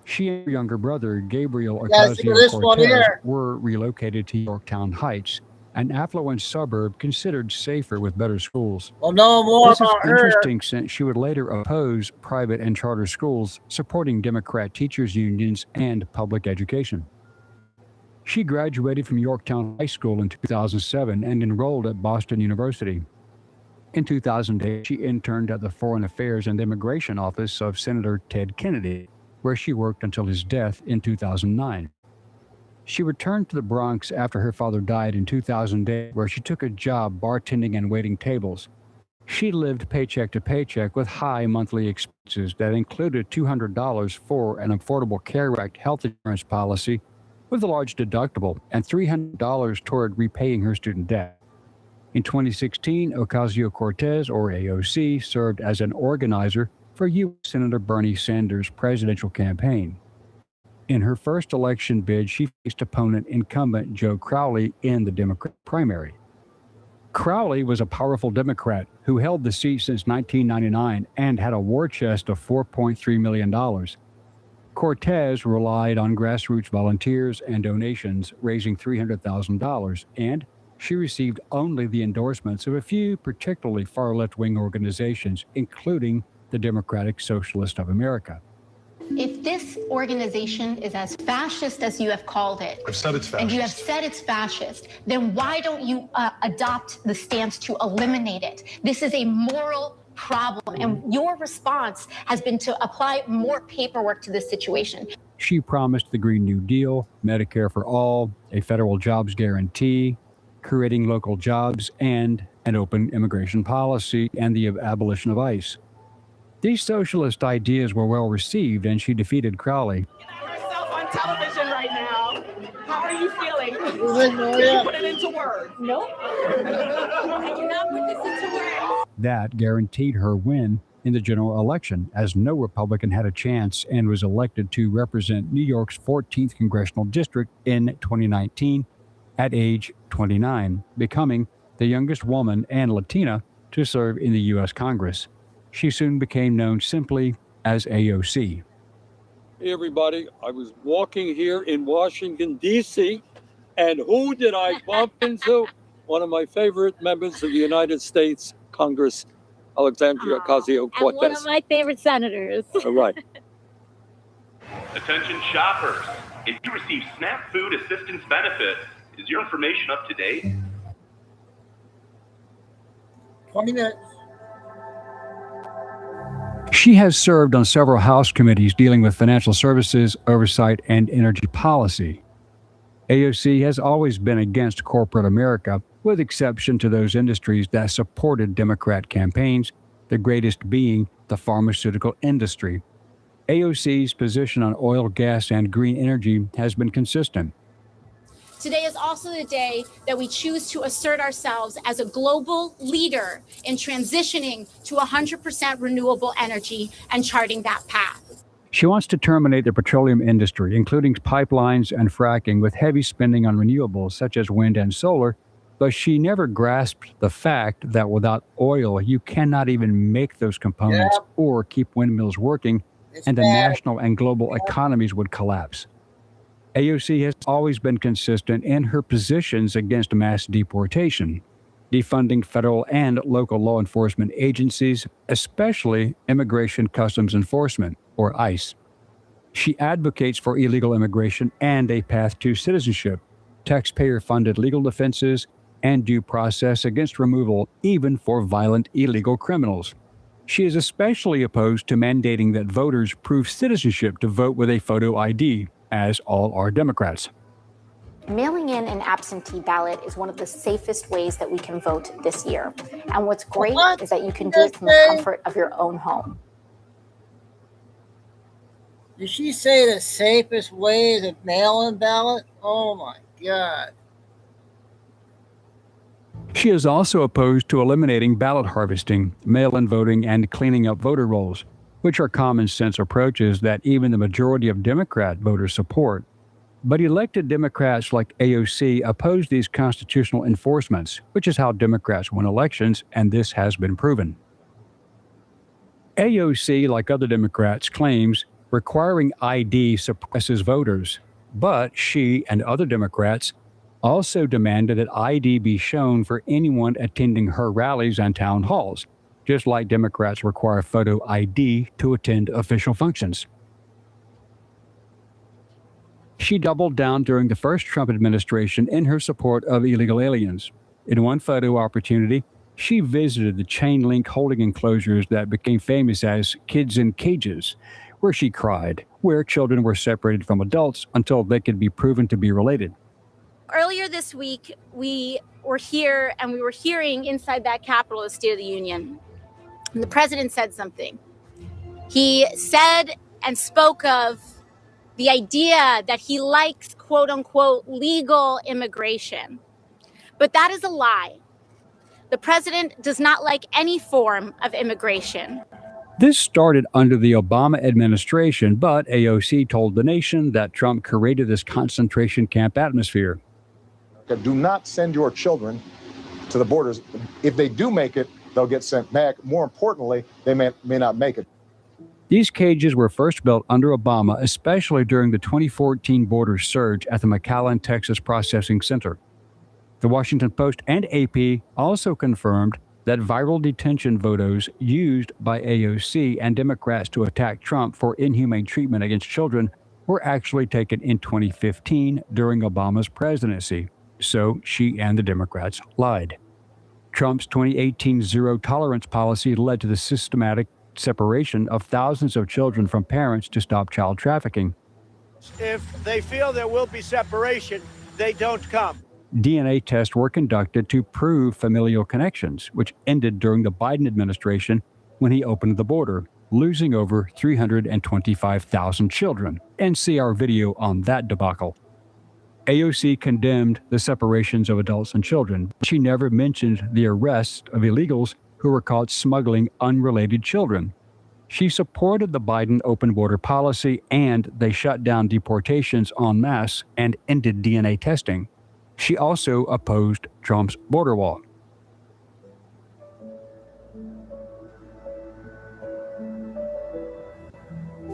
She and her younger brother, Gabriel Ocasio-Cortez, were relocated to Yorktown Heights, an affluent suburb considered safer with better schools. Well, no more This is about her. interesting since she would later oppose private and charter schools, supporting Democrat teachers' unions and public education. She graduated from Yorktown High School in 2007 and enrolled at Boston University. In 2008, she interned at the Foreign Affairs and Immigration Office of Senator Ted Kennedy, where she worked until his death in 2009. She returned to the Bronx after her father died in 2008, where she took a job bartending and waiting tables. She lived paycheck to paycheck with high monthly expenses that included $200 for an Affordable Care Act health insurance policy with a large deductible and $300 toward repaying her student debt. In 2016, Ocasio-Cortez, or AOC, served as an organizer for U.S. Senator Bernie Sanders' presidential campaign. In her first election bid, she faced opponent incumbent Joe Crowley in the Democrat primary. Crowley was a powerful Democrat who held the seat since 1999 and had a war chest of $4.3 million. Cortez relied on grassroots volunteers and donations, raising $300,000, and she received only the endorsements of a few particularly far left-wing organizations, including the Democratic Socialist of America. If this organization is as fascist as you have called it, I've said it's fascist. and you have said it's fascist, then why don't you adopt the stance to eliminate it? This is a moral problem, and your response has been to apply more paperwork to this situation. She promised the Green New Deal, Medicare for all, a federal jobs guarantee, creating local jobs, and an open immigration policy, and the abolition of ICE. These socialist ideas were well received, and she defeated Crowley. Yourself on television right now. How are you feeling? Can Maria. you put it into words? No. I cannot put this into words. That guaranteed her win in the general election, as no Republican had a chance and was elected to represent New York's 14th congressional district in 2019 at age 29, becoming the youngest woman and Latina to serve in the U.S. Congress. She soon became known simply as AOC. Hey everybody, I was walking here in Washington, D.C., and who did I bump into? One of my favorite members of the United States Congress, Alexandria Ocasio-Cortez. And one of my favorite senators. All right. Attention shoppers, if you receive SNAP food assistance benefits, is your information up to date? 20 minutes. She has served on several House committees dealing with financial services, oversight, and energy policy. AOC has always been against corporate America, with exception to those industries that supported Democrat campaigns, the greatest being the pharmaceutical industry. AOC's position on oil, gas, and green energy has been consistent. Today is also the day that we choose to assert ourselves as a global leader in transitioning to 100% renewable energy and charting that path. She wants to terminate the petroleum industry, including pipelines and fracking, with heavy spending on renewables such as wind and solar, but she never grasped the fact that without oil, you cannot even make those components or keep windmills working, and the national and global economies would collapse. AOC has always been consistent in her positions against mass deportation, defunding federal and local law enforcement agencies, especially Immigration Customs Enforcement, or ICE. She advocates for illegal immigration and a path to citizenship, taxpayer-funded legal defenses, and due process against removal, even for violent illegal criminals. She is especially opposed to mandating that voters prove citizenship to vote with a photo ID, as all are Democrats. Mailing in an absentee ballot is one of the safest ways that we can vote this year. And what's great is that you can do it from the comfort of your own home. Did she say the safest way is a mail-in ballot? Oh my God. She is also opposed to eliminating ballot harvesting, mail-in voting, and cleaning up voter rolls, which are common sense approaches that even the majority of Democrat voters support. But elected Democrats like AOC oppose these constitutional enforcements, which is how Democrats win elections, and this has been proven. AOC, like other Democrats, claims requiring ID suppresses voters, but she and other Democrats also demanded that ID be shown for anyone attending her rallies and town halls, just like Democrats require photo ID to attend official functions. She doubled down during the first Trump administration in her support of illegal aliens. In one photo opportunity, she visited the chain-link holding enclosures that became famous as Kids in Cages, where she cried, where children were separated from adults until they could be proven to be related. Earlier this week, we were here and we were hearing inside that Capitol the State of the Union. And the president said something. He said and spoke of the idea that he likes, quote unquote, legal immigration. But that is a lie. The president does not like any form of immigration. This started under the Obama administration, but AOC told the nation that Trump created this concentration camp atmosphere. Do not send your children to the borders. If they do make it, they'll get sent back. More importantly, they may not make it. These cages were first built under Obama, especially during the 2014 border surge at the McAllen, Texas Processing Center. The Washington Post and AP also confirmed that viral detention photos used by AOC and Democrats to attack Trump for inhumane treatment against children were actually taken in 2015 during Obama's presidency. So she and the Democrats lied. Trump's 2018 zero-tolerance policy led to the systematic separation of thousands of children from parents to stop child trafficking. If they feel there will be separation, they don't come. DNA tests were conducted to prove familial connections, which ended during the Biden administration when he opened the border, losing over 325,000 children. And see our video on that debacle. AOC condemned the separations of adults and children. She never mentioned the arrest of illegals who were caught smuggling unrelated children. She supported the Biden open border policy, and they shut down deportations en masse and ended DNA testing. She also opposed Trump's border wall.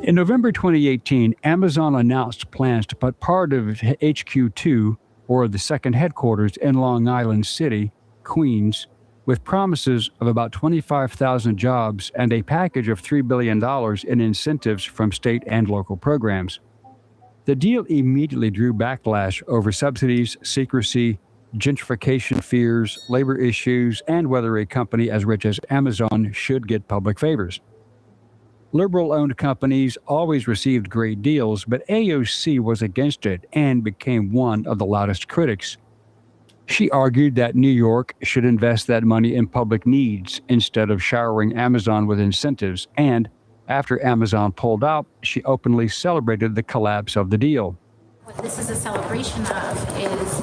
In November 2018, Amazon announced plans to put part of HQ2, or the second headquarters, in Long Island City, Queens, with promises of about 25,000 jobs and a package of $3 billion in incentives from state and local programs. The deal immediately drew backlash over subsidies, secrecy, gentrification fears, labor issues, and whether a company as rich as Amazon should get public favors. Liberal-owned companies always received great deals, but AOC was against it and became one of the loudest critics. She argued that New York should invest that money in public needs instead of showering Amazon with incentives, and after Amazon pulled out, she openly celebrated the collapse of the deal. What this is a celebration of is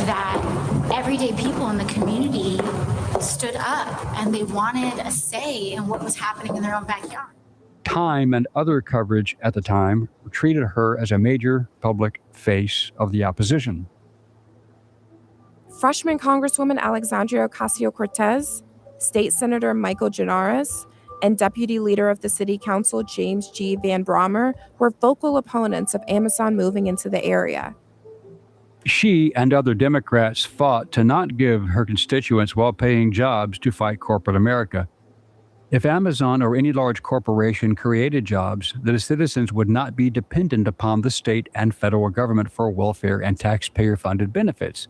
that everyday people in the community stood up and they wanted a say in what was happening in their own backyard. Time and other coverage at the time treated her as a major public face of the opposition. Freshman Congresswoman Alexandria Ocasio-Cortez, State Senator Michael Gianaris, and Deputy Leader of the City Council James G. Van Bramer were vocal opponents of Amazon moving into the area. She and other Democrats fought to not give her constituents well-paying jobs to fight corporate America. If Amazon or any large corporation created jobs, the citizens would not be dependent upon the state and federal government for welfare and taxpayer-funded benefits.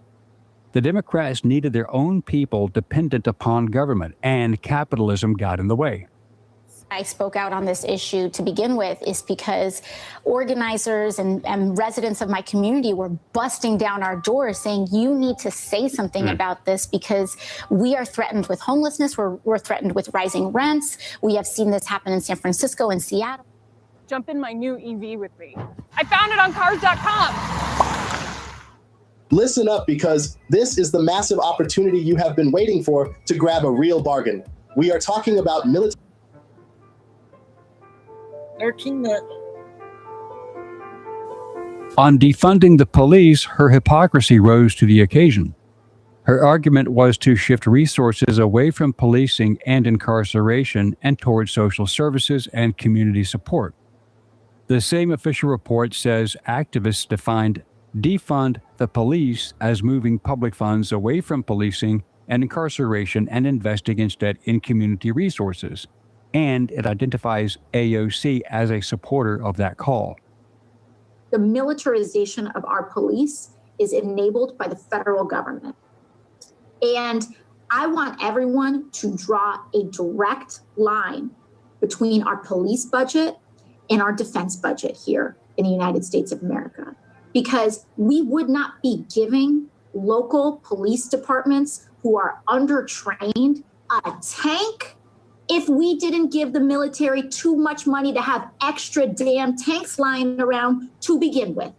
The Democrats needed their own people dependent upon government, and capitalism got in the way. I spoke out on this issue to begin with is because organizers and residents of my community were busting down our doors saying, you need to say something about this because we are threatened with homelessness. We're threatened with rising rents. We have seen this happen in San Francisco and Seattle. Jump in my new EV with me. I found it on cars.com. Listen up, because this is the massive opportunity you have been waiting for to grab a real bargain. We are talking about military. 13 minutes. On defunding the police, her hypocrisy rose to the occasion. Her argument was to shift resources away from policing and incarceration and towards social services and community support. The same official report says activists defined defund the police as moving public funds away from policing and incarceration and investing instead in community resources. And it identifies AOC as a supporter of that call. The militarization of our police is enabled by the federal government. And I want everyone to draw a direct line between our police budget and our defense budget here in the United States of America, because we would not be giving local police departments who are undertrained a tank if we didn't give the military too much money to have extra damn tanks lying around to begin with.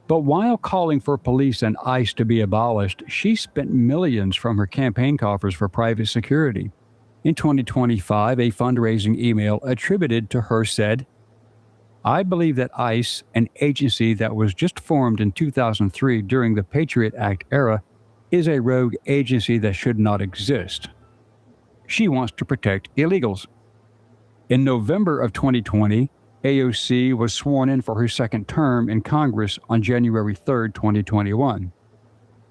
But while calling for police and ICE to be abolished, she spent millions from her campaign coffers for private security. In 2025, a fundraising email attributed to her said, "I believe that ICE, an agency that was just formed in 2003 during the Patriot Act era, is a rogue agency that should not exist." She wants to protect illegals. In November of 2020, AOC was sworn in for her second term in Congress on January 3, 2021.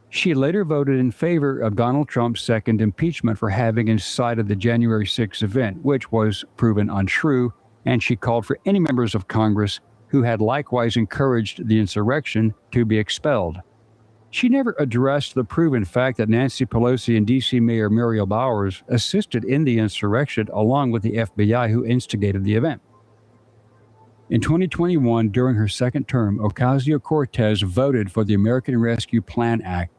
She later voted in favor of Donald Trump's second impeachment for having incited the January 6 event, which was proven untrue, and she called for any members of Congress who had likewise encouraged the insurrection to be expelled. She never addressed the proven fact that Nancy Pelosi and D.C. Mayor Muriel Bowers assisted in the insurrection along with the FBI who instigated the event. In 2021, during her second term, Ocasio-Cortez voted for the American Rescue Plan Act,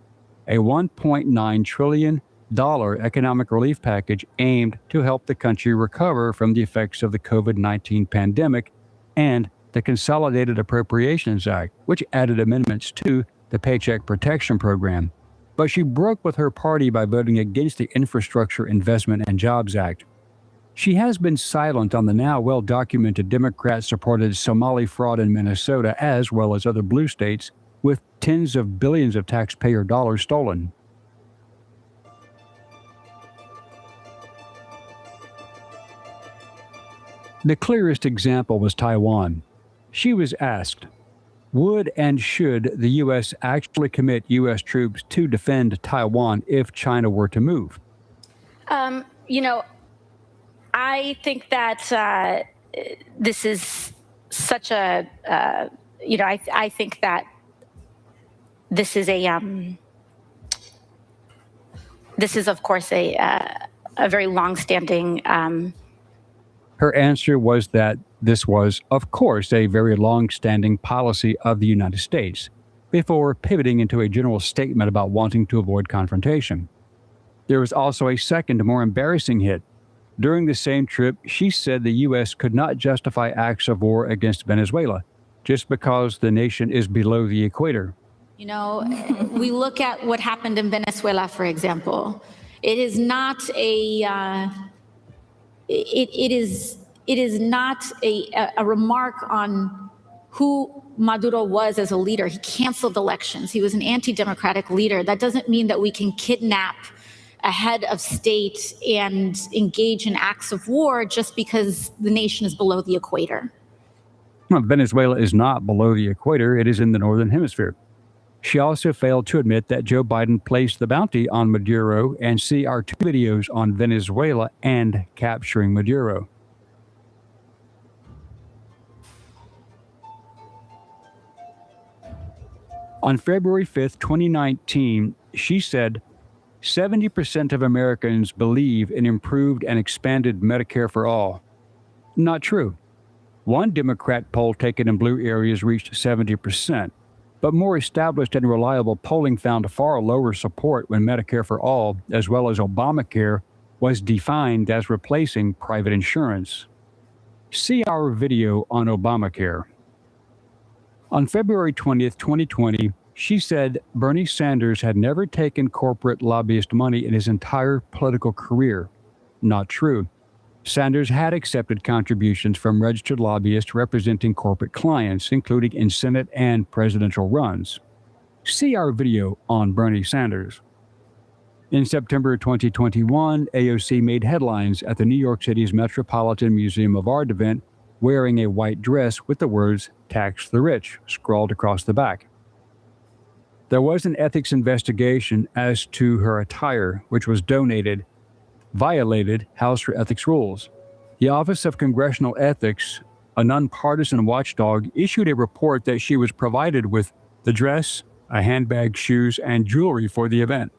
a $1.9 trillion economic relief package aimed to help the country recover from the effects of the COVID-19 pandemic, and the Consolidated Appropriations Act, which added amendments to the Paycheck Protection Program. But she broke with her party by voting against the Infrastructure Investment and Jobs Act. She has been silent on the now well-documented Democrat-supported Somali fraud in Minnesota, as well as other blue states, with tens of billions of taxpayer dollars stolen. The clearest example was Taiwan. She was asked, would and should the U.S. actually commit U.S. troops to defend Taiwan if China were to move? I think that this is such a, I think that this is of course a very long-standing. Her answer was that this was, of course, a very long-standing policy of the United States, before pivoting into a general statement about wanting to avoid confrontation. There was also a second, more embarrassing hit. During the same trip, she said the U.S. could not justify acts of war against Venezuela just because the nation is below the equator. We look at what happened in Venezuela, for example. It is not a it is not a remark on who Maduro was as a leader. He canceled elections. He was an anti-democratic leader. That doesn't mean that we can kidnap a head of state and engage in acts of war just because the nation is below the equator. Well, Venezuela is not below the equator. It is in the northern hemisphere. She also failed to admit that Joe Biden placed the bounty on Maduro and see our two videos on Venezuela and capturing Maduro. On February 5th, 2019, she said 70% of Americans believe in improved and expanded Medicare for all. Not true. One Democrat poll taken in blue areas reached 70%, but more established and reliable polling found far lower support when Medicare for all, as well as Obamacare, was defined as replacing private insurance. See our video on Obamacare. On February 20th, 2020, she said Bernie Sanders had never taken corporate lobbyist money in his entire political career. Not true. Sanders had accepted contributions from registered lobbyists representing corporate clients, including in Senate and presidential runs. See our video on Bernie Sanders. In September 2021, AOC made headlines at the New York City's Metropolitan Museum of Art event wearing a white dress with the words "Tax the Rich" scrawled across the back. There was an ethics investigation as to her attire, which was violated House Ethics rules. The Office of Congressional Ethics, a nonpartisan watchdog, issued a report that she was provided with the dress, a handbag, shoes, and jewelry for the event.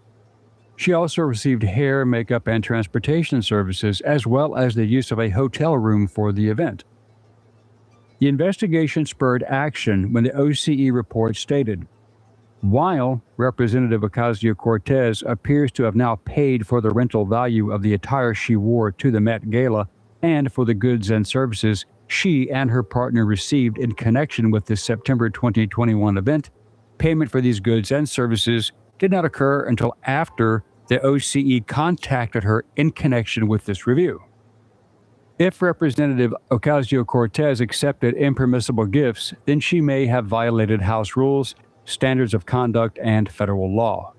She also received hair, makeup, and transportation services, as well as the use of a hotel room for the event. The investigation spurred action when the OCE report stated, while Representative Ocasio-Cortez appears to have now paid for the rental value of the attire she wore to the Met Gala and for the goods and services she and her partner received in connection with the September 2021 event, payment for these goods and services did not occur until after the OCE contacted her in connection with this review. If Representative Ocasio-Cortez accepted impermissible gifts, then she may have violated House rules, standards of conduct, and federal law.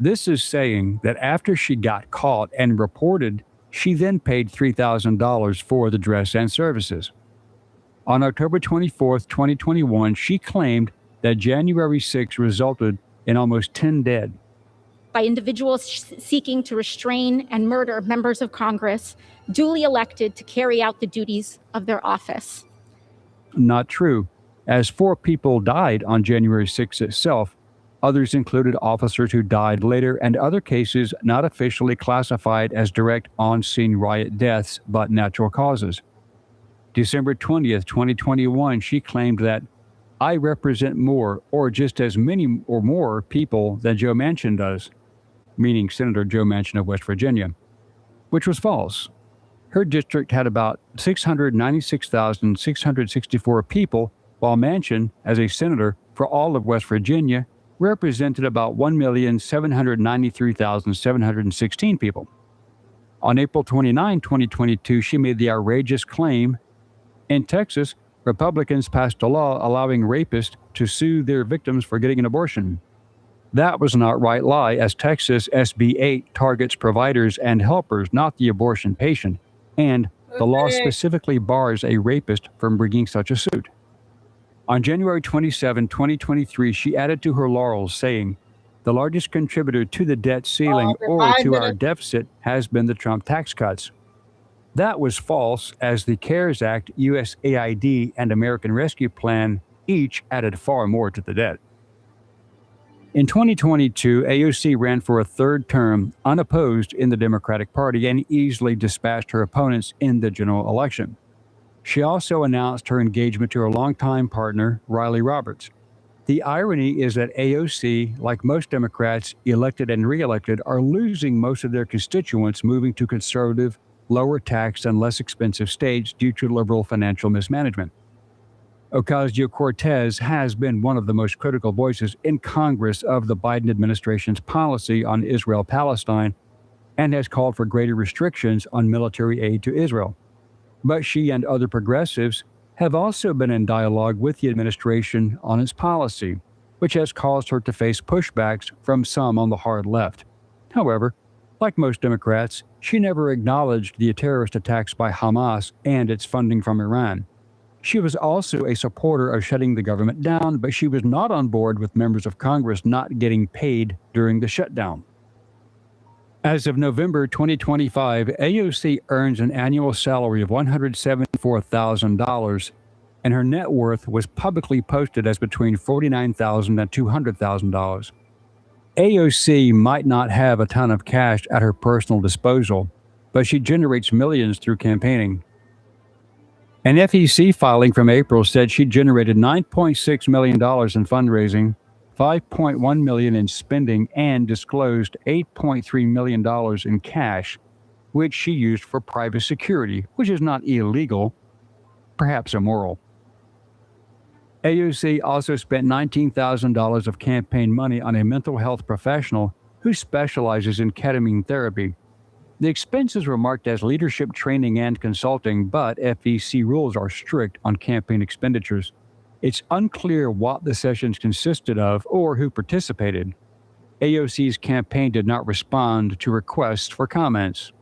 This is saying that after she got caught and reported, she then paid $3,000 for the dress and services. On October 24, 2021, she claimed that January 6 resulted in almost 10 dead. By individuals seeking to restrain and murder members of Congress duly elected to carry out the duties of their office. Not true, as 4 people died on January 6 itself. Others included officers who died later and other cases not officially classified as direct on-scene riot deaths, but natural causes. December 20th, 2021, she claimed that I represent more or just as many or more people than Joe Manchin does, meaning Senator Joe Manchin of West Virginia, which was false. Her district had about 696,664 people, while Manchin, as a senator for all of West Virginia, represented about 1,793,716 people. On April 29, 2022, she made the outrageous claim, in Texas, Republicans passed a law allowing rapists to sue their victims for getting an abortion. That was an outright lie, as Texas SB 8 targets providers and helpers, not the abortion patient, and the law specifically bars a rapist from bringing such a suit. On January 27, 2023, she added to her laurels, saying, the largest contributor to the debt ceiling or to our deficit has been the Trump tax cuts. That was false, as the CARES Act, USAID, and American Rescue Plan each added far more to the debt. In 2022, AOC ran for a third term unopposed in the Democratic Party and easily dispatched her opponents in the general election. She also announced her engagement to her longtime partner, Riley Roberts. The irony is that AOC, like most Democrats elected and re-elected, are losing most of their constituents, moving to conservative, lower tax, and less expensive states due to liberal financial mismanagement. Ocasio-Cortez has been one of the most critical voices in Congress of the Biden administration's policy on Israel-Palestine and has called for greater restrictions on military aid to Israel. But she and other progressives have also been in dialogue with the administration on its policy, which has caused her to face pushbacks from some on the hard left. However, like most Democrats, she never acknowledged the terrorist attacks by Hamas and its funding from Iran. She was also a supporter of shutting the government down, but she was not on board with members of Congress not getting paid during the shutdown. As of November 2025, AOC earns an annual salary of $174,000, and her net worth was publicly posted as between $49,000 and $200,000. AOC might not have a ton of cash at her personal disposal, but she generates millions through campaigning. An FEC filing from April said she generated $9.6 million in fundraising, $5.1 million in spending, and disclosed $8.3 million in cash, which she used for private security, which is not illegal, perhaps immoral. AOC also spent $19,000 of campaign money on a mental health professional who specializes in ketamine therapy. The expenses were marked as leadership training and consulting, but FEC rules are strict on campaign expenditures. It's unclear what the sessions consisted of or who participated. AOC's campaign did not respond to requests for comments.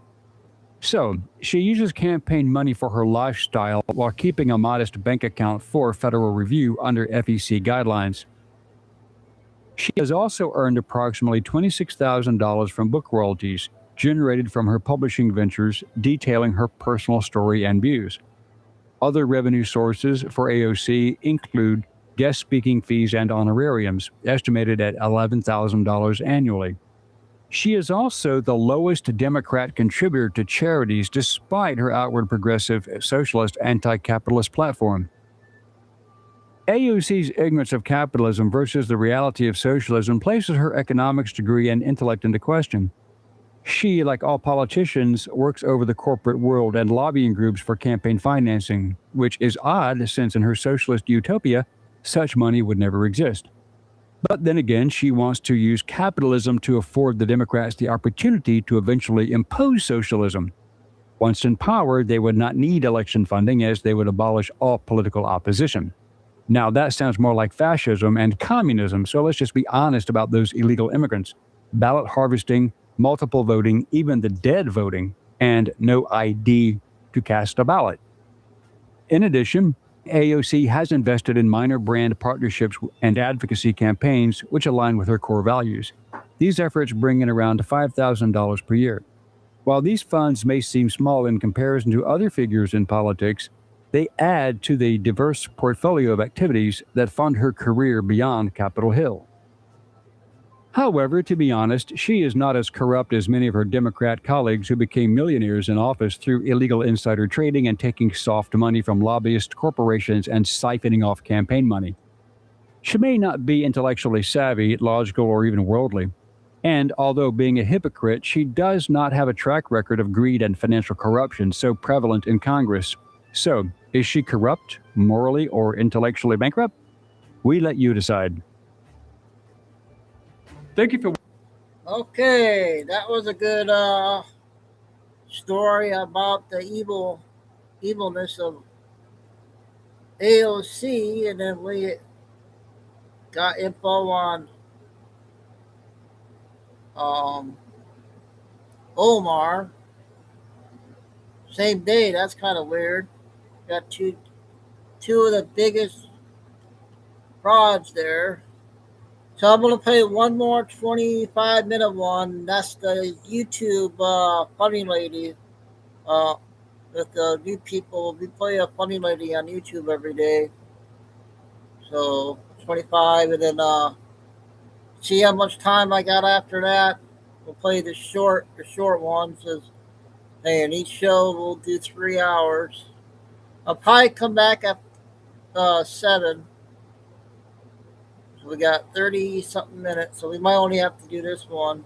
So, she uses campaign money for her lifestyle while keeping a modest bank account for federal review under FEC guidelines. She has also earned approximately $26,000 from book royalties generated from her publishing ventures detailing her personal story and views. Other revenue sources for AOC include guest speaking fees and honorariums, estimated at $11,000 annually. She is also the lowest Democrat contributor to charities despite her outward progressive, socialist, anti-capitalist platform. AOC's ignorance of capitalism versus the reality of socialism places her economics degree and intellect into question. She, like all politicians, works over the corporate world and lobbying groups for campaign financing, which is odd since in her socialist utopia, such money would never exist. But then again, she wants to use capitalism to afford the Democrats the opportunity to eventually impose socialism. Once in power, they would not need election funding as they would abolish all political opposition. Now that sounds more like fascism and communism, so let's just be honest about those illegal immigrants. Ballot harvesting, multiple voting, even the dead voting, and no ID to cast a ballot. In addition, AOC has invested in minor brand partnerships and advocacy campaigns which align with her core values. These efforts bring in around $5,000 per year. While these funds may seem small in comparison to other figures in politics, they add to the diverse portfolio of activities that fund her career beyond Capitol Hill. However, to be honest, she is not as corrupt as many of her Democrat colleagues who became millionaires in office through illegal insider trading and taking soft money from lobbyist corporations and siphoning off campaign money. She may not be intellectually savvy, logical, or even worldly. And although being a hypocrite, she does not have a track record of greed and financial corruption so prevalent in Congress. So, is she corrupt, morally, or intellectually bankrupt? We let you decide. Thank you for... Okay, that was a good story about the evilness of AOC, and then we got info on Omar. Same day, that's kind of weird. Got two of the biggest frauds there. So I'm going to play one more 25-minute one. That's the YouTube funny lady with the new people. We play a funny lady on YouTube every day. So 25, and then see how much time I got after that. We'll play the short ones. And each show will do 3 hours. I'll probably come back at 7. So we got 30-something minutes, so we might only have to do this one.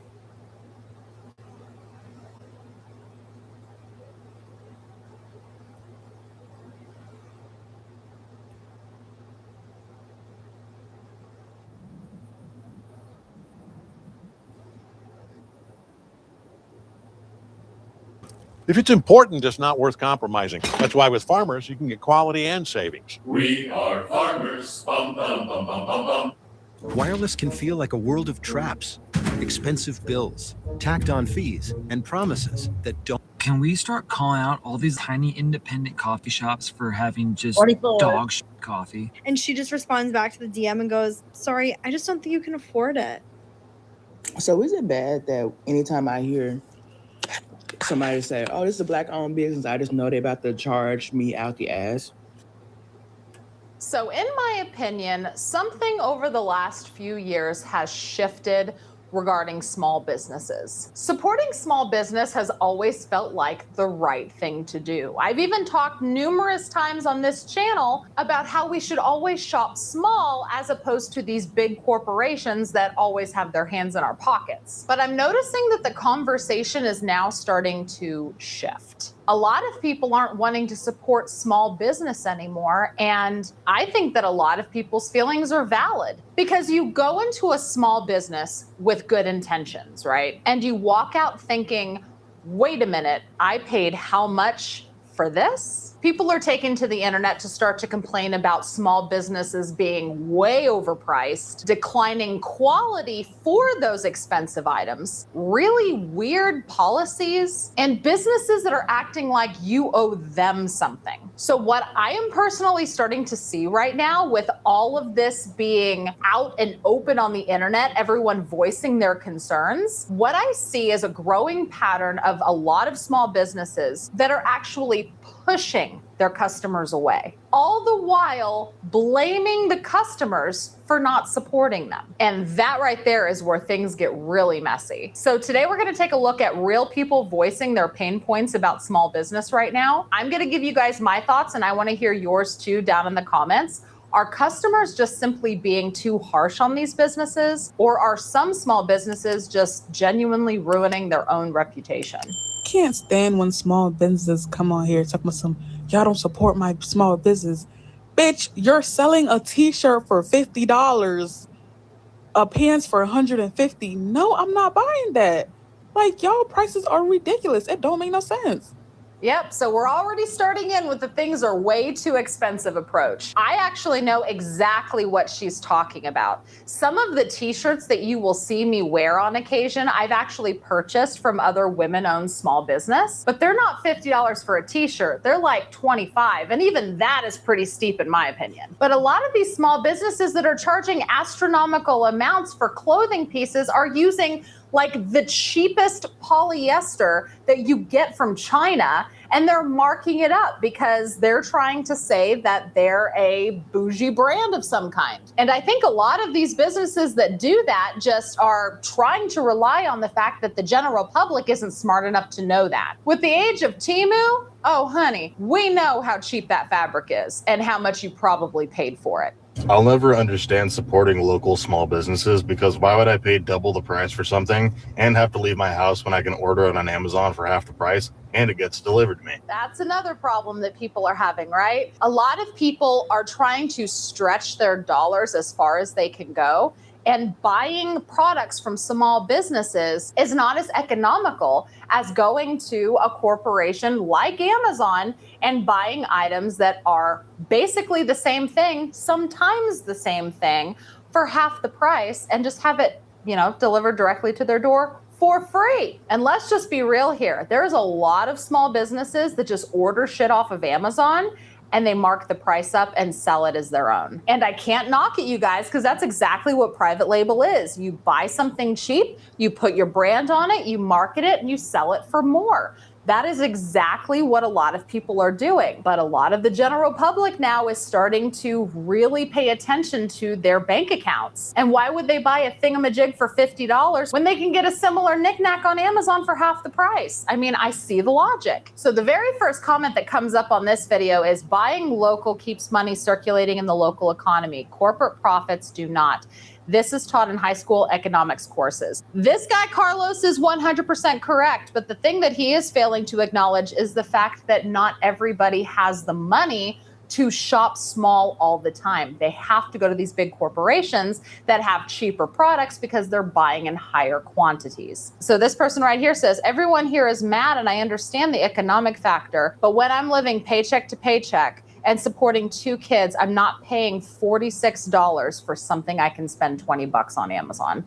If it's important, it's not worth compromising. That's why with farmers, you can get quality and savings. We are farmers. Bum, bum, bum, bum, bum, bum. Wireless can feel like a world of traps, expensive bills, tacked on fees, and promises that don't. Can we start calling out all these tiny independent coffee shops for having just 24. dog shit coffee? And she just responds back to the DM and goes, sorry, I just don't think you can afford it. So is it bad that anytime I hear somebody say, oh, this is a black-owned business, I just know they're about to charge me out the ass? So in my opinion, something over the last few years has shifted regarding small businesses. Supporting small business has always felt like the right thing to do. I've even talked numerous times on this channel about how we should always shop small as opposed to these big corporations that always have their hands in our pockets. But I'm noticing that the conversation is now starting to shift. A lot of people aren't wanting to support small business anymore, and I think that a lot of people's feelings are valid because you go into a small business with good intentions, right? And you walk out thinking, wait a minute, I paid how much for this? People are taking to the internet to start to complain about small businesses being way overpriced, declining quality for those expensive items, really weird policies, and businesses that are acting like you owe them something. So what I am personally starting to see right now with all of this being out and open on the internet, everyone voicing their concerns, what I see is a growing pattern of a lot of small businesses that are actually pushing their customers away, all the while blaming the customers for not supporting them. And that right there is where things get really messy. So today we're going to take a look at real people voicing their pain points about small business right now. I'm going to give you guys my thoughts, and I want to hear yours too down in the comments. Are customers just simply being too harsh on these businesses, or are some small businesses just genuinely ruining their own reputation? Can't stand when small businesses come on here talking about y'all don't support my small business. Bitch, you're selling a t-shirt for $50, a pants for $150. No, I'm not buying that. Like, y'all prices are ridiculous. It don't make no sense. Yep, so we're already starting in with the things are way too expensive approach. I actually know exactly what she's talking about. Some of the t-shirts that you will see me wear on occasion, I've actually purchased from other women-owned small business, but they're not $50 for a t-shirt. They're like $25, and even that is pretty steep in my opinion. But a lot of these small businesses that are charging astronomical amounts for clothing pieces are using like the cheapest polyester that you get from China, and they're marking it up because they're trying to say that they're a bougie brand of some kind. And I think a lot of these businesses that do that just are trying to rely on the fact that the general public isn't smart enough to know that. With the age of Temu, oh honey, we know how cheap that fabric is and how much you probably paid for it. I'll never understand supporting local small businesses because why would I pay double the price for something and have to leave my house when I can order it on Amazon for half the price and it gets delivered to me? That's another problem that people are having, right? A lot of people are trying to stretch their dollars as far as they can go. And buying products from small businesses is not as economical as going to a corporation like Amazon and buying items that are basically the same thing, sometimes the same thing, for half the price and just have it, delivered directly to their door for free. And let's just be real here. There's a lot of small businesses that just order shit off of Amazon and they mark the price up and sell it as their own. And I can't knock at you guys because that's exactly what private label is. You buy something cheap, you put your brand on it, you market it, and you sell it for more. That is exactly what a lot of people are doing. But a lot of the general public now is starting to really pay attention to their bank accounts. And why would they buy a thingamajig for $50 when they can get a similar knickknack on Amazon for half the price? I mean, I see the logic. So the very first comment that comes up on this video is buying local keeps money circulating in the local economy. Corporate profits do not. This is taught in high school economics courses. This guy, Carlos, is 100% correct, but the thing that he is failing to acknowledge is the fact that not everybody has the money to shop small all the time. They have to go to these big corporations that have cheaper products because they're buying in higher quantities. So this person right here says, everyone here is mad and I understand the economic factor, but when I'm living paycheck to paycheck, and supporting 2 kids, I'm not paying $46 for something I can spend $20 on Amazon.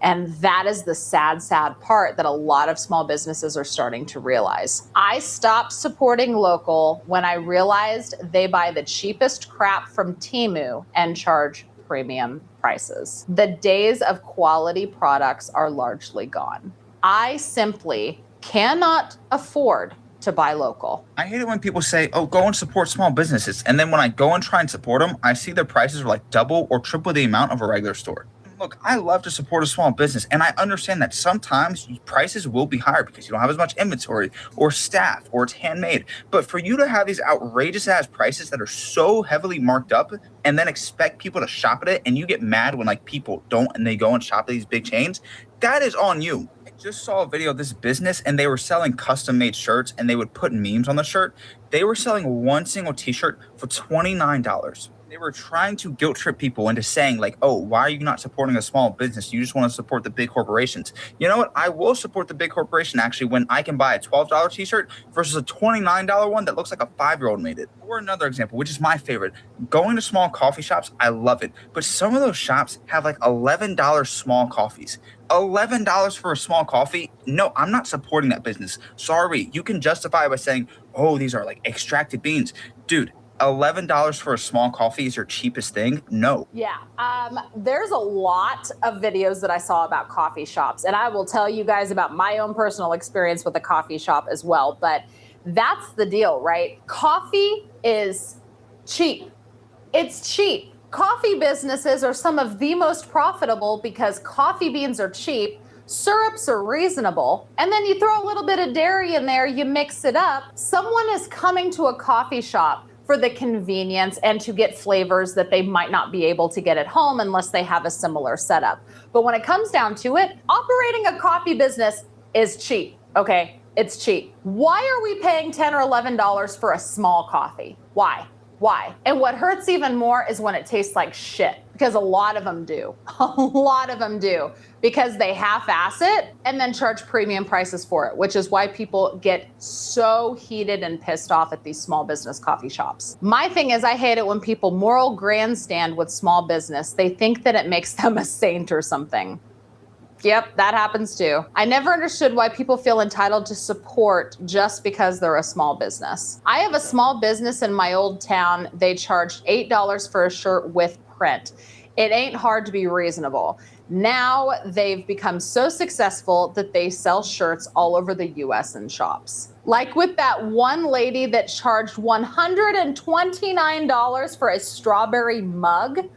And that is the sad, sad part that a lot of small businesses are starting to realize. I stopped supporting local when I realized they buy the cheapest crap from Temu and charge premium prices. The days of quality products are largely gone. I simply cannot afford to buy local. I hate it when people say, oh, go and support small businesses. And then when I go and try and support them, I see their prices are like double or triple the amount of a regular store. Look, I love to support a small business, and I understand that sometimes prices will be higher because you don't have as much inventory or staff or it's handmade. But for you to have these outrageous ass prices that are so heavily marked up and then expect people to shop at it, and you get mad when like people don't and they go and shop at these big chains, that is on you. I just saw a video of this business and they were selling custom made shirts and they would put memes on the shirt. They were selling one single t-shirt for $29. They were trying to guilt trip people into saying like, oh, why are you not supporting a small business? You just want to support the big corporations. You know what? I will support the big corporation actually when I can buy a $12 t-shirt versus a $29 one that looks like a 5-year-old made it. Or another example, which is my favorite, going to small coffee shops, I love it. But some of those shops have like $11 small coffees. $11 for a small coffee? No, I'm not supporting that business. Sorry, you can justify it by saying, oh, these are like extracted beans. Dude, $11 for a small coffee is your cheapest thing? No. Yeah, there's a lot of videos that I saw about coffee shops, and I will tell you guys about my own personal experience with a coffee shop as well, but that's the deal, right? Coffee is cheap. It's cheap. Coffee businesses are some of the most profitable because coffee beans are cheap, syrups are reasonable, and then you throw a little bit of dairy in there, you mix it up. Someone is coming to a coffee shop for the convenience and to get flavors that they might not be able to get at home unless they have a similar setup. But when it comes down to it, operating a coffee business is cheap, okay? It's cheap. Why are we paying $10 or $11 for a small coffee? Why? Why? And what hurts even more is when it tastes like shit, because a lot of them do. A lot of them do, because they half-ass it and then charge premium prices for it, which is why people get so heated and pissed off at these small business coffee shops. My thing is, I hate it when people moral grandstand with small business. They think that it makes them a saint or something. Yep, that happens too. I never understood why people feel entitled to support just because they're a small business. I have a small business in my old town. They charged $8 for a shirt with print. It ain't hard to be reasonable. Now they've become so successful that they sell shirts all over the US in shops. Like with that one lady that charged $129 for a strawberry mug.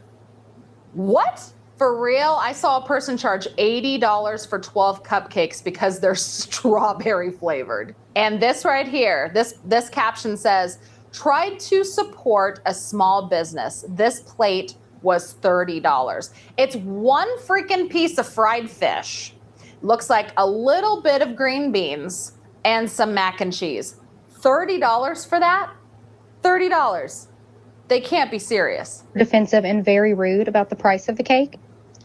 What? For real, I saw a person charge $80 for 12 cupcakes because they're strawberry flavored. And this right here, this caption says, tried to support a small business. This plate was $30. It's one freaking piece of fried fish. Looks like a little bit of green beans and some mac and cheese. $30 for that? $30. They can't be serious. Defensive and very rude about the price of the cake.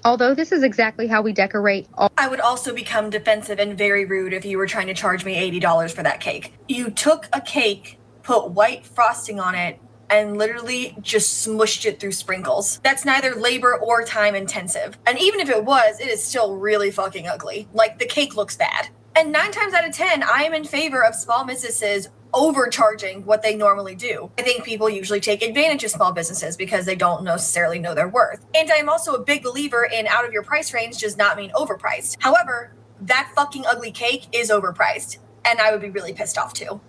Although this is exactly how we decorate all. I would also become defensive and very rude if you were trying to charge me $80 for that cake. You took a cake, put white frosting on it, and literally just smushed it through sprinkles. That's neither labor or time intensive. And even if it was, it is still really fucking ugly. Like, the cake looks bad. And 9 times out of 10, I am in favor of small businesses overcharging what they normally do. I think people usually take advantage of small businesses because they don't necessarily know their worth. And I'm also a big believer in out of your price range does not mean overpriced. However, that fucking ugly cake is overpriced, and I would be really pissed off too.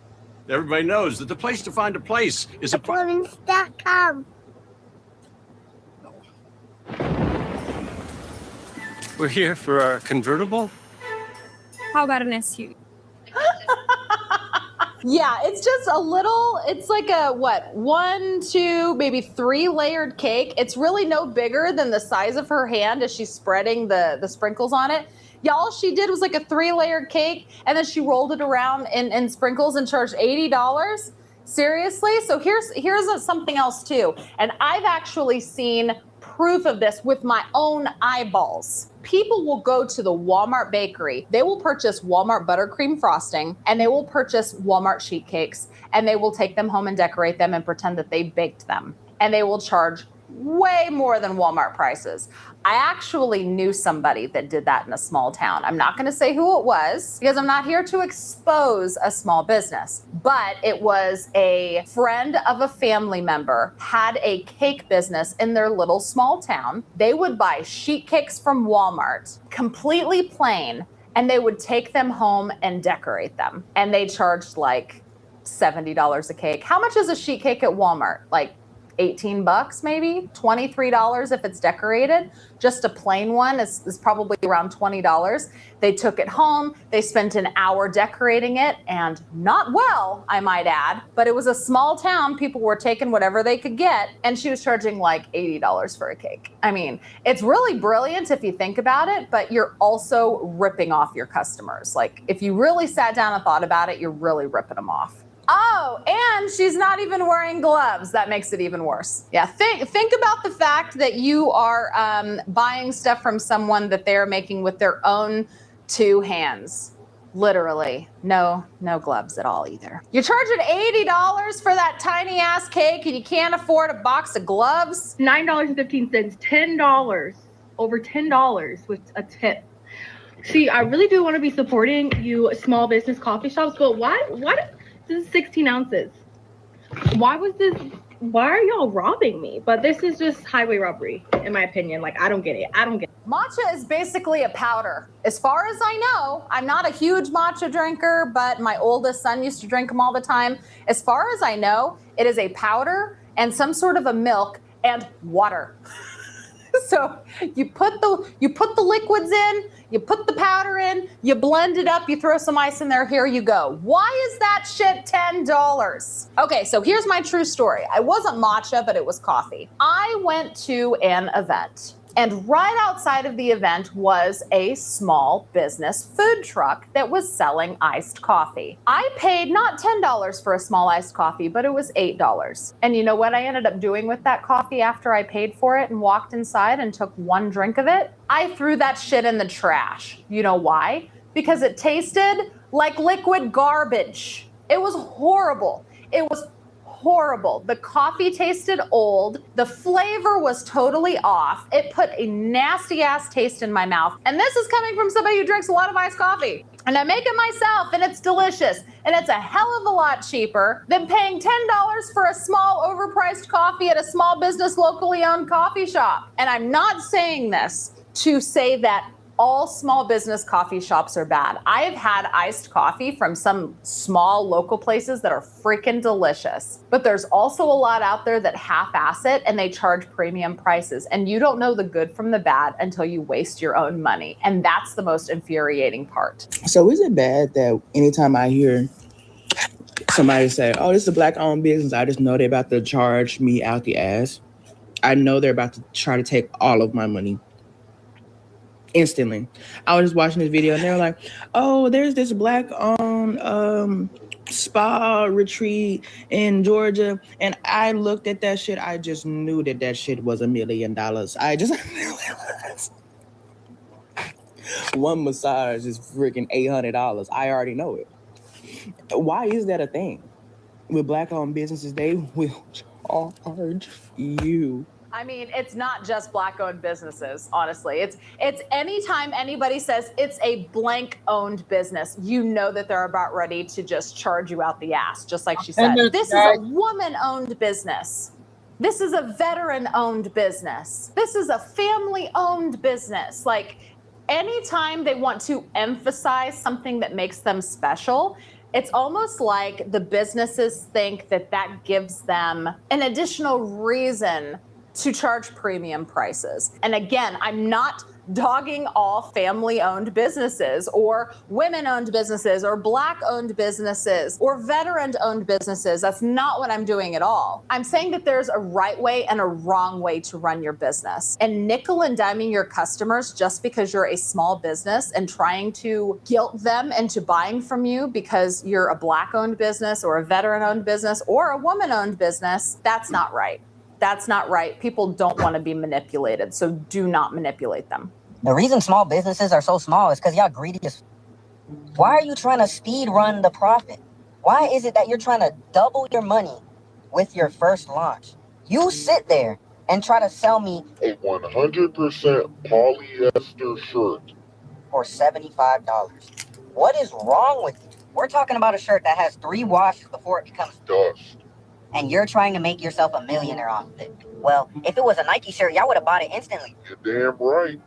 Everybody knows that the place to find a place is a Apartments.com. We're here for our convertible. How about an SUV? Yeah, it's just a little, it's like a, 1, 2, maybe 3 layered cake. It's really no bigger than the size of her hand as she's spreading the sprinkles on it. Yeah, all she did was like a 3-layered cake, and then she rolled it around in sprinkles and charged $80. Seriously? So here's something else too. And I've actually seen proof of this with my own eyeballs. People will go to the Walmart bakery. They will purchase Walmart buttercream frosting, and they will purchase Walmart sheet cakes, and they will take them home and decorate them and pretend that they baked them. And they will charge way more than Walmart prices. I actually knew somebody that did that in a small town. I'm not going to say who it was because I'm not here to expose a small business, but it was a friend of a family member had a cake business in their little small town. They would buy sheet cakes from Walmart, completely plain, and they would take them home and decorate them. And they charged like $70 a cake. How much is a sheet cake at Walmart? Like $18 maybe, $23 if it's decorated. Just a plain one is probably around $20. They took it home, they spent an hour decorating it, and not well, I might add, but it was a small town, people were taking whatever they could get, and she was charging like $80 for a cake. I mean, it's really brilliant if you think about it, but you're also ripping off your customers. Like, if you really sat down and thought about it, you're really ripping them off. Oh, and she's not even wearing gloves. That makes it even worse. Yeah, think about the fact that you are buying stuff from someone that they're making with their own two hands. Literally, no gloves at all either. You're charging $80 for that tiny ass cake and you can't afford a box of gloves? $9.15, $10, over $10 with a tip. See, I really do want to be supporting you small business coffee shops, but why? This is 16 ounces. Why are y'all robbing me? But this is just highway robbery, in my opinion. Like, I don't get it. Matcha is basically a powder. As far as I know, I'm not a huge matcha drinker, but my oldest son used to drink them all the time. As far as I know, it is a powder and some sort of a milk and water. So you put the liquids in, you put the powder in, you blend it up, you throw some ice in there, here you go. Why is that shit $10? Okay, so here's my true story. I wasn't matcha, but it was coffee. I went to an event, and right outside of the event was a small business food truck that was selling iced coffee. I paid not $10 for a small iced coffee, but it was $8. And you know what I ended up doing with that coffee after I paid for it and walked inside and took one drink of it? I threw that shit in the trash. You know why? Because it tasted like liquid garbage. It was horrible. It was horrible. The coffee tasted old. The flavor was totally off. It put a nasty ass taste in my mouth. And this is coming from somebody who drinks a lot of iced coffee. And I make it myself, and it's delicious. And it's a hell of a lot cheaper than paying $10 for a small overpriced coffee at a small business locally owned coffee shop. And I'm not saying this to say that all small business coffee shops are bad. I have had iced coffee from some small local places that are freaking delicious. But there's also a lot out there that half-ass it and they charge premium prices. And you don't know the good from the bad until you waste your own money. And that's the most infuriating part. So is it bad that anytime I hear somebody say, oh, this is a black-owned business, I just know they're about to charge me out the ass? I know they're about to try to take all of my money. Instantly. I was just watching this video and they were like, oh, there's this black-owned spa retreat in Georgia. And I looked at that shit. I just knew that shit was $1 million. I just one massage is freaking $800. I already know it. Why is that a thing? With black-owned businesses, they will charge you. I mean, it's not just black-owned businesses, honestly. It's anytime anybody says it's a blank-owned business, you know that they're about ready to just charge you out the ass, just like she said. This is a woman-owned business. This is a veteran-owned business. This is a family-owned business. Like, anytime they want to emphasize something that makes them special, it's almost like the businesses think that gives them an additional reason to charge premium prices. And again, I'm not dogging all family-owned businesses or women-owned businesses or black-owned businesses or veteran-owned businesses. That's not what I'm doing at all. I'm saying that there's a right way and a wrong way to run your business. And nickel and diming your customers just because you're a small business and trying to guilt them into buying from you because you're a black-owned business or a veteran-owned business or a woman-owned business, that's not right. That's not right. People don't want to be manipulated, so do not manipulate them. The reason small businesses are so small is because y'all greedy as... Why are you trying to speed run the profit? Why is it that you're trying to double your money with your first launch? You sit there and try to sell me a 100% polyester shirt for $75. What is wrong with you? We're talking about a shirt that has 3 washes before it becomes dust. And you're trying to make yourself a millionaire off of it. Well, if it was a Nike shirt, y'all would have bought it instantly. You're damn right.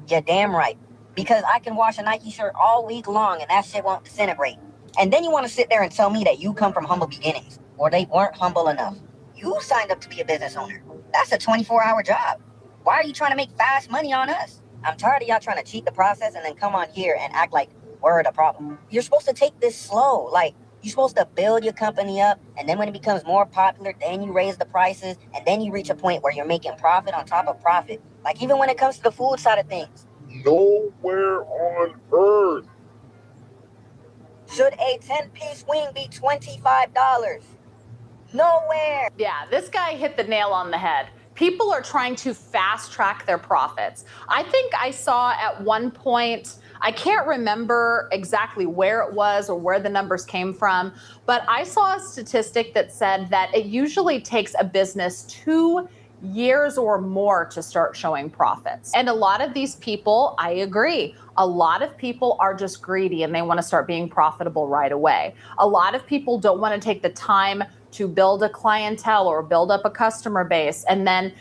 You're damn right. Because I can wash a Nike shirt all week long and that shit won't disintegrate. And then you want to sit there and tell me that you come from humble beginnings, or they weren't humble enough. You signed up to be a business owner. That's a 24-hour job. Why are you trying to make fast money on us? I'm tired of y'all trying to cheat the process and then come on here and act like we're the problem. You're supposed to take this slow. Like, you're supposed to build your company up, and then when it becomes more popular, then you raise the prices, and then you reach a point where you're making profit on top of profit. Like, even when it comes to the food side of things. Nowhere on earth. Should a 10-piece wing be $25? Nowhere. Yeah, this guy hit the nail on the head. People are trying to fast track their profits. I think I saw at one point, I can't remember exactly where it was or where the numbers came from, but I saw a statistic that said that it usually takes a business 2 years or more to start showing profits. And a lot of these people, I agree, a lot of people are just greedy and they want to start being profitable right away. A lot of people don't want to take the time to build a clientele or build up a customer base and then,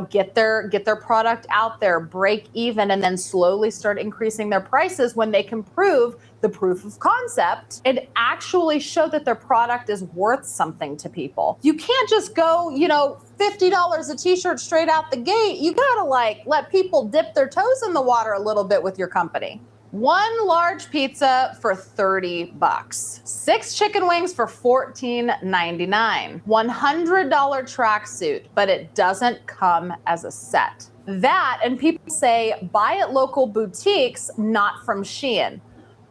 get their product out there, break even, and then slowly start increasing their prices when they can prove the proof of concept and actually show that their product is worth something to people. You can't just go, $50 a t-shirt straight out the gate. You gotta let people dip their toes in the water a little bit with your company. 1 large pizza for $30. 6 chicken wings for $14.99. $100 tracksuit, but it doesn't come as a set. That, and people say, buy at local boutiques, not from Shein.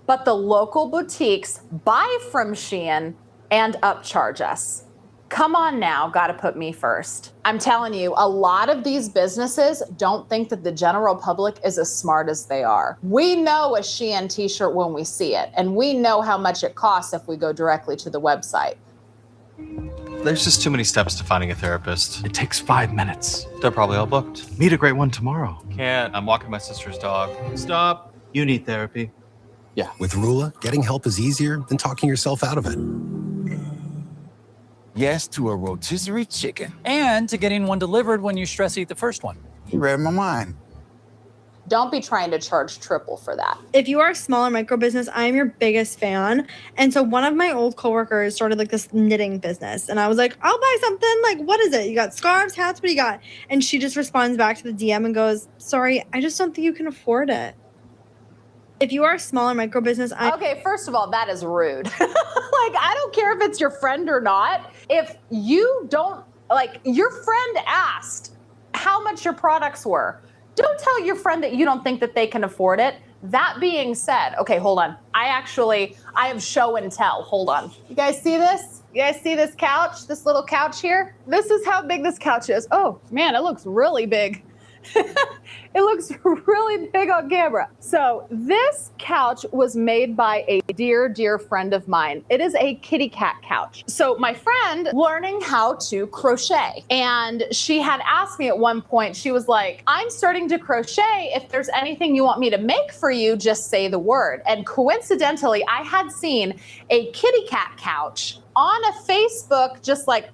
But the local boutiques buy from Shein and upcharge us. Come on now, gotta put me first. I'm telling you, a lot of these businesses don't think that the general public is as smart as they are. We know a Shein t-shirt when we see it, and we know how much it costs if we go directly to the website. There's just too many steps to finding a therapist. It takes 5 minutes. They're probably all booked. Meet a great one tomorrow. Can't. I'm walking my sister's dog. Stop. You need therapy. Yeah. With Rula, getting help is easier than talking yourself out of it. Yes to a rotisserie chicken. And to getting one delivered when you stress eat the first one. You read my mind. Don't be trying to charge triple for that. If you are a smaller micro business, I'm your biggest fan. And so one of my old coworkers started this knitting business. And I was like, I'll buy something. What is it? You got scarves, hats, what do you got? And she just responds back to the DM and goes, sorry, I just don't think you can afford it. If you are a smaller micro business, Okay, first of all, that is rude. I don't care if it's your friend or not. If you don't, your friend asked how much your products were. Don't tell your friend that you don't think that they can afford it. That being said, okay, hold on. I have show and tell. Hold on. You guys see this? You guys see this couch? This little couch here? This is how big this couch is. Oh, man, it looks really big. It looks really big on camera. So this couch was made by a dear friend of mine. It is a kitty cat couch. So my friend learning how to crochet, and she had asked me at one point, she was like, I'm starting to crochet. If there's anything you want me to make for you, just say the word. And coincidentally, I had seen a kitty cat couch on a Facebook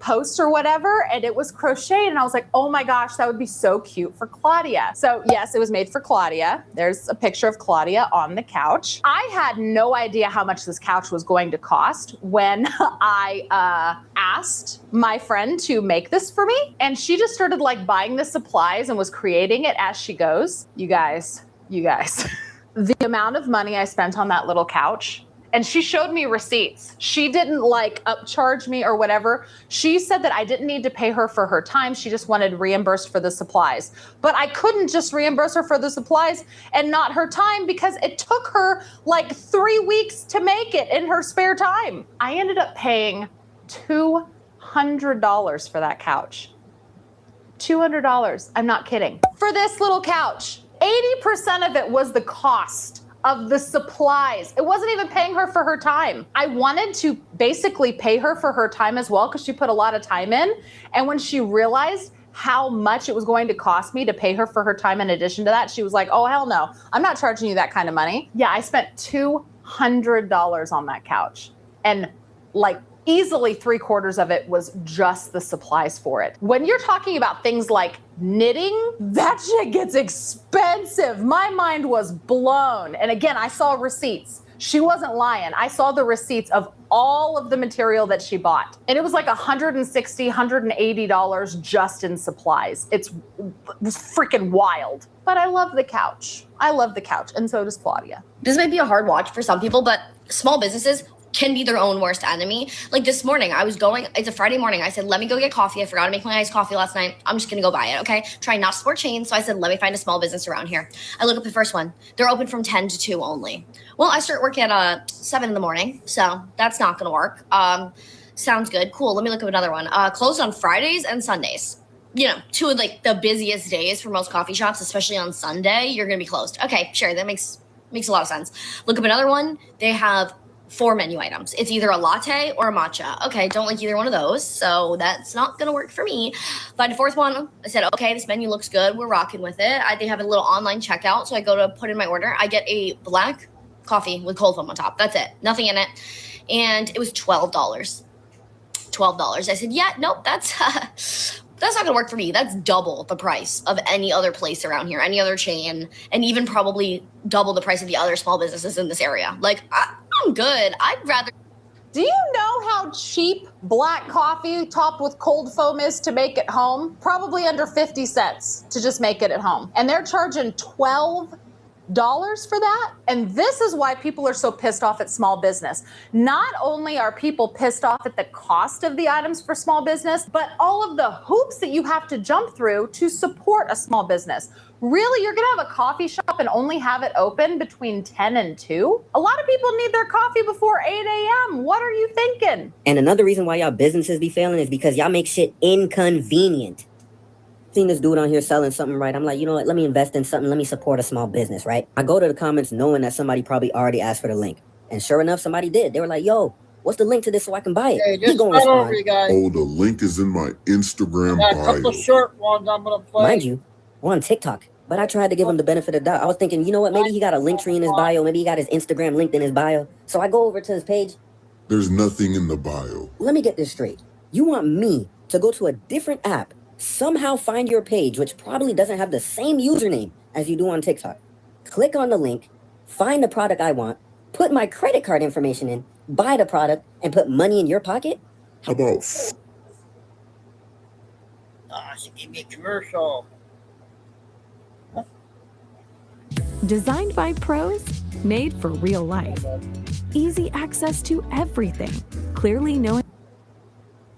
post or whatever, and it was crocheted, and I was like, oh my gosh, that would be so cute for Claudia. So yes, it was made for Claudia. There's a picture of Claudia on the couch. I had no idea how much this couch was going to cost when I asked my friend to make this for me, and she just started buying the supplies and was creating it as she goes. You guys, the amount of money I spent on that little couch. And she showed me receipts. She didn't upcharge me or whatever. She said that I didn't need to pay her for her time. She just wanted reimbursed for the supplies. But I couldn't just reimburse her for the supplies and not her time because it took her 3 weeks to make it in her spare time. I ended up paying $200 for that couch. $200. I'm not kidding. For this little couch, 80% of it was the cost of the supplies. It wasn't even paying her for her time. I wanted to basically pay her for her time as well because she put a lot of time in. And when she realized how much it was going to cost me to pay her for her time in addition to that, she was like, oh, hell no, I'm not charging you that kind of money. Yeah, I spent $200 on that couch. And easily 3/4 of it was just the supplies for it. When you're talking about things like knitting, that shit gets expensive. My mind was blown. And again, I saw receipts. She wasn't lying. I saw the receipts of all of the material that she bought. And it was like $160, $180 just in supplies. It was freaking wild. But I love the couch. I love the couch. And so does Claudia. This might be a hard watch for some people, but small businesses can be their own worst enemy. Like this morning, it's a Friday morning. I said, let me go get coffee. I forgot to make my iced coffee last night. I'm just going to go buy it, okay? Try not to support chains. So I said, let me find a small business around here. I look up the first one. They're open from 10 to 2 only. Well, I start working at 7 in the morning, so that's not going to work. Sounds good. Cool. Let me look up another one. Closed on Fridays and Sundays. You know, 2 of like the busiest days for most coffee shops, especially on Sunday, you're going to be closed. Okay, sure. That makes a lot of sense. Look up another one. They have 4 menu items. It's either a latte or a matcha. Okay, don't like either one of those, so that's not gonna work for me. Find a 4th one. I said, okay, this menu looks good. We're rocking with it. They have a little online checkout, so I go to put in my order. I get a black coffee with cold foam on top. That's it. Nothing in it. And it was $12. $12. I said, yeah, nope, that's not gonna work for me. That's double the price of any other place around here, any other chain, and even probably double the price of the other small businesses in this area. Like, I'm good. I'd rather. Do you know how cheap black coffee topped with cold foam is to make at home? Probably under 50 cents to just make it at home. And they're charging $12 for that. And this is why people are so pissed off at small business. Not only are people pissed off at the cost of the items for small business, but all of the hoops that you have to jump through to support a small business. Really, you're gonna have a coffee shop and only have it open between 10 and 2? A lot of people need their coffee before 8 a.m. What are you thinking? And another reason why y'all businesses be failing is because y'all make shit inconvenient. Seen this dude on here selling something, right? I'm like, you know what? Let me invest in something. Let me support a small business, right? I go to the comments knowing that somebody probably already asked for the link. And sure enough, somebody did. They were like, yo, what's the link to this so I can buy it? Hey, He just gonna start over, respond. you guys. Oh, the link is in my Instagram I got a couple bio. of short ones I'm gonna play. Mind you, we're on TikTok. But I tried to give him the benefit of the doubt. I was thinking, you know what? Maybe he got a link tree in his bio. Maybe he got his Instagram linked in his bio. So I go over to his page. There's nothing in the bio. Let me get this straight. You want me to go to a different app, somehow find your page, which probably doesn't have the same username as you do on TikTok. Click on the link, find the product I want, put my credit card information in, buy the product, and put money in your pocket? How about She gave me a commercial. Designed by pros, made for real life. Easy access to everything. Clearly knowing.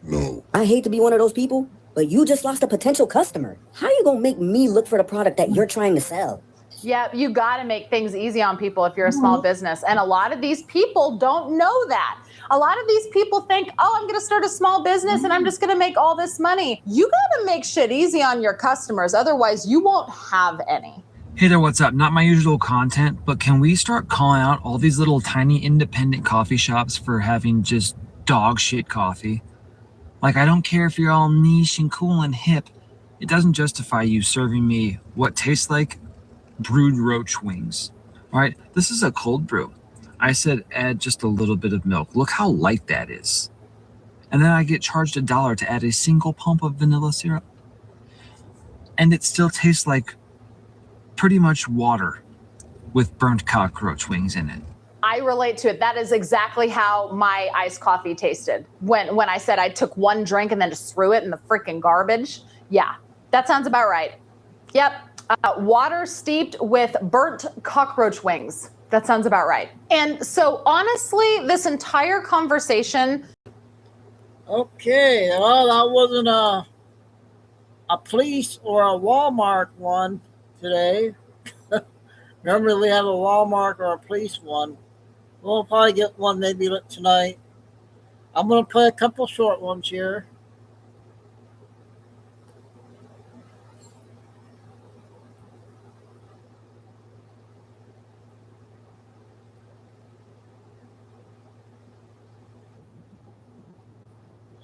No. I hate to be one of those people, but you just lost a potential customer. How you gonna make me look for the product that you're trying to sell? Yeah, you got to make things easy on people if you're a small business. And a lot of these people don't know that. A lot of these people think, oh, I'm going to start a small business and I'm just going to make all this money. You got to make shit easy on your customers. Otherwise, you won't have any. Hey there, what's up? Not my usual content, but can we start calling out all these little tiny independent coffee shops for having just dog shit coffee? Like, I don't care if you're all niche and cool and hip. It doesn't justify you serving me what tastes like brewed roach wings. All right, this is a cold brew. I said add just a little bit of milk. Look how light that is. And then I get charged $1 to add a single pump of vanilla syrup. And it still tastes like pretty much water with burnt cockroach wings in it. I relate to it. That is exactly how my iced coffee tasted. When I said I took one drink and then just threw it in the freaking garbage. Yeah, that sounds about right. Yep. Water steeped with burnt cockroach wings. That sounds about right. And so honestly, this entire conversation. Okay, well, that wasn't a police or a Walmart one today. Normally we have a Walmart or a police one. We'll probably get one maybe tonight. I'm going to play a couple short ones here.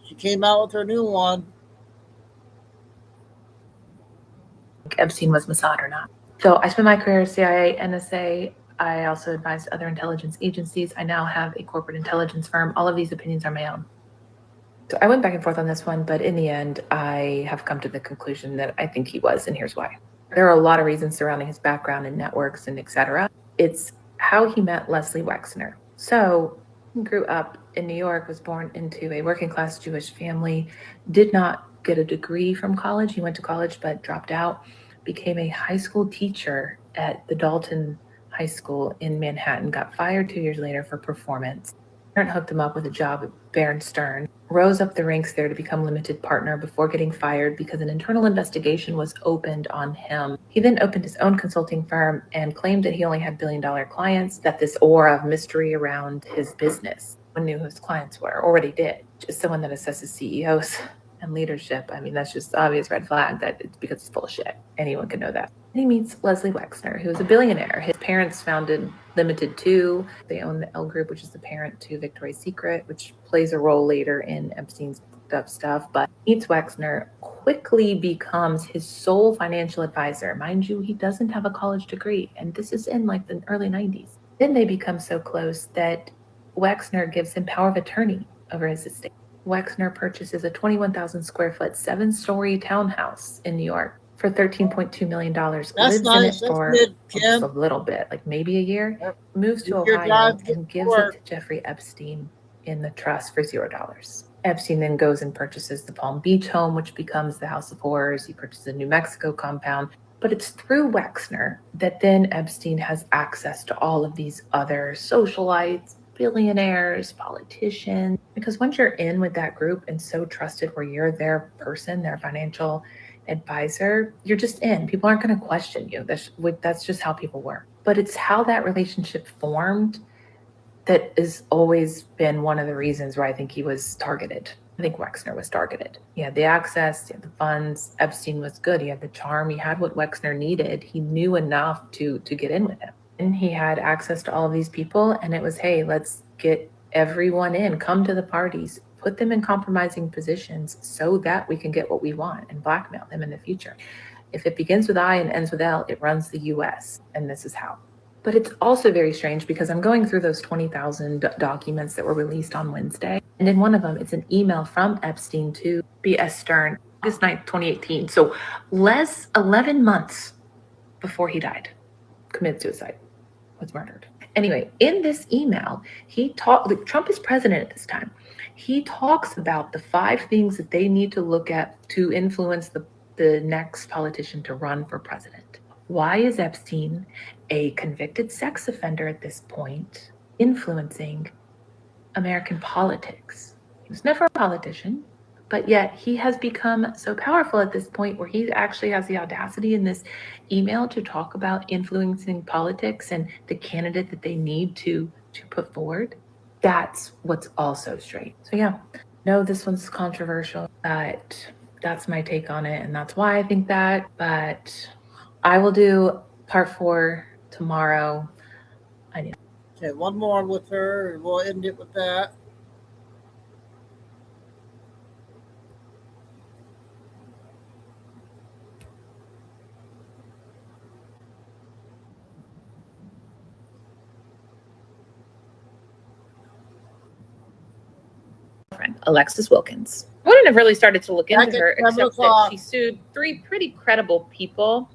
She came out with her new one. Epstein was Mossad or not. So I spent my career at CIA, NSA. I also advised other intelligence agencies. I now have a corporate intelligence firm. All of these opinions are my own. So I went back and forth on this one, but in the end, I have come to the conclusion that I think he was, and here's why. There are a lot of reasons surrounding his background and networks and et cetera. It's how how he met Leslie Wexner. So he grew up in New York, was born into a working class Jewish family, did not get a degree from college. He went to college but dropped out, became a high school teacher at the Dalton High School in Manhattan, got fired 2 years later for performance. Parent hooked him up with a job at Bear Stern, rose up the ranks there to become limited partner before getting fired because an internal investigation was opened on him. He then opened his own consulting firm and claimed that he only had billion-dollar clients, that this aura of mystery around his business. No one knew who his clients were, or what he did. Just someone that assesses CEOs and leadership. I mean, that's just obvious red flag that it's because it's full of shit. Anyone can know that. And he meets Leslie Wexner, who is a billionaire. His parents founded Limited 2. They own the L Group, which is the parent to Victoria's Secret, which plays a role later in Epstein's stuff. But meets Wexner, quickly becomes his sole financial advisor. Mind you, he doesn't have a college degree. And this is in like the early 90s. Then they become so close that Wexner gives him power of attorney over his estate. Wexner purchases a 21,000 square foot, 7-story townhouse in New York for $13.2 million. That's Lives nice. in it That's for good, just Kim. a little bit, like maybe a year. Yep. Moves to Your Ohio job, and gives work. it to Jeffrey Epstein in the trust for $0. Epstein then goes and purchases the Palm Beach home, which becomes the House of Horrors. He purchases a New Mexico compound. But it's through Wexner that then Epstein has access to all of these other socialites, billionaires, politicians. Because once you're in with that group and so trusted where you're their person, their financial advisor, you're just in. People aren't going to question you. That's just how people work. But it's how that relationship formed that has always been one of the reasons why I think he was targeted. I think Wexner was targeted. He had the access, he had the funds. Epstein was good. He had the charm. He had what Wexner needed. He knew enough to get in with him. And he had access to all of these people. And it was, hey, let's get everyone in. Come to the parties. Put them in compromising positions so that we can get what we want and blackmail them in the future. If it begins with I and ends with L, it runs the US. And this is how. But it's also very strange because I'm going through those 20,000 documents that were released on Wednesday. And in one of them, it's an email from Epstein to B.S. Stern, August 9th, 2018. So 11 months before he committed suicide, was murdered. Anyway, in this email, Trump is president at this time. He talks about the 5 things that they need to look at to influence the next politician to run for president. Why is Epstein, a convicted sex offender at this point, influencing American politics? He was never a politician, but yet he has become so powerful at this point where he actually has the audacity in this email to talk about influencing politics and the candidate that they need to put forward. That's what's also strange. So yeah, no, this one's controversial, but that's my take on it. And that's why I think that, but I will do part 4 tomorrow. Okay, one more with her, and we'll end it with that. Alexis Wilkins. I wouldn't have really started to look into her Back at 7 except that o'clock. she sued 3 pretty credible people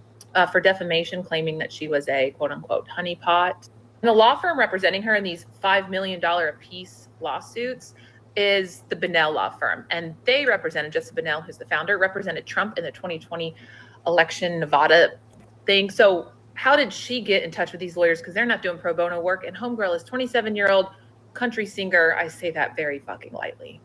for defamation, claiming that she was a quote-unquote honeypot. And the law firm representing her in these $5 million apiece lawsuits is the Bunnell law firm. And they represented, Jessica Bunnell, who's the founder, represented Trump in the 2020 election Nevada thing. So how did she get in touch with these lawyers? Because they're not doing pro bono work. And Homegirl is 27-year-old country singer. I say that very fucking lightly.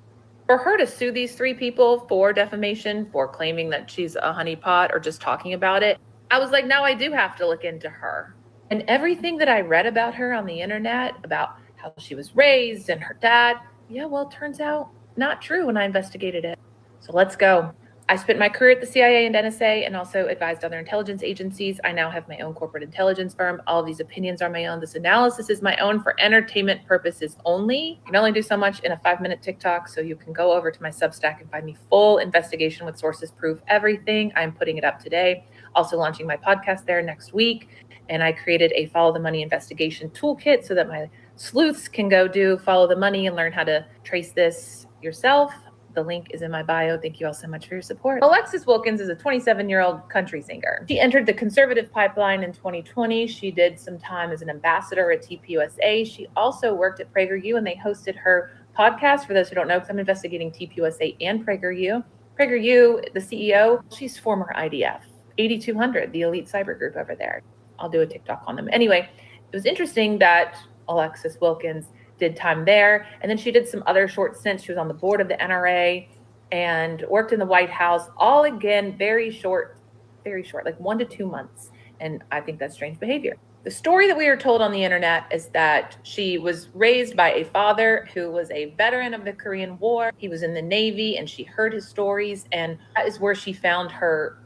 For her to sue these 3 people for defamation, for claiming that she's a honeypot or just talking about it, I was like, now I do have to look into her. And everything that I read about her on the internet, about how she was raised and her dad, yeah, well, it turns out not true when I investigated it. So let's go. I spent my career at the CIA and NSA and also advised other intelligence agencies. I now have my own corporate intelligence firm. All of these opinions are my own. This analysis is my own for entertainment purposes only. You can only do so much in a 5-minute TikTok, so you can go over to my Substack and find me full investigation with sources, proof, everything. I'm putting it up today. Also launching my podcast there next week. And I created a follow the money investigation toolkit so that my sleuths can go do follow the money and learn how to trace this yourself. The link is in my bio. Thank you all so much for your support. Alexis Wilkins is a 27-year-old country singer. She entered the conservative pipeline in 2020. She did some time as an ambassador at TPUSA. She also worked at PragerU, and they hosted her podcast. For those who don't know, because I'm investigating TPUSA and PragerU. PragerU, the CEO, she's former IDF, 8200, the elite cyber group over there. I'll do a TikTok on them. Anyway, it was interesting that Alexis Wilkins did time there. And then she did some other short stints. She was on the board of the NRA and worked in the White House, all again, very short, like 1 to 2 months. And I think that's strange behavior. The story that we are told on the internet is that she was raised by a father who was a veteran of the Korean War. He was in the Navy and she heard his stories. And that is where she found her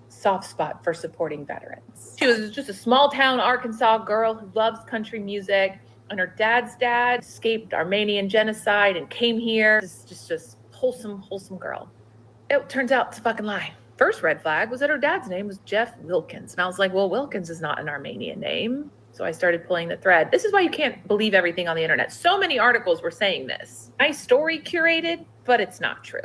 soft spot for supporting veterans. She was just a small town Arkansas girl who loves country music. And her dad's dad escaped Armenian genocide and came here. Just wholesome girl. It turns out it's a fucking lie. First red flag was that her dad's name was Jeff Wilkins. And I was like, well, Wilkins is not an Armenian name. So I started pulling the thread. This is why you can't believe everything on the internet. So many articles were saying this. Nice story curated, but it's not true.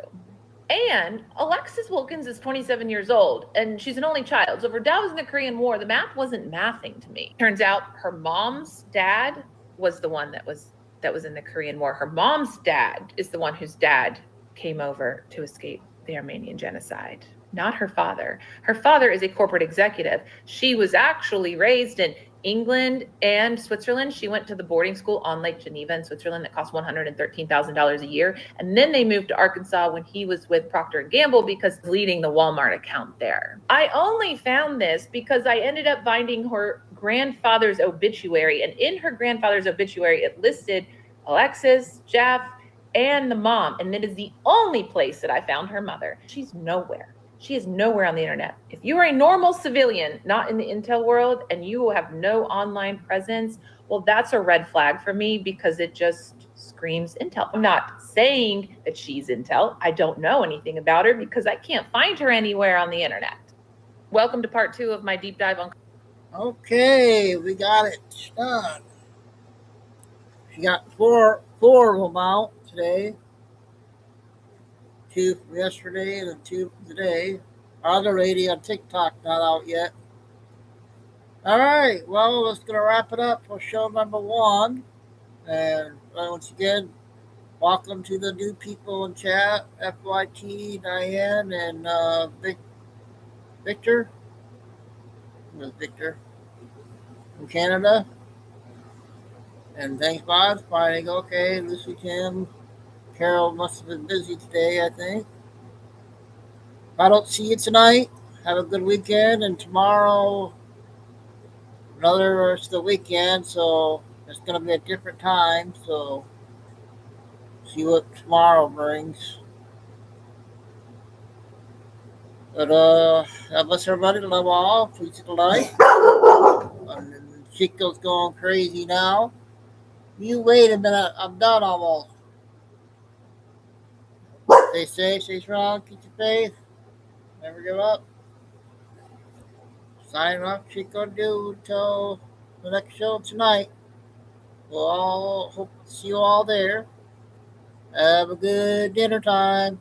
And Alexis Wilkins is 27 years old and she's an only child. So if her dad was in the Korean War, the math wasn't mathing to me. Turns out her mom's dad was the one that was in the Korean War. Her mom's dad is the one whose dad came over to escape the Armenian genocide, not her father. Her father is a corporate executive. She was actually raised in England and Switzerland. She went to the boarding school on Lake Geneva in Switzerland that cost $113,000 a year. And then they moved to Arkansas when he was with Procter & Gamble because leading the Walmart account there. I only found this because I ended up finding her grandfather's obituary. And in her grandfather's obituary, it listed Alexis, Jeff, and the mom. And it is the only place that I found her mother. She's nowhere. She is nowhere on the internet. If you are a normal civilian, not in the intel world, and you have no online presence, well, that's a red flag for me because it just screams intel. I'm not saying that she's intel. I don't know anything about her because I can't find her anywhere on the internet. Welcome to part 2 of my deep dive on. Okay, we got it done. She got four of them out today. 2 from yesterday and then 2 from today. Our other lady on TikTok not out yet. All right, well, let's gonna wrap it up for show number 1. And once again, welcome to the new people in chat, FYT, Diane, and Victor. Who's Victor? From Canada. And thanks, Bob, finding okay. Lucy Kim. Carol must have been busy today, I think. If I don't see you tonight, have a good weekend. And tomorrow, another rest of the weekend, so it's going to be a different time. So, see what tomorrow brings. But, God bless everybody. Love all. Peace of life. And Chico's going crazy now. You wait a minute. I'm done almost. Stay safe, stay strong, keep your faith. Never give up. Signing off, Chico do until the next show tonight. We'll all hope to see you all there. Have a good dinner time.